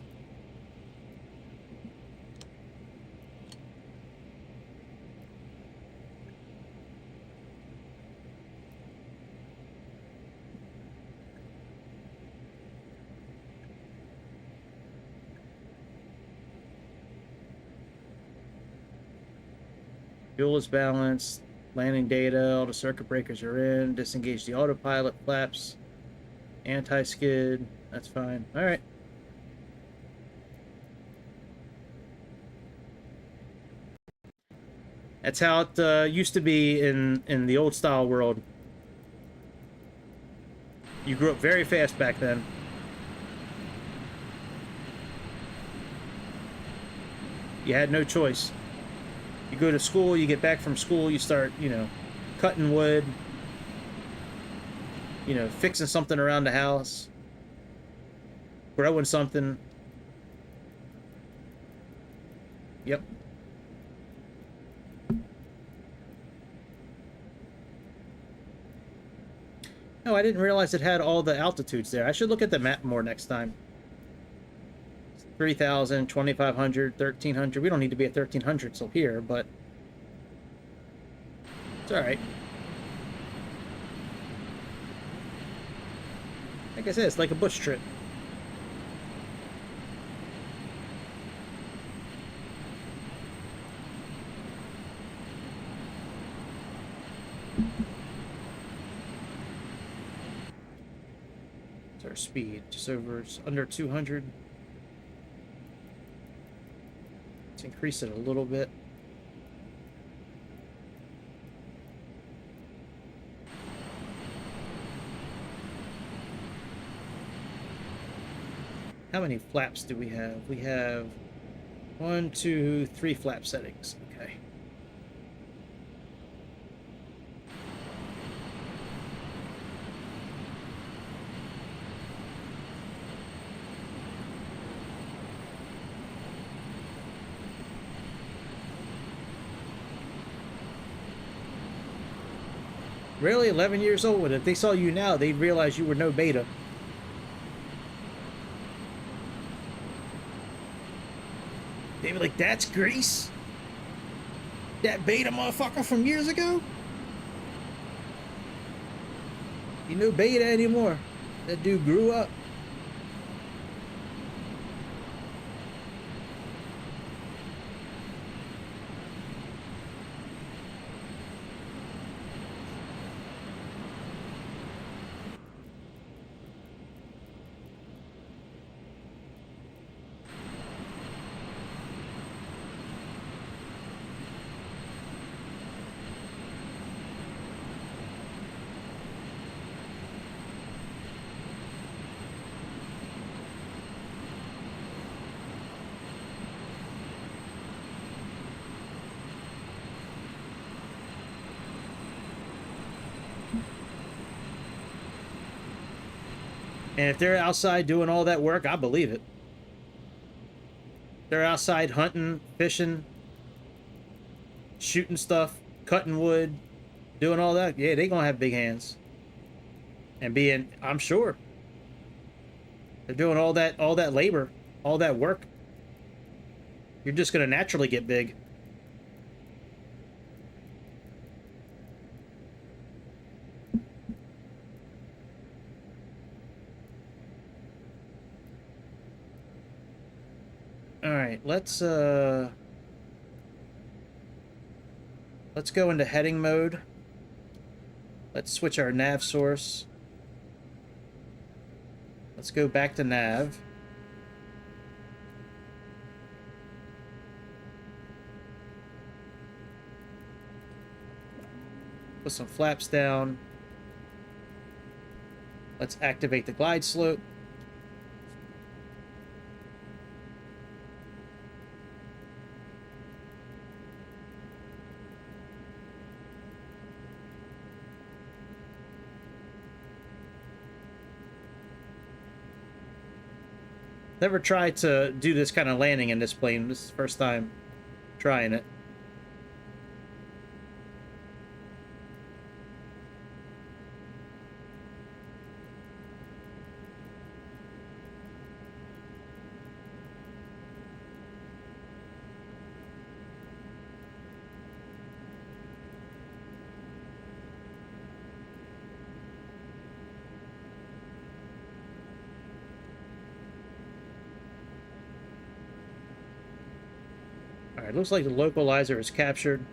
Fuel is balanced. Landing data, all the circuit breakers are in. Disengage the autopilot, flaps, anti-skid. That's fine. All right. That's how it used to be in the old style world. You grew up very fast back then. You had no choice. You go to school, you get back from school, you start, you know, cutting wood, you know, fixing something around the house, growing something. Yep. Oh, I didn't realize it had all the altitudes there. I should look at the map more next time. 3,000, 2,500, 1,300. We don't need to be at 1,300 till here, but it's all right. Like I said, it's like a bush trip. It's our speed, just over, it's under 200. Let's increase it a little bit. How many flaps do we have? We have 1, 2, 3 flap settings. Okay. Really? 11 years old? If they saw you now, they'd realize you were no beta. They'd be like, that's Grease? That beta motherfucker from years ago? You no beta anymore. That dude grew up. And if they're outside doing all that work, I believe it. They're outside hunting, fishing, shooting stuff, cutting wood, doing all that. Yeah, they gonna have big hands. And being, I'm sure, they're doing all that labor, all that work. You're just gonna naturally get big. All right, let's go into heading mode. Let's switch our nav source. Let's go back to nav. Put some flaps down. Let's activate the glide slope. Never tried to do this kind of landing in this plane. This is the first time trying it. Alright, looks like the localizer is captured.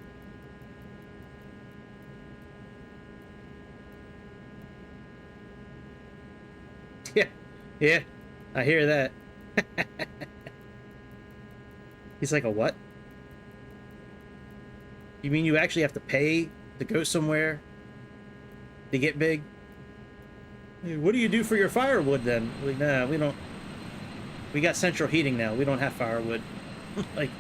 Yeah, I hear that. He's like, a what? You mean you actually have to pay to go somewhere to get big? What do you do for your firewood then? Like, nah, we don't. We got central heating now. We don't have firewood. Like,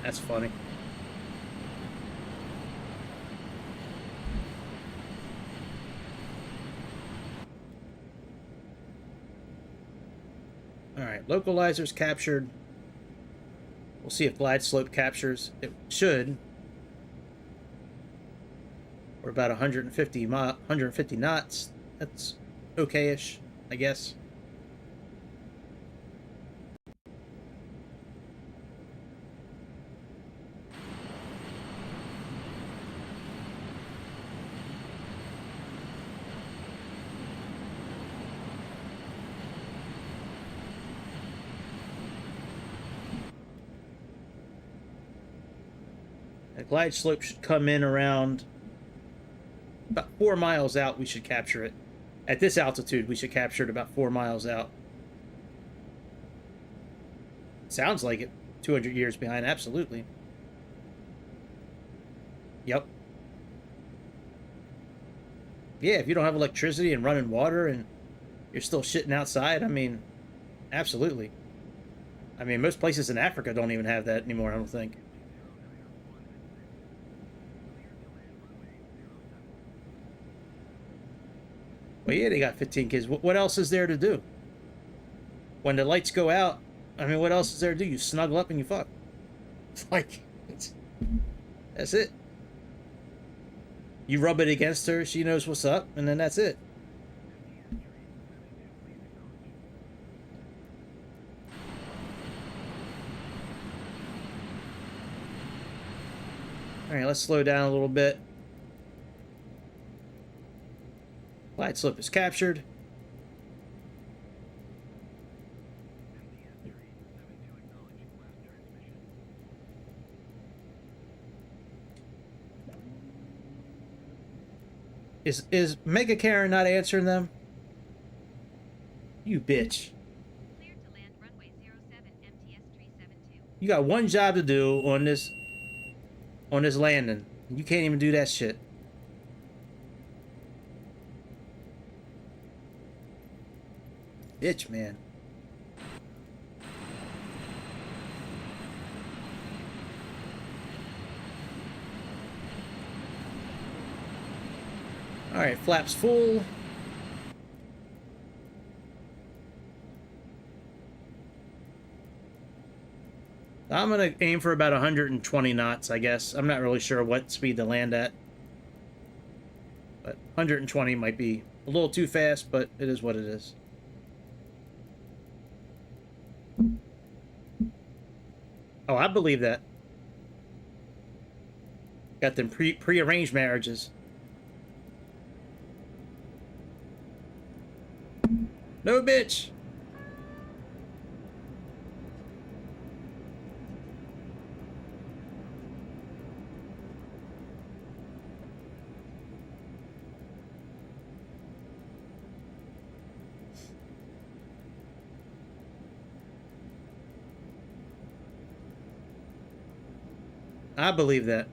that's funny. Alright, localizer's captured. We'll see if glide slope captures. It should. We're about 150 knots. That's okay-ish, I guess. The glide slope should come in around about 4 miles out. We should capture it. At this altitude, we should capture it about 4 miles out. Sounds like it. 200 years behind, absolutely. Yep. Yeah, if you don't have electricity and running water and you're still shitting outside, I mean, absolutely. I mean, most places in Africa don't even have that anymore, I don't think. Well, yeah, they got 15 kids. What else is there to do? When the lights go out, I mean, what else is there to do? You snuggle up and you fuck. It's like, that's it. You rub it against her, she knows what's up, and then that's it. Alright, let's slow down a little bit. Glide slope is captured. Is Mega Karen not answering them? You bitch. Cleared to land runway 07 MTS 372. You got one job to do on this on this landing. You can't even do that shit. Bitch, man. Alright, flaps full. I'm gonna aim for about 120 knots, I guess. I'm not really sure what speed to land at. But 120 might be a little too fast, but it is what it is. Oh, I believe that. Got them pre-arranged marriages. No, bitch! I believe that.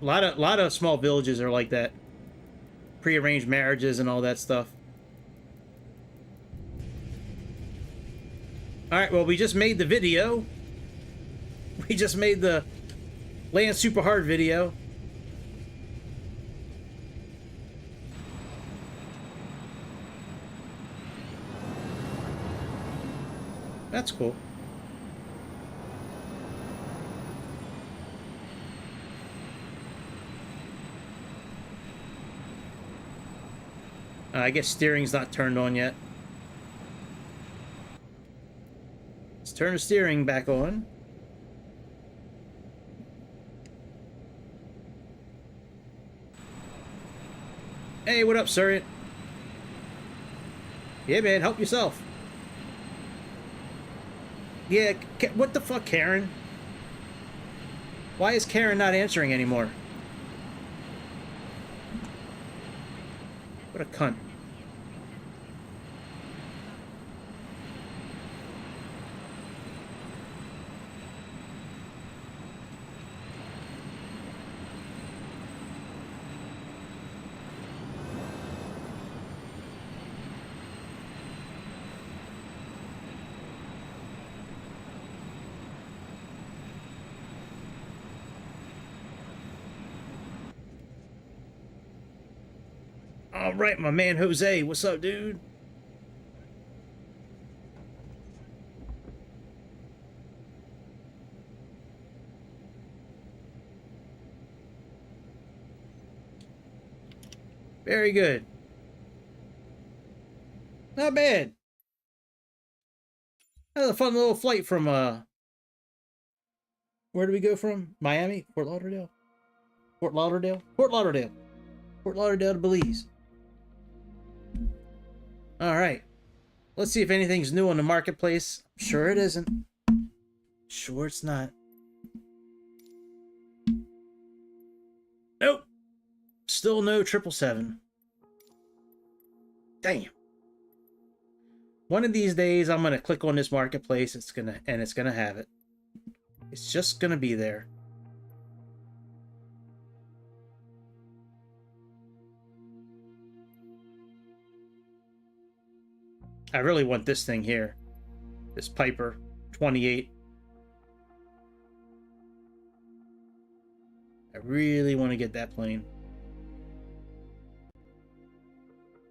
A lot of small villages are like that. Pre-arranged marriages and all that stuff. Alright, well, we just made the video. We just made the Land Super Hard video. That's cool. I guess steering's not turned on yet. Let's turn the steering back on. Hey, what up, sir? Yeah, man, help yourself. Yeah, what the fuck, Karen? Why is Karen not answering anymore? What a cunt. All right, my man Jose, what's up, dude? Very good. Not bad. That was a fun little flight from, where did we go from? Miami? Fort Lauderdale? Fort Lauderdale? Fort Lauderdale. Fort Lauderdale to Belize. Alright. Let's see if anything's new on the marketplace. Sure it isn't. Sure it's not. Nope. Still no 777. Damn. One of these days I'm gonna click on this marketplace, it's gonna have it. It's just gonna be there. I really want this thing here. This Piper 28. I really want to get that plane.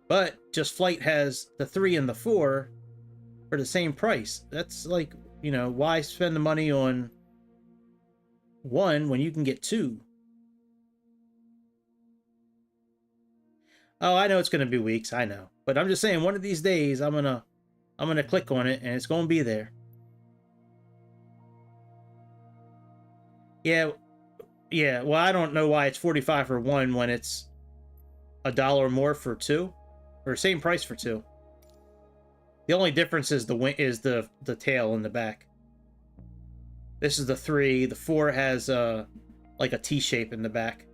But Just Flight has the 3 and the 4 for the same price. That's like, you know, why spend the money on one when you can get 2? Oh, I know it's going to be weeks. I know. But I'm just saying, one of these days, I'm gonna click on it, and it's going to be there. Yeah. Well, I don't know why it's 45 for 1 when it's $1 more for 2, or same price for 2. The only difference is the tail in the back. This is the 3. The 4 has like a T shape in the back.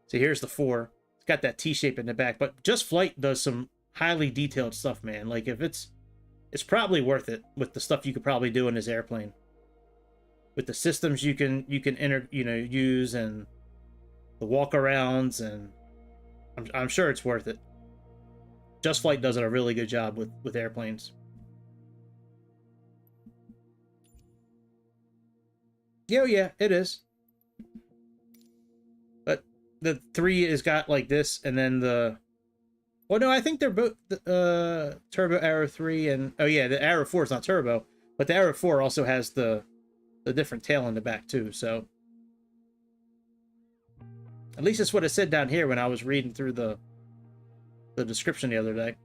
So here's the 4. It's got that T shape in the back, but Just Flight does some highly detailed stuff, man. Like if it's it's probably worth it with the stuff you could probably do in this airplane. With the systems you can use, and the walk-arounds, and I'm sure it's worth it. Just Flight does a really good job with airplanes. Yeah, it is. But the 3 has got like this, and then the... Well, no, I think they're both Turbo Arrow 3 and... Oh yeah, the Arrow 4 is not turbo, but the Arrow 4 also has the different tail in the back too, so... At least that's what it said down here when I was reading through the description the other day.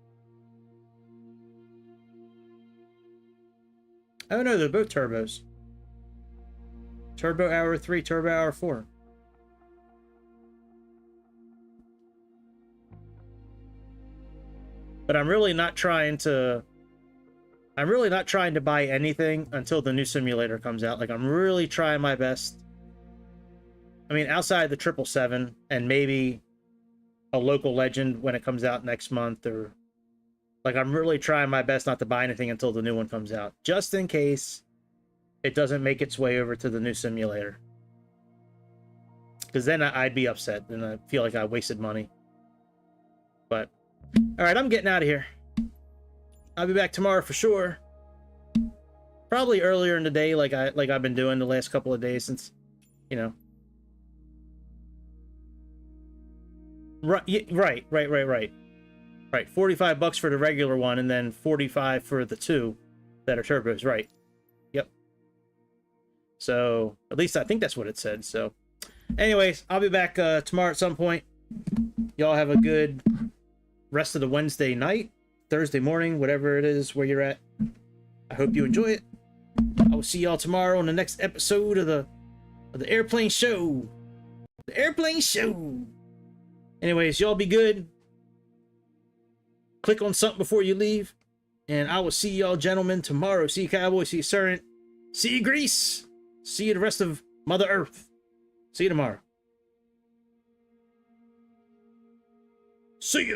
Oh no, they're both turbos. Turbo Arrow 3, Turbo Arrow 4. But I'm really not trying to buy anything until the new simulator comes out. Like, I'm really trying my best. I mean, outside the 777 and maybe a local legend when it comes out next month, or like, I'm really trying my best not to buy anything until the new one comes out, just in case it doesn't make its way over to the new simulator. Because then I'd be upset and I feel like I wasted money. But all right, I'm getting out of here. I'll be back tomorrow for sure. Probably earlier in the day, like I've been doing the last couple of days, since, you know. Right. Right. $45 for the regular one, and then $45 for the 2 that are turbos. Right. Yep. So at least I think that's what it said. So, anyways, I'll be back tomorrow at some point. Y'all have a good rest of the Wednesday night, Thursday morning, whatever it is where you're at. I hope you enjoy it. I will see y'all tomorrow on the next episode of the Airplane Show. The Airplane Show. Anyways, y'all be good. Click on something before you leave. And I will see y'all gentlemen tomorrow. See you, Cowboy. See you, Sergeant. See you, Grease. See you, the rest of Mother Earth. See you tomorrow. See ya.